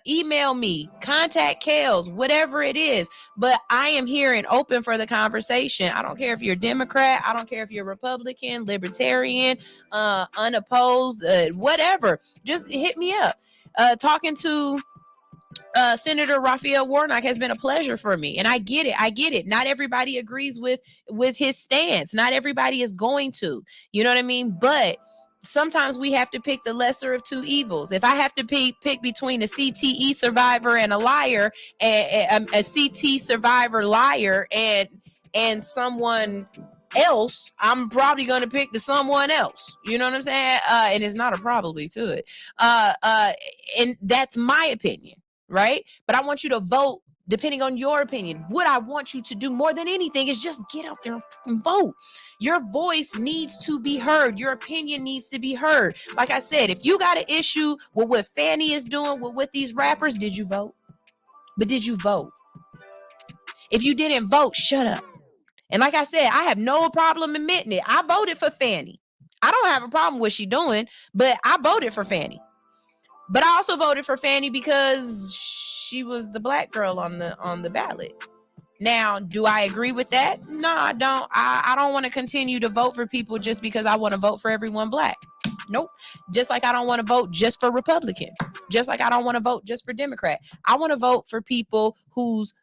email me, contact Kales, whatever it is. But I am here and open for the conversation. I don't care if you're Democrat, I don't care if you're Republican, Libertarian, unopposed, whatever. Just hit me up. Talking to Senator Raphael Warnock has been a pleasure for me, and I get it. Not everybody agrees with his stance. Not everybody is going to, you know what I mean? But sometimes we have to pick the lesser of two evils. If I have to pick between a CTE survivor and a liar, and a CT survivor liar and someone else, I'm probably going to pick the someone else. You know what I'm saying? And it's not a probably to it. And that's my opinion. Right? But I want you to vote depending on your opinion. What I want you to do more than anything is just get out there and vote. Your voice needs to be heard. Your opinion needs to be heard. Like I said, if you got an issue with what Fanny is doing with these rappers, did you vote? But did you vote? If you didn't vote, shut up. And like I said, I have no problem admitting it. I voted for Fanny. I don't have a problem with what she's doing, but I voted for Fanny. But I also voted for Fanny because she was the black girl on the ballot. Now, do I agree with that? No, I don't. I don't want to continue to vote for people just because I want to vote for everyone black. Nope. Just like I don't want to vote just for Republican. Just like I don't want to vote just for Democrat. I want to vote for people whose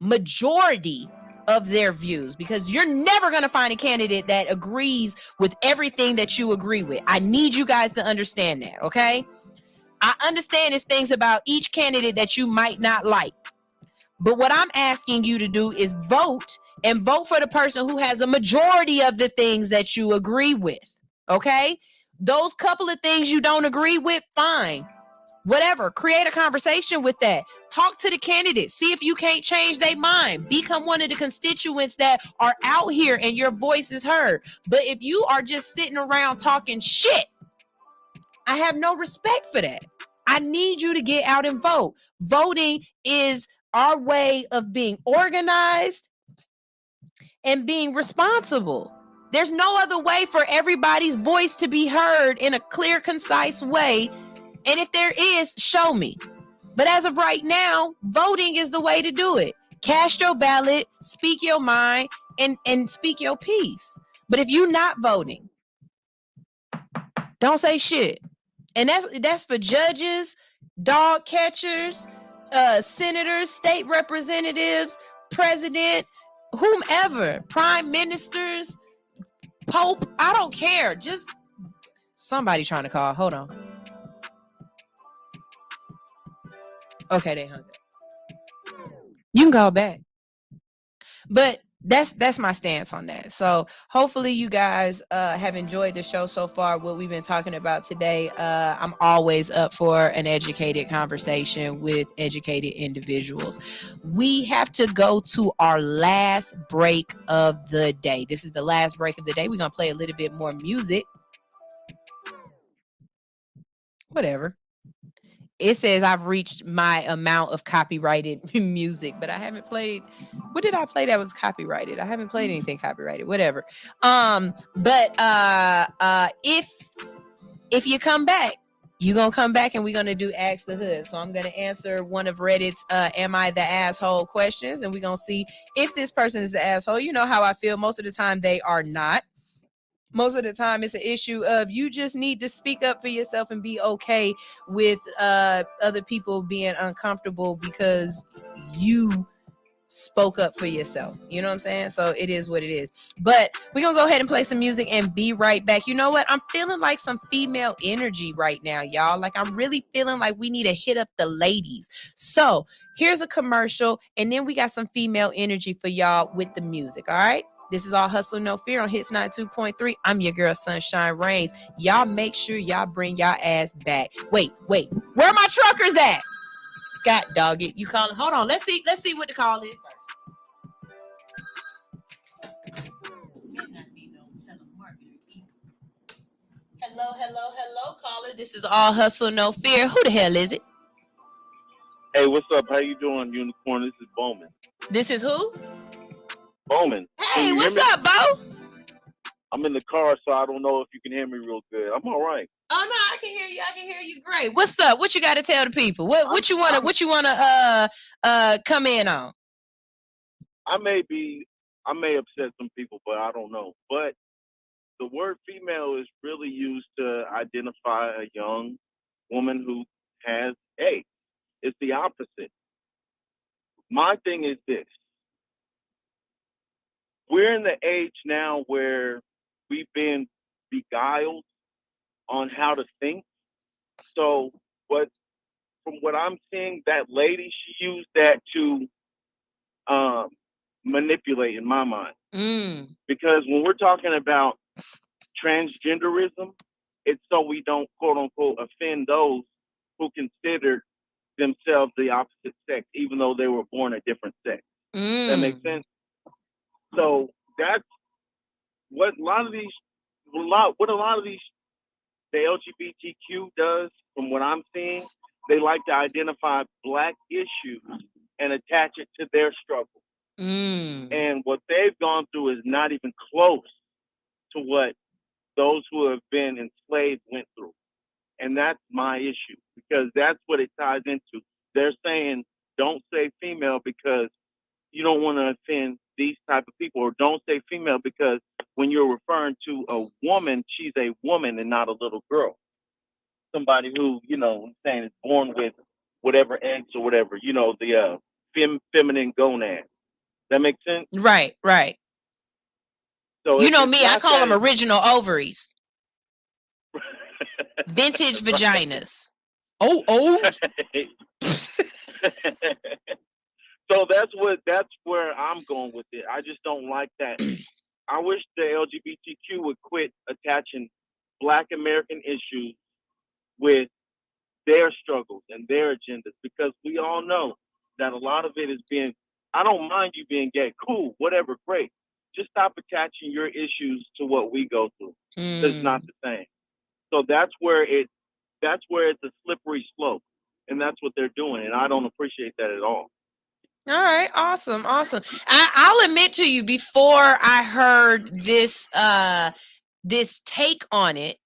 majority of their views, because you're never going to find a candidate that agrees with everything that you agree with. I need you guys to understand that, okay? I understand there's things about each candidate that you might not like. But what I'm asking you to do is vote, and vote for the person who has a majority of the things that you agree with, okay? Those couple of things you don't agree with, fine. Whatever, create a conversation with that. Talk to the candidates. See if you can't change their mind. Become one of the constituents that are out here and your voice is heard. But if you are just sitting around talking shit, I have no respect for that. I need you to get out and vote. Voting is our way of being organized and being responsible. There's no other way for everybody's voice to be heard in a clear, concise way. And if there is, show me. But as of right now, voting is the way to do it. Cast your ballot, speak your mind, and speak your piece. But if you're not voting, don't say shit. And that's for judges, dog catchers, senators, state representatives, president, whomever, prime ministers, pope, I don't care. Just somebody trying to call. Hold on. Okay, they hung up. You can call back. But that's my stance on that. So hopefully you guys have enjoyed the show so far, what we've been talking about today. I'm always up for an educated conversation with educated individuals. We have to go to our last break of the day. This is the last break of the day. We're going to play a little bit more music. Whatever. It says I've reached my amount of copyrighted music, but I haven't played. What did I play that was copyrighted? I haven't played anything copyrighted. Whatever. But if you come back, you're gonna come back and we're gonna do Ask the Hood. So I'm gonna answer one of Reddit's "Am I the asshole?" questions, and we're gonna see if this person is the asshole. You know how I feel. Most of the time they are not. Most of the time it's an issue of you just need to speak up for yourself and be okay with other people being uncomfortable because you spoke up for yourself. You know what I'm saying? So it is what it is. But we're gonna go ahead and play some music and be right back. You know what? I'm feeling like some female energy right now, y'all. Like I'm really feeling like we need to hit up the ladies. So here's a commercial, and then we got some female energy for y'all with the music. All right. This is All Hustle No Fear on Hits 92.3. I'm your girl Sunshine Reigns. Y'all make sure y'all bring y'all ass back. Wait, where my truckers at? God dog it. You calling? Hold on. Let's see what the call is first. Hello, caller. This is All Hustle No Fear. Who the hell is it? Hey, what's up? How you doing, Unicorn? This is Bowman. This is who? Bowman. Hey, what's up, Bo? I'm in the car, so I don't know if you can hear me real good. I'm all right. Oh no, I can hear you. I can hear you great. What's up? What you got to tell the people? What you wanna come in on? I may upset some people, but I don't know. But the word female is really used to identify a young woman who has AIDS. It's the opposite. My thing is this. We're in the age now where we've been beguiled on how to think. So from what I'm seeing, that lady, she used that to manipulate in my mind. Because when we're talking about transgenderism, it's so we don't, quote unquote, offend those who consider themselves the opposite sex, even though they were born a different sex. That makes sense? So that's what a lot of these, the LGBTQ does, from what I'm seeing. They like to identify Black issues and attach it to their struggle. And what they've gone through is not even close to what those who have been enslaved went through. And that's my issue, because that's what it ties into. They're saying, don't say female because you don't want to offend these type of people, or don't say female because when you're referring to a woman, she's a woman and not a little girl. Somebody who, saying is born with whatever eggs or whatever, the feminine gonad. That makes sense? Right. So you know me, I call them original ovaries. Vintage vaginas. Oh. So that's where I'm going with it. I just don't like that. I wish the LGBTQ would quit attaching Black American issues with their struggles and their agendas, because we all know that a lot of it is being, I don't mind you being gay, cool, whatever, great. Just stop attaching your issues to what we go through. It's not the same. So that's where it's a slippery slope, and that's what they're doing, and I don't appreciate that at all. All right, awesome. I'll admit to you, before I heard this take on it,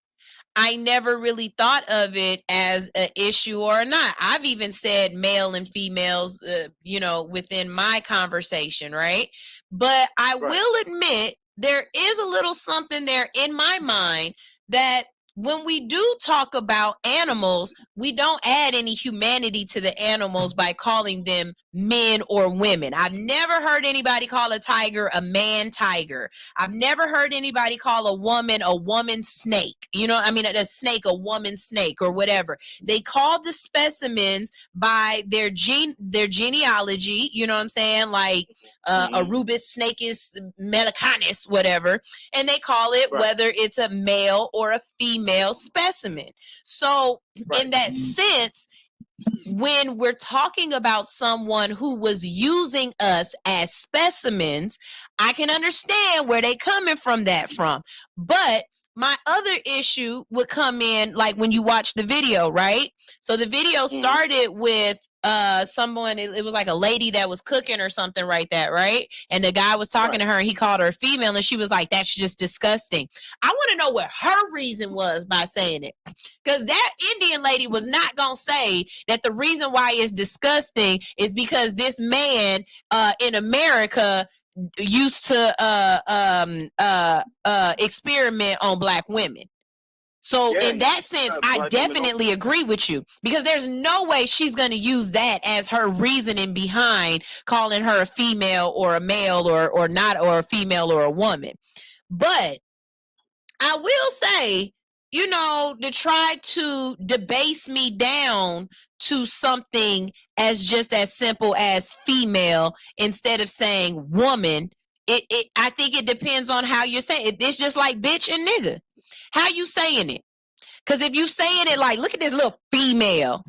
I never really thought of it as an issue or not. I've even said male and females, within my conversation, right? But I will admit there is a little something there in my mind that when we do talk about animals, we don't add any humanity to the animals by calling them men or women. I've never heard anybody call a tiger a man tiger. I've never heard anybody call a woman snake. A snake a woman snake or whatever. They call the specimens by their genealogy, you know what I'm saying? Like Arubis, Snakeus, Melicanus, whatever. And they call it whether it's a male or a female specimen. So in that sense, when we're talking about someone who was using us as specimens, I can understand where they coming from. But my other issue would come in, like when you watch the video, right? So the video started with someone, it was like a lady that was cooking or something right? And the guy was talking to her and he called her a female and she was like, that's just disgusting. I want to know what her reason was by saying it, because that Indian lady was not gonna say that the reason why it's disgusting is because this man in America used to experiment on black women. So in that sense, I definitely agree with you, because there's no way she's going to use that as her reasoning behind calling her a female or a male or not, or a female or a woman. But I will say, you know, to try to debase me down to something as just as simple as female instead of saying woman, I think it depends on how you're saying it. It's just like bitch and nigga. How you saying it? Because if you saying it like, look at this little female,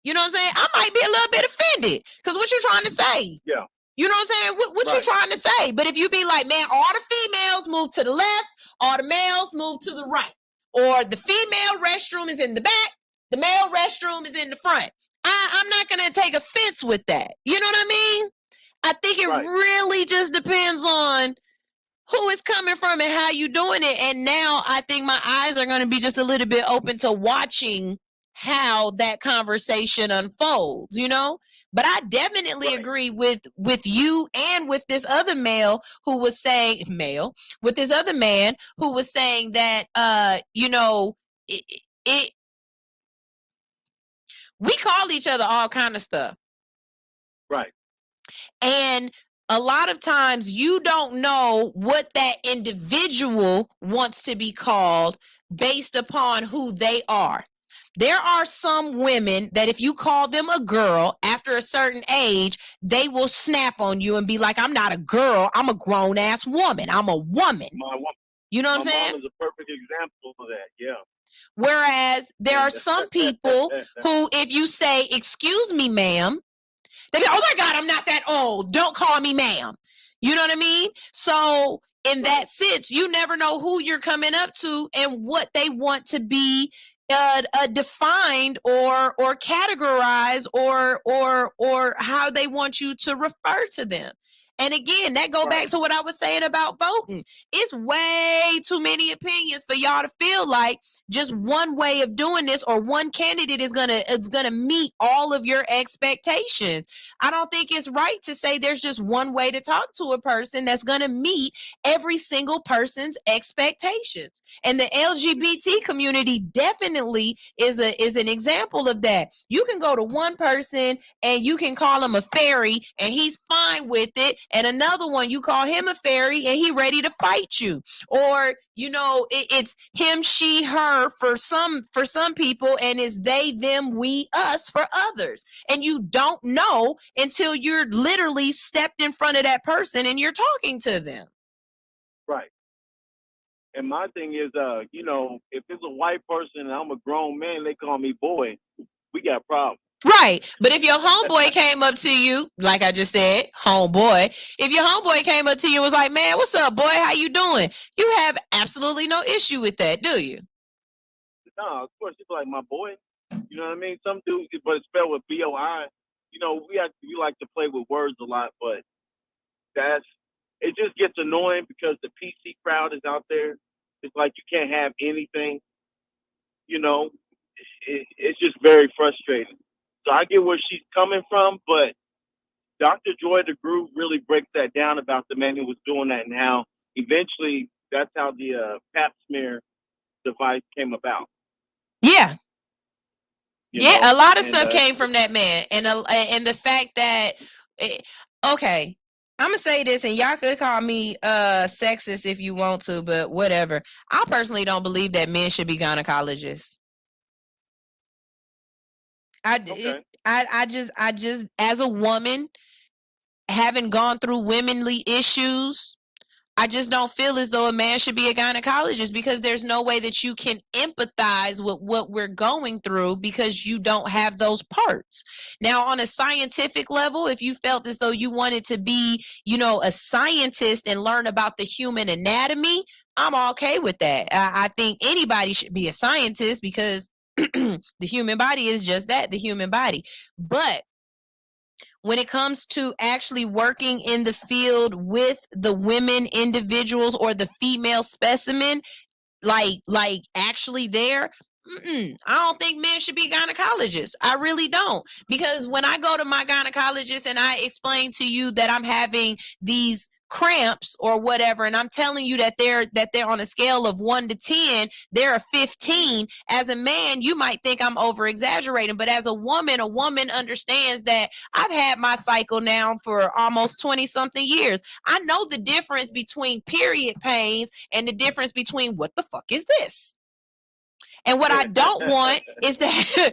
you know what I'm saying? I might be a little bit offended. Because what you trying to say? Yeah. You know what I'm saying? What you trying to say? But if you be like, man, all the females move to the left, all the males move to the right. Or the female restroom is in the back, the male restroom is in the front. I'm not going to take offense with that. You know what I mean? I think it really just depends on who is coming from and how you doing it. And now I think my eyes are going to be just a little bit open to watching how that conversation unfolds, you know? But I definitely agree with you and with this other male who was saying with this other man who was saying that you know, we call each other all kind of stuff. Right. And a lot of times you don't know what that individual wants to be called based upon who they are. There are some women that if you call them a girl after a certain age, they will snap on you and be like, I'm not a girl, I'm a grown ass woman. I'm a woman. You know what I'm saying? My mom is a perfect example of that, yeah. Whereas there are some people who, if you say, excuse me, ma'am, they be, oh my God, I'm not that old. Don't call me ma'am. You know what I mean? So in that sense, you never know who you're coming up to and what they want to be defined or categorized or how they want you to refer to them. And again, that go back to what I was saying about voting. It's way too many opinions for y'all to feel like just one way of doing this or one candidate is gonna meet all of your expectations. I don't think it's right to say there's just one way to talk to a person that's gonna meet every single person's expectations. And the LGBT community definitely is an example of that. You can go to one person and you can call him a fairy and he's fine with it, and another one you call him a fairy and he ready to fight you. Or you know, it's him, she, her for some people, and it's they, them, we, us for others. And you don't know until you're literally stepped in front of that person and you're talking to them. Right. And my thing is, you know, if it's a white person and I'm a grown man, they call me boy, we got problems. Right. But if your homeboy came up to you, like I just said, homeboy, if your homeboy came up to you and was like, man, what's up, boy? How you doing? You have absolutely no issue with that, do you? No, of course, it's like my boy. You know what I mean? Some dudes, but it's spelled with B-O-I. You know, we like to play with words a lot, but it just gets annoying because the PC crowd is out there. It's like you can't have anything. You know, it's just very frustrating. So I get where she's coming from, but Dr. Joy DeGroot really breaks that down about the man who was doing that and how eventually that's how the pap smear device came about. Yeah. You know? A lot of and, stuff came from that man. And the fact that, okay, I'm gonna say this, and y'all could call me sexist if you want to, but whatever. I personally don't believe that men should be gynecologists. I just as a woman, having gone through womanly issues, I just don't feel as though a man should be a gynecologist, because there's no way that you can empathize with what we're going through because you don't have those parts. Now, on a scientific level, if you felt as though you wanted to be, you know, a scientist and learn about the human anatomy, I'm okay with that. I think anybody should be a scientist because the human body is just that, the human body. But when it comes to actually working in the field with the women individuals or the female specimen, like actually there, I don't think men should be gynecologists. I really don't. Because when I go to my gynecologist and I explain to you that I'm having these cramps or whatever, and I'm telling you that they're on a scale of 1 to 10, they're a 15. As a man, you might think I'm over exaggerating, but as a woman understands that I've had my cycle now for almost 20 something years. I know the difference between period pains and the difference between what the fuck is this. And what I don't want is to have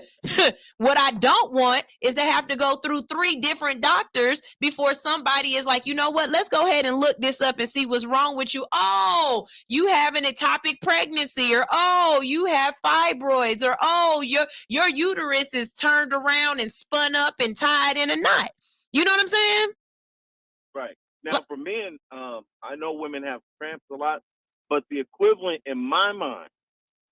to go through 3 different doctors before somebody is like, you know what? Let's go ahead and look this up and see what's wrong with you. Oh, you have an ectopic pregnancy, or oh, you have fibroids, or oh, your uterus is turned around and spun up and tied in a knot. You know what I'm saying? Right. Now, for men, I know women have cramps a lot, but the equivalent in my mind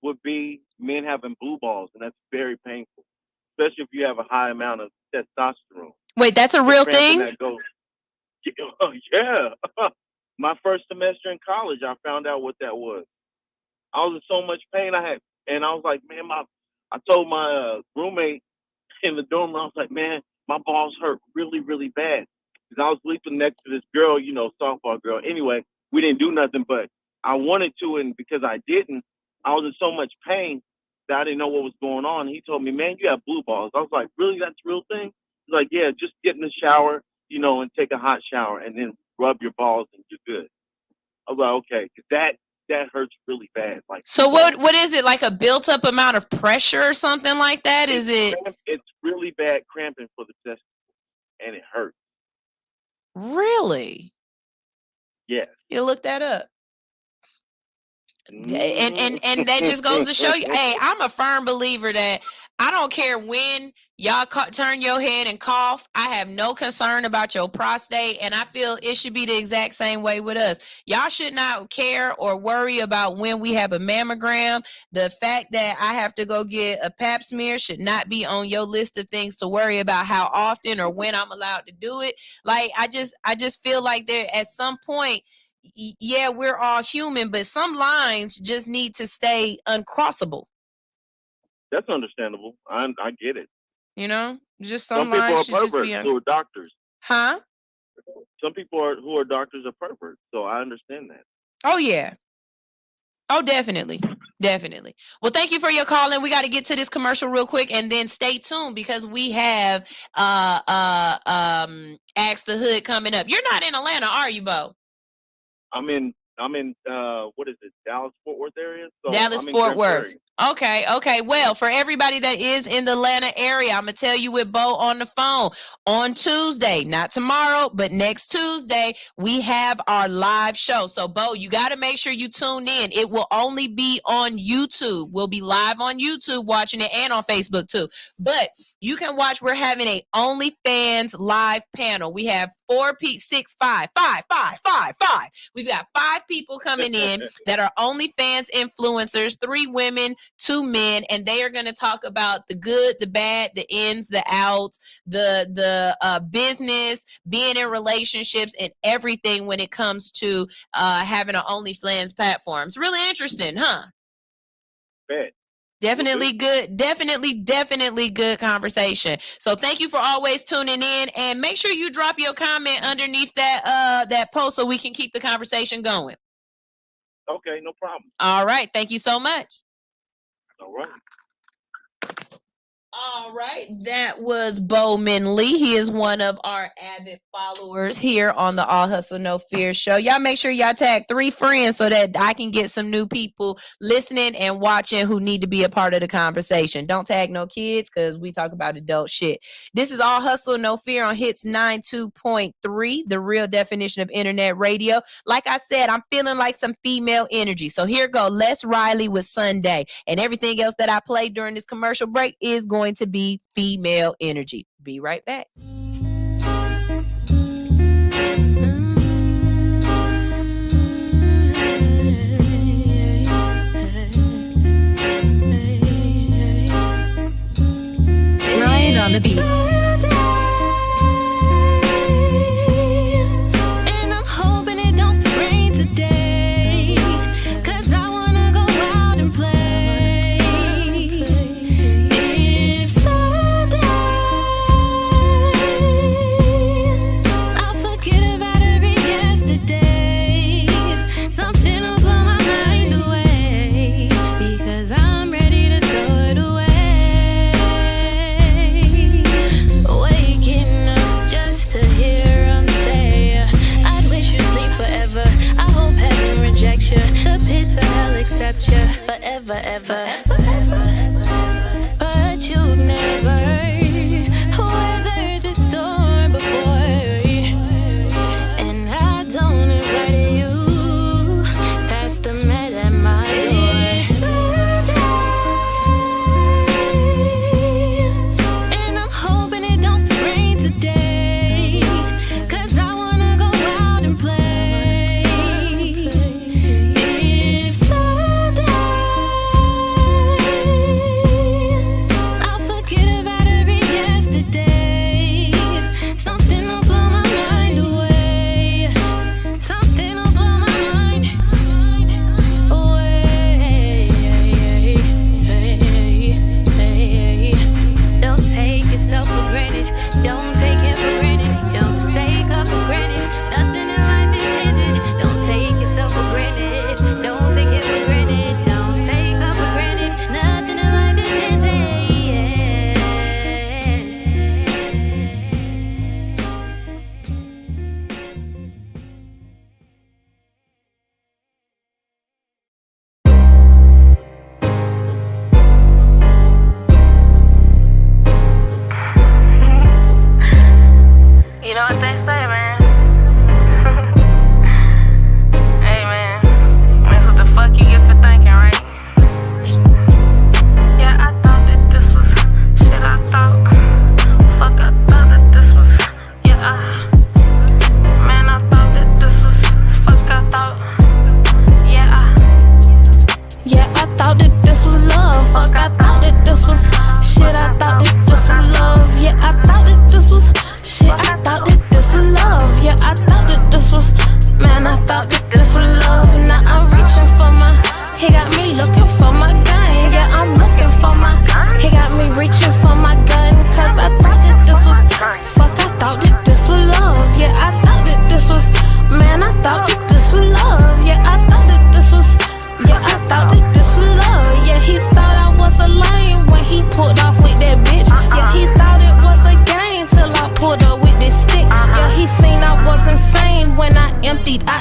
would be men having blue balls, and that's very painful, especially if you have a high amount of testosterone. Wait, that's a real thing? That goes, yeah. My first semester in college, I found out what that was. I was in so much pain. I was like, man, I told my roommate in the dorm, I was like, man, my balls hurt really, really bad. Because I was sleeping next to this girl, softball girl. Anyway, we didn't do nothing, but I wanted to, and because I didn't, I was in so much pain that I didn't know what was going on. He told me, man, you have blue balls. I was like, really? That's a real thing? He's like, yeah, just get in the shower, and take a hot shower and then rub your balls and you're good. I was like, okay, because that hurts really bad. Like, so what is it, like a built up amount of pressure or something like that? It's really bad cramping for the testicles, and it hurts. Really? Yes. You look that up. And that just goes to show you, hey, I'm a firm believer that I don't care when y'all turn your head and cough. I have no concern about your prostate, and I feel it should be the exact same way with us. Y'all should not care or worry about when we have a mammogram. The fact that I have to go get a pap smear should not be on your list of things to worry about how often or when I'm allowed to do it. Like, I just feel like there at some point, yeah, we're all human, but some lines just need to stay uncrossable. That's understandable. I get it. Just some lines people are perverts who are doctors. Huh? Some people who are doctors are perverts, so I understand that. Oh yeah. Oh, definitely. Definitely. Well, thank you for your call, and we got to get to this commercial real quick, and then stay tuned because we have Ask the Hood coming up. You're not in Atlanta, are you, Bo? I'm in what is it, Dallas Fort Worth area? So Dallas Fort Worth. Okay. Well, for everybody that is in the Atlanta area, I'm gonna tell you with Bo on the phone on Tuesday, not tomorrow, but next Tuesday, we have our live show. So Bo, you got to make sure you tune in. It will only be on YouTube. We'll be live on YouTube watching it, and on Facebook too. But you can watch. We're having a OnlyFans live panel. We have 5. We've got 5 people coming in that are OnlyFans influencers, 3 women, 2 men, and they are going to talk about the good, the bad, the ins, the outs, the business, being in relationships, and everything when it comes to having an OnlyFans platform. It's really interesting, huh? Bet. Definitely good. Definitely good conversation. So thank you for always tuning in, and make sure you drop your comment underneath that post so we can keep the conversation going. Okay, no problem. All right. Thank you so much. All right. All right, that was Bowman Lee. He is one of our avid followers here on the All Hustle No Fear show. Y'all make sure y'all tag 3 friends so that I can get some new people listening and watching who need to be a part of the conversation. Don't tag no kids because we talk about adult shit. This is All Hustle No Fear on Hits 92.3, the real definition of internet radio. Like I said, I'm feeling like some female energy. So here go Les Riley with Sunday. And everything else that I played during this commercial break is going to be female energy. Be right back. Ryan on the beat.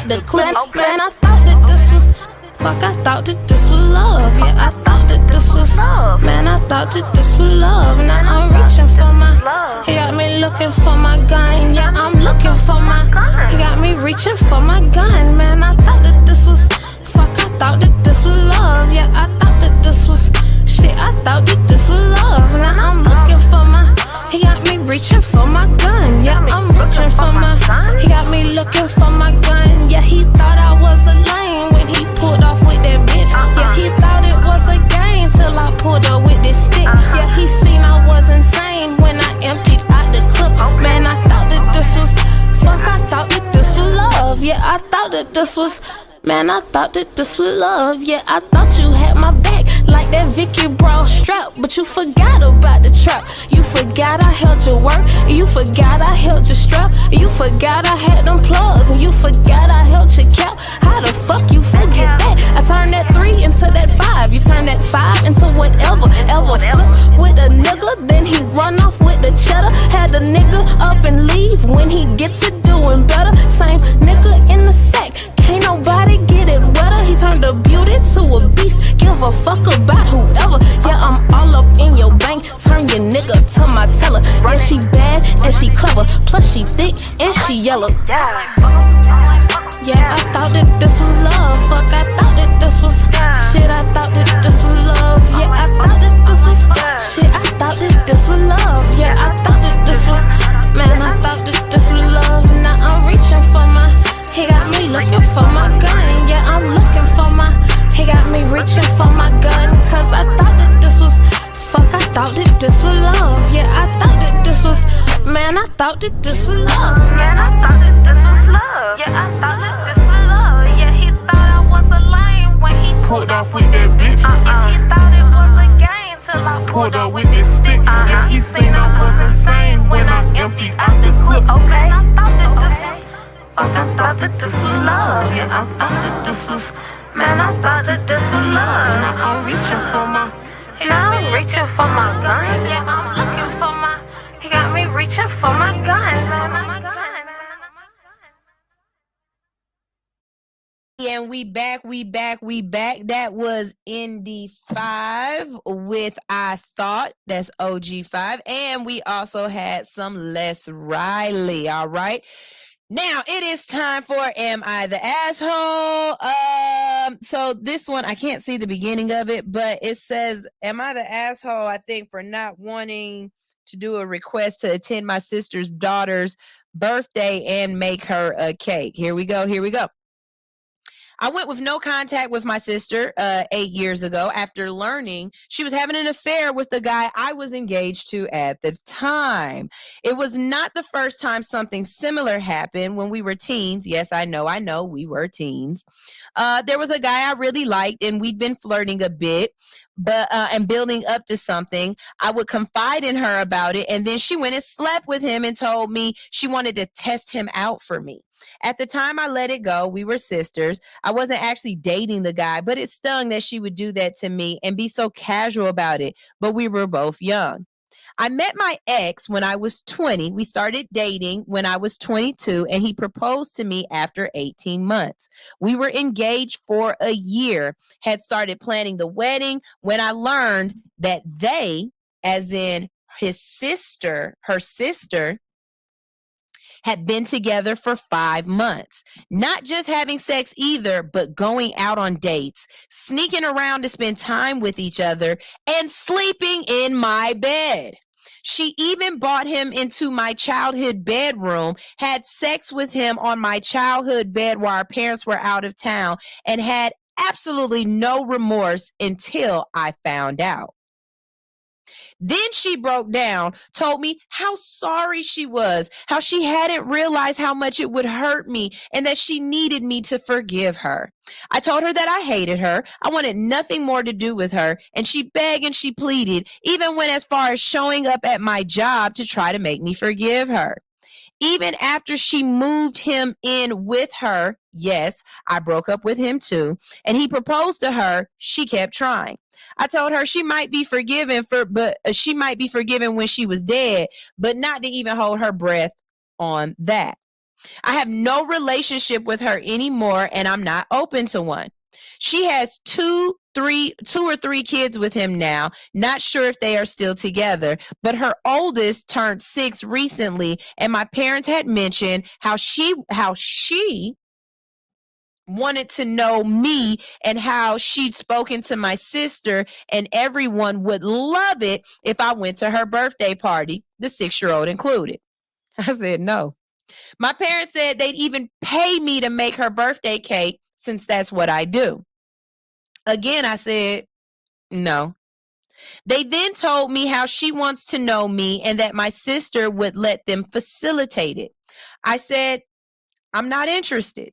the clip. Man, I thought that this was. Fuck, I thought that this was love. Yeah, I thought that this was. Man, I thought that this was love. Now I'm reaching for my. He got me looking for my gun. Yeah, I'm looking for my. He got me reaching for my gun. Man, I thought that this was. Fuck, I thought that this was love. Yeah, I thought that this was. Shit, I thought that this was love. Now I'm looking for my. He got me reaching for my gun. Yeah, I'm reaching for my. He got me looking for my gun. Yeah, he thought I was a lame when he pulled off with that bitch. Yeah, he thought it was a game till I pulled up with this stick. Yeah, he seen I was insane when I emptied out the clip. Man, I thought that this was. Fuck, I thought that this was love. Yeah, I thought that this was. Man, I thought that this was love. Yeah, I thought you had my back like that Vicky Bra strap, but you forgot about the trap. You forgot I held your work. You forgot I held your strap. You forgot I had them plugs, and you forgot I held your cap. How the fuck you forget that? I turned that 3 into that 5. You turned that 5 into whatever. Ever flip with a nigga, then he run off with the cheddar. Had the nigga up and leave when he get to doing better. Same nigga in the sack. Ain't nobody get it wetter. He turned a beauty to a beast. Give a fuck about whoever. Yeah, I'm all up in your bank. Turn your nigga to my teller. Yeah, she bad and she clever. Plus she thick and she yellow. Yeah, I thought that this was love. Fuck, I thought that this was shit. I thought that this was love. Yeah, I thought that this was shit. I thought that this was love. Yeah, I thought that this was. Man, I thought that this was love. Now I'm reaching for my. He got me looking for my gun. Yeah, I'm looking for my. He got me reaching for my gun. Cause I thought that this was. Fuck, I thought that this was love. Yeah, I thought that this was. Man, I thought that this was love. Man, I thought that this was love. Yeah, I thought that this was love. Yeah, he thought I was a lame when he pulled off with that bitch. Yeah, he thought it was a game till I pulled up with this stick. Yeah, he seen I was insane when I emptied out the clip. Okay, I thought that this was. Fuck, I thought that this was love. Yeah, I thought that this was. Man, I thought that this was love. Now I'm reaching for my. Now I'm reaching for my gun. Yeah, I'm looking for my. He got me reaching for my gun. My gun. And we back. That was Indy 5 with I Thought. That's OG 5. And we also had some Les Riley. All right. Now it is time for Am I the Asshole? So this one, I can't see the beginning of it, but it says, Am I the asshole, I think, for not wanting to do a request to attend my sister's daughter's birthday and make her a cake. Here we go. I went with no contact with my sister 8 years ago after learning she was having an affair with the guy I was engaged to at the time. It was not the first time something similar happened when we were teens. Yes, I know, we were teens. There was a guy I really liked, and we'd been flirting a bit, but and building up to something. I would confide in her about it, and then she went and slept with him and told me she wanted to test him out for me. At the time I let it go, we were sisters. I wasn't actually dating the guy, but it stung that she would do that to me and be so casual about it, but we were both young. I met my ex when I was 20. We started dating when I was 22, and he proposed to me after 18 months. We were engaged for a year, had started planning the wedding when I learned that they, as in her sister, had been together for 5 months. Not just having sex either, but going out on dates, sneaking around to spend time with each other, and sleeping in my bed. She even brought him into my childhood bedroom, had sex with him on my childhood bed while our parents were out of town, and had absolutely no remorse until I found out. Then she broke down, told me how sorry she was, how she hadn't realized how much it would hurt me, and that she needed me to forgive her. I told her that I hated her. I wanted nothing more to do with her, and she begged and she pleaded, even went as far as showing up at my job to try to make me forgive her. Even after she moved him in with her, yes, I broke up with him too, and he proposed to her, she kept trying. I told her she might be forgiven she might be forgiven when she was dead, but not to even hold her breath on that. I have no relationship with her anymore, and I'm not open to one. She has two or three kids with him now. Not sure if they are still together, but her oldest turned 6 recently, and my parents had mentioned how she wanted to know me and how she'd spoken to my sister, and everyone would love it if I went to her birthday party, the 6-year-old included. I said no. My parents said they'd even pay me to make her birthday cake since that's what I do. Again, I said no. They then told me how she wants to know me and that my sister would let them facilitate it. I said, I'm not interested.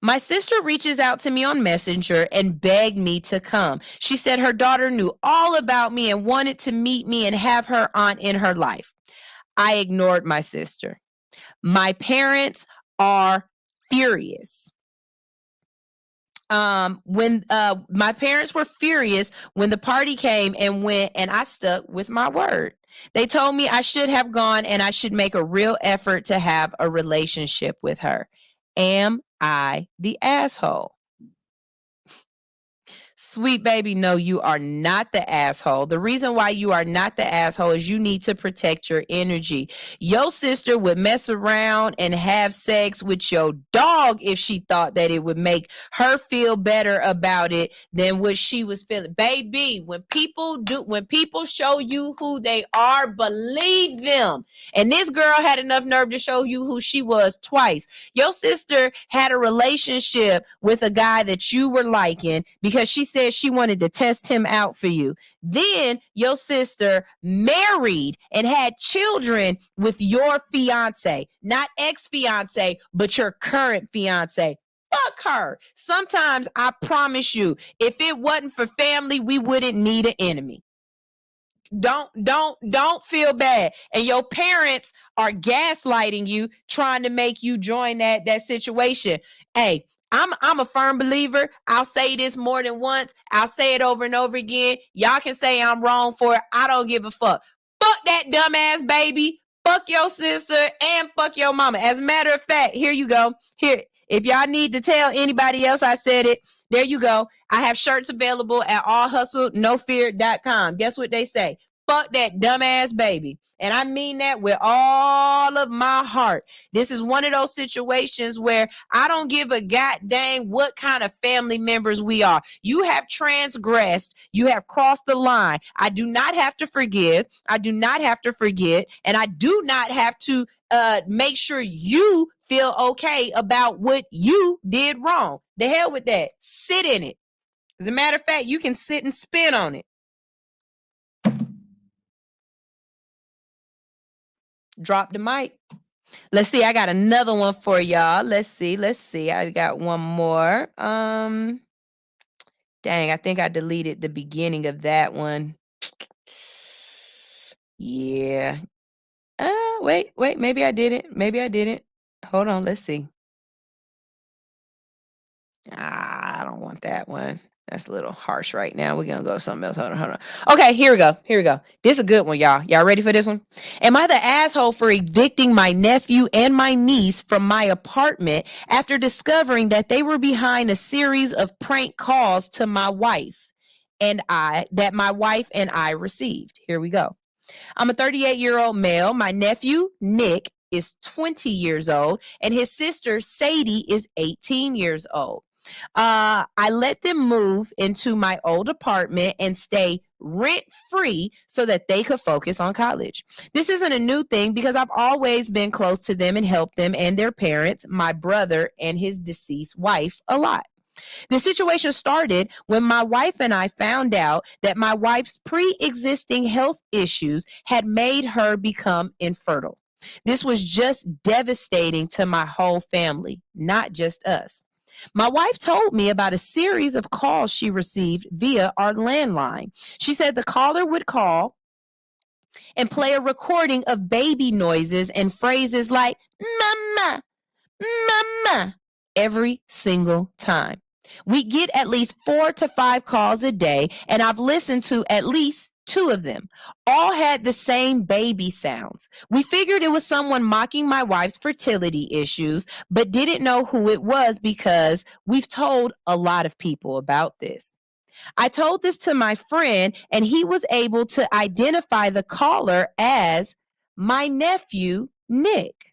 My sister reaches out to me on Messenger and begged me to come. She said her daughter knew all about me and wanted to meet me and have her aunt in her life. I ignored my sister. My parents are furious. When my parents were furious when the party came and went, and I stuck with my word. They told me I should have gone and I should make a real effort to have a relationship with her. Am I the asshole? Sweet baby, no, you are not the asshole. The reason why you are not the asshole is you need to protect your energy. Your sister would mess around and have sex with your dog if she thought that it would make her feel better about it than what she was feeling. Baby, when people show you who they are, believe them. And this girl had enough nerve to show you who she was twice. Your sister had a relationship with a guy that you were liking because she said she wanted to test him out for you. Then your sister married and had children with your fiance, not ex-fiance, but your current fiance. Fuck her. Sometimes I promise you, if it wasn't for family, we wouldn't need an enemy. Don't feel bad. And your parents are gaslighting you, trying to make you join that situation. Hey, I'm a firm believer. I'll say this more than once. I'll say it over and over again. Y'all can say I'm wrong for it. I don't give a fuck. Fuck that dumbass baby. Fuck your sister and fuck your mama. As a matter of fact, here you go. Here, if y'all need to tell anybody else I said it, there you go. I have shirts available at allhustlenofear.com. Guess what they say? Fuck that dumbass baby. And I mean that with all of my heart. This is one of those situations where I don't give a goddamn what kind of family members we are. You have transgressed. You have crossed the line. I do not have to forgive. I do not have to forget. And I do not have to make sure you feel okay about what you did wrong. The hell with that. Sit in it. As a matter of fact, you can sit and spin on it. Drop the mic. Let's see. I got another one for y'all. Let's see. I got one more. Dang, I think I deleted the beginning of that one. Yeah. Wait. Maybe I didn't. Hold on. Let's see. I don't want that one. That's a little harsh right now. We're gonna go with something else. Hold on. Okay, here we go. This is a good one, y'all. Y'all ready for this one? Am I the asshole for evicting my nephew and my niece from my apartment after discovering that they were behind a series of prank calls to my wife and my wife and I received? Here we go. I'm a 38-year-old male. My nephew, Nick, is 20 years old, and his sister, Sadie, is 18 years old. I let them move into my old apartment and stay rent-free so that they could focus on college. This isn't a new thing because I've always been close to them and helped them and their parents, my brother and his deceased wife, a lot. The situation started when my wife and I found out that my wife's pre-existing health issues had made her become infertile. This was just devastating to my whole family, not just us. My wife told me about a series of calls she received via our landline. She said the caller would call and play a recording of baby noises and phrases like mama, mama, every single time. We get at least 4 to 5 calls a day, and I've listened to at least 2 of them. All had the same baby sounds. We figured it was someone mocking my wife's fertility issues, but didn't know who it was because we've told a lot of people about this. I told this to my friend, and he was able to identify the caller as my nephew, Nick.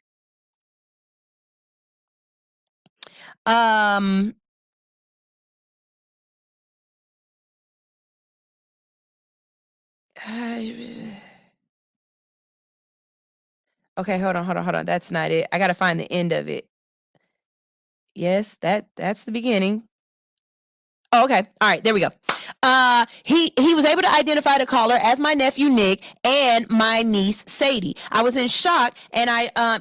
Okay, hold on. That's not it. I got to find the end of it. Yes, that's the beginning. Oh, okay. All right, there we go. He was able to identify the caller as my nephew Nick and my niece Sadie. I was in shock, and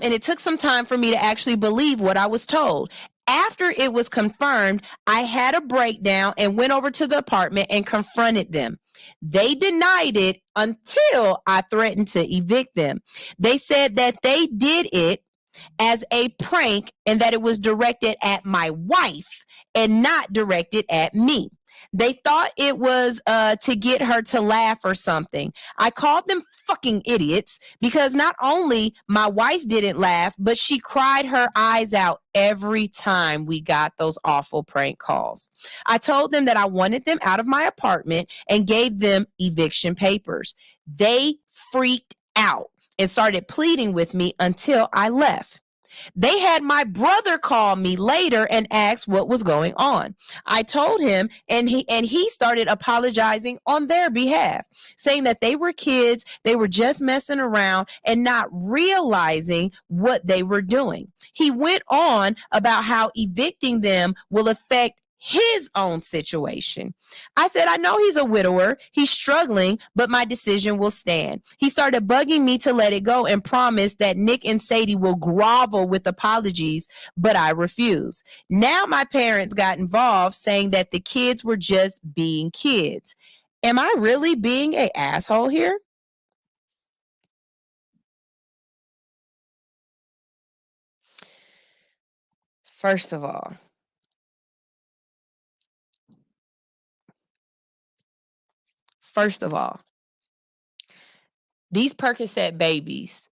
it took some time for me to actually believe what I was told. After it was confirmed, I had a breakdown and went over to the apartment and confronted them. They denied it until I threatened to evict them. They said that they did it as a prank and that it was directed at my wife and not directed at me. They thought it was to get her to laugh or something. I called them fucking idiots because not only my wife didn't laugh, but she cried her eyes out every time we got those awful prank calls. I told them that I wanted them out of my apartment and gave them eviction papers. They freaked out and started pleading with me until I left. They had my brother call me later and ask what was going on. I told him, and he started apologizing on their behalf, saying that they were kids, they were just messing around and not realizing what they were doing. He went on about how evicting them will affect his own situation. I said, I know he's a widower. He's struggling, but my decision will stand. He started bugging me to let it go and promised that Nick and Sadie will grovel with apologies, but I refuse. Now my parents got involved, saying that the kids were just being kids. Am I really being an asshole here? First of all, these Percocet babies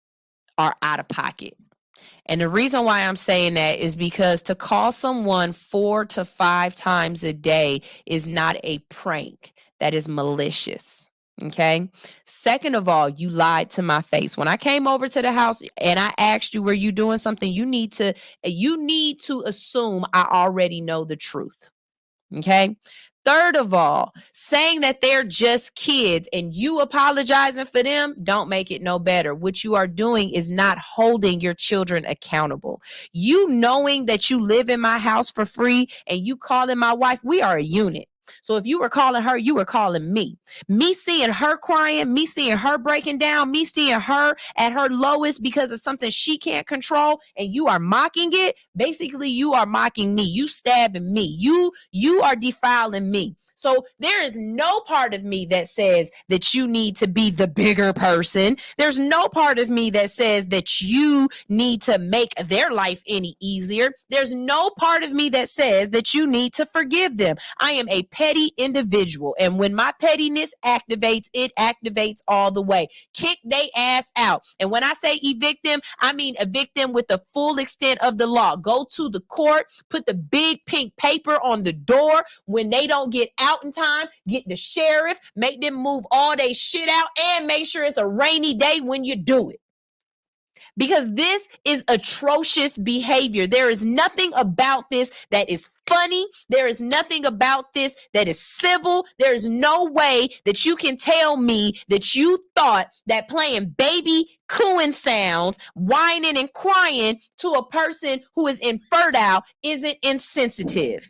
are out of pocket. And the reason why I'm saying that is because to call someone 4 to 5 times a day is not a prank. That is malicious. Okay. Second of all, you lied to my face. When I came over to the house and I asked you, were you doing something? You need to assume I already know the truth. Okay. Third of all, saying that they're just kids and you apologizing for them don't make it no better. What you are doing is not holding your children accountable. You knowing that you live in my house for free and you calling my wife, we are a unit. So if you were calling her, you were calling me. Me seeing her crying, me seeing her breaking down, me seeing her at her lowest because of something she can't control, and you are mocking it. Basically, you are mocking me. You stabbing me. You are defiling me. So there is no part of me that says that you need to be the bigger person. There's no part of me that says that you need to make their life any easier. There's no part of me that says that you need to forgive them. I am a petty individual, and when my pettiness activates, it activates all the way. Kick they ass out. And when I say evict them, I mean evict them with the full extent of the law. Go to the court, put the big pink paper on the door. When they don't get out in time, get the sheriff, make them move all they shit out, and make sure it's a rainy day when you do it. Because this is atrocious behavior. There is nothing about this that is funny. There is nothing about this that is civil. There is no way that you can tell me that you thought that playing baby cooing sounds, whining and crying to a person who is infertile isn't insensitive.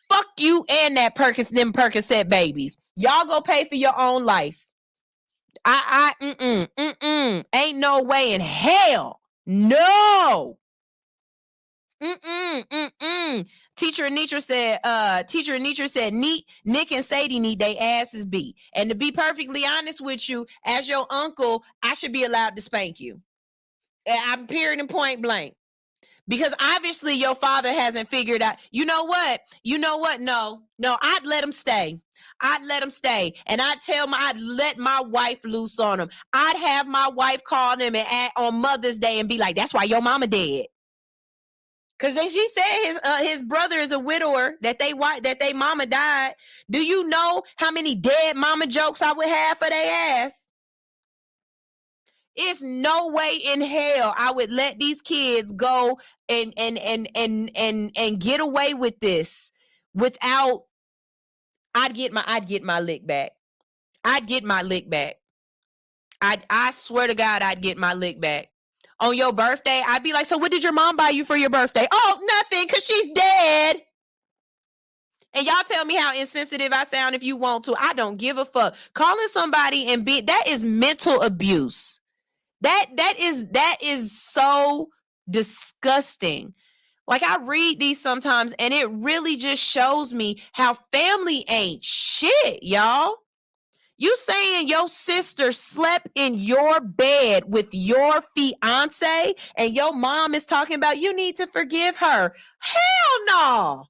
Fuck you and them Percocet babies. Y'all go pay for your own life. Ain't no way in hell. No. Teacher Anitra said, Nick and Sadie need their asses beat. And to be perfectly honest with you, as your uncle, I should be allowed to spank you. I'm period and point blank. Because obviously your father hasn't figured out, you know what? No, I'd let him stay. I'd let them stay. And I'd let my wife loose on them. I'd have my wife call them on Mother's Day and be like, that's why your mama dead. Because as she said, his brother is a widower, that they mama died. Do you know how many dead mama jokes I would have for their ass? It's no way in hell I would let these kids go and get away with this without. I'd get my lick back. I'd get my lick back. I swear to God, I'd get my lick back. On your birthday, I'd be like, so what did your mom buy you for your birthday? Oh, nothing, because she's dead. And y'all tell me how insensitive I sound if you want to. I don't give a fuck. Calling somebody and that is mental abuse. That is so disgusting. Like, I read these sometimes and it really just shows me how family ain't shit, y'all. You saying your sister slept in your bed with your fiance and your mom is talking about you need to forgive her. Hell no.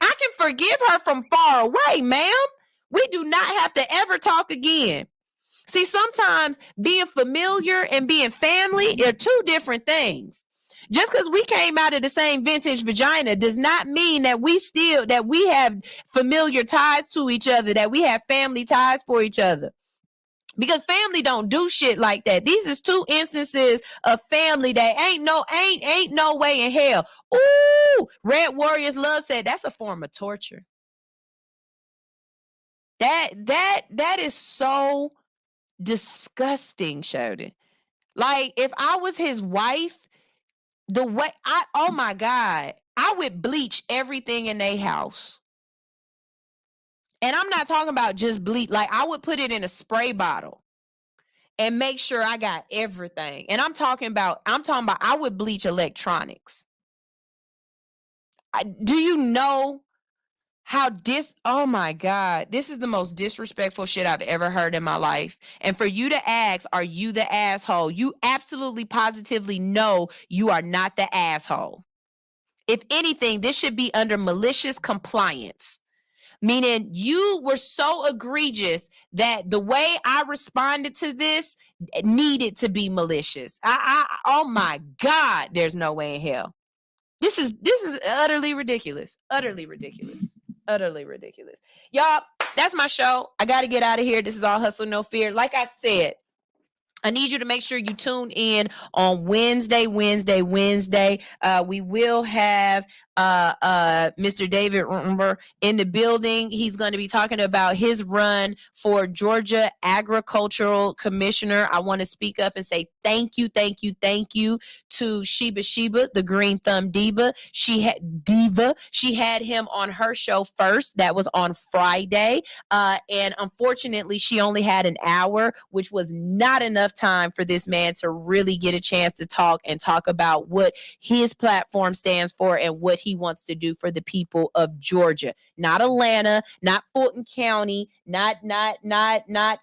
I can forgive her from far away, ma'am. We do not have to ever talk again. See, sometimes being familiar and being family are two different things. Just because we came out of the same vintage vagina does not mean that we have familiar ties to each other, that we have family ties for each other. Because family don't do shit like that. These is two instances of family that ain't no way in hell. Ooh, Red Warriors Love said that's a form of torture. That is so disgusting, Sheldon. Like, if I was his wife, oh my God, I would bleach everything in their house. And I'm not talking about just bleach. Like, I would put it in a spray bottle and make sure I got everything. And I'm talking about I would bleach electronics. Do you know how oh my God, this is the most disrespectful shit I've ever heard in my life. And for you to ask, are you the asshole? You absolutely positively know you are not the asshole. If anything, this should be under malicious compliance. Meaning you were so egregious that the way I responded to this needed to be malicious. Oh my God, there's no way in hell. This is utterly ridiculous. Utterly ridiculous. Utterly ridiculous. Y'all, that's my show. I got to get out of here. This is All Hustle, No Fear. Like I said, I need you to make sure you tune in on Wednesday. We will have Mr. David Rumber in the building. He's going to be talking about his run for Georgia Agricultural Commissioner. I want to speak up and say thank you to Sheba, the Green Thumb Diva. She had him on her show first. That was on Friday. And unfortunately, she only had an hour, which was not enough time for this man to really get a chance to talk about what his platform stands for and what he wants to do for the people of Georgia. Not Atlanta, not Fulton County, not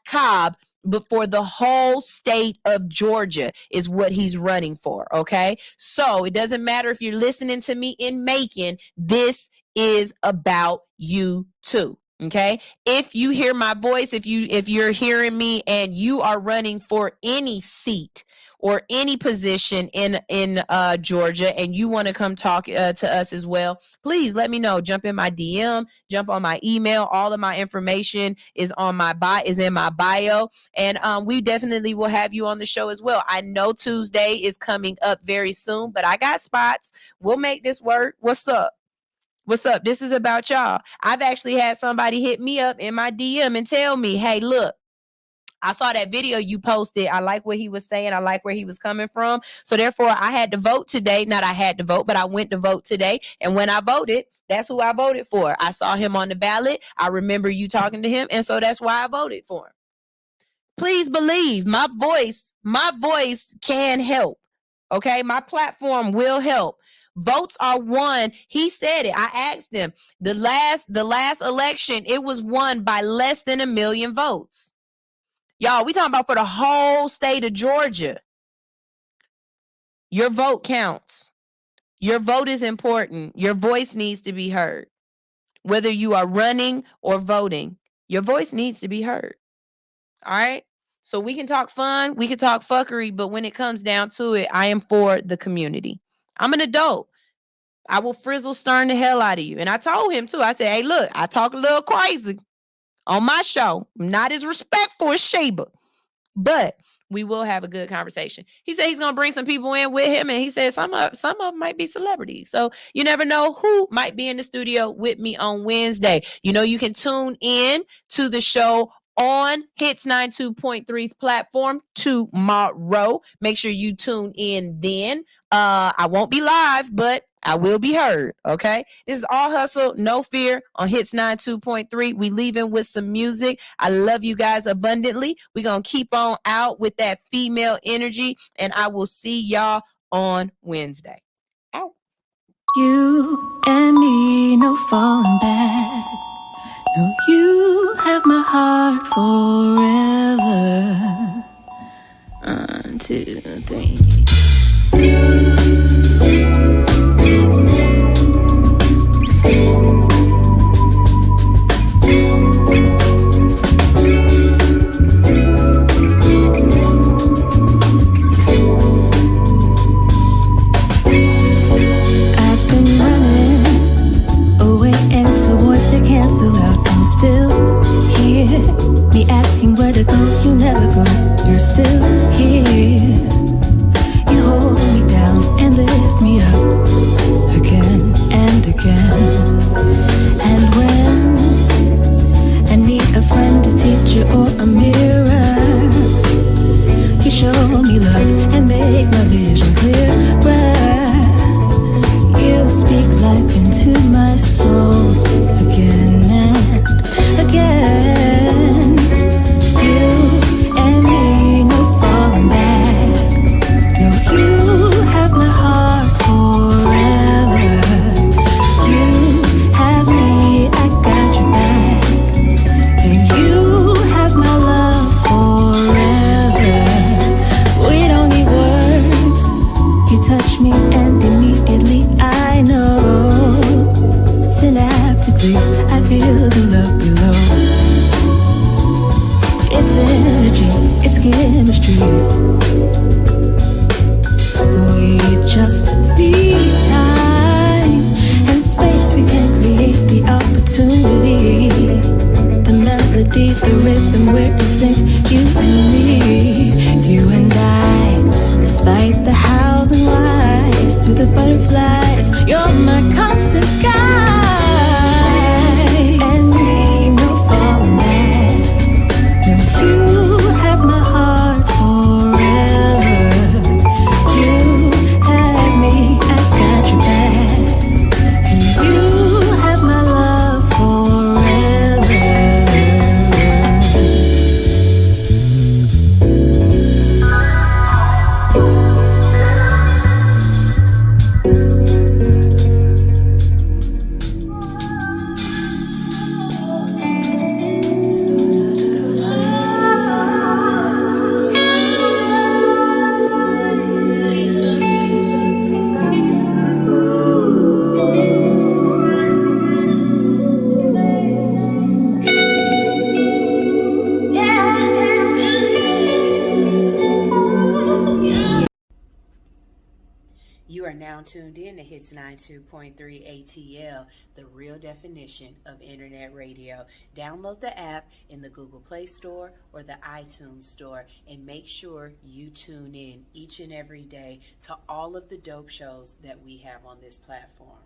Cobb, but for the whole state of Georgia is what he's running for, okay? So it doesn't matter if you're listening to me in Macon, this is about you too. Okay. If you hear my voice, if you're hearing me and you are running for any seat or any position in Georgia and you want to come talk to us as well, please let me know. Jump in my DM, jump on my email. All of my information is in my bio, and we definitely will have you on the show as well. I know Tuesday is coming up very soon, but I got spots. We'll make this work. What's up? What's up? This is about y'all. I've actually had somebody hit me up in my DM and tell me, hey, look, I saw that video you posted. I like what he was saying. I like where he was coming from. So therefore, I had to vote today. Not I had to vote, but I went to vote today. And when I voted, that's who I voted for. I saw him on the ballot. I remember you talking to him. And so that's why I voted for him. Please believe my voice can help. Okay, my platform will help. Votes are won. He said it. I asked him. The last election, it was won by less than 1 million votes. Y'all, we talking about for the whole state of Georgia. Your vote counts. Your vote is important. Your voice needs to be heard. whether you are running or voting, your voice needs to be heard. All right. So we can talk fun, we can talk fuckery, but when it comes down to it, I am for the community. I'm an adult. I will frizzle stern the hell out of you. And I told him too. I said, hey, look, I talk a little crazy on my show. I'm not as respectful as Sheba, but we will have a good conversation. He said he's gonna bring some people in with him, and he said some of them might be celebrities. So you never know who might be in the studio with me on Wednesday. You know, you can tune in to the show on Hits 92.3's platform tomorrow. Make sure you tune in then. I won't be live, but I will be heard. Okay. This is All Hustle, No Fear on Hits 92.3. We leaving with some music. I love you guys abundantly. We're going to keep on out with that female energy, and I will see y'all on Wednesday. Out. You and me, no falling back. No, you have my heart forever. 1, 2, 3. Still here, me asking where to go, you never go. You're still here. You hold me down and lift me up again and again. And when I need a friend, a teacher, or a mirror, you show me love and make my vision clearer. You speak life into my soul again and again. You and me, no falling back. No, you have my heart forever. You have me, I got your back. And you have my love forever. We don't need words. You touch me and immediately I know. Synaptically, I feel the love below. It's energy, it's chemistry. We just need time and space. We can create the opportunity. The melody, the rhythm, we're in sync. You and me, you and I. Despite the hows and whys, to the butterflies, you're my constant guide. And me, no falling back. No, you have my heart forever. You have me, I got your back. And you have my love forever. You are now tuned in to Hits 92.3 ATL, the real definition of internet radio. Download the app in the Google Play Store or the iTunes Store, and make sure you tune in each and every day to all of the dope shows that we have on this platform.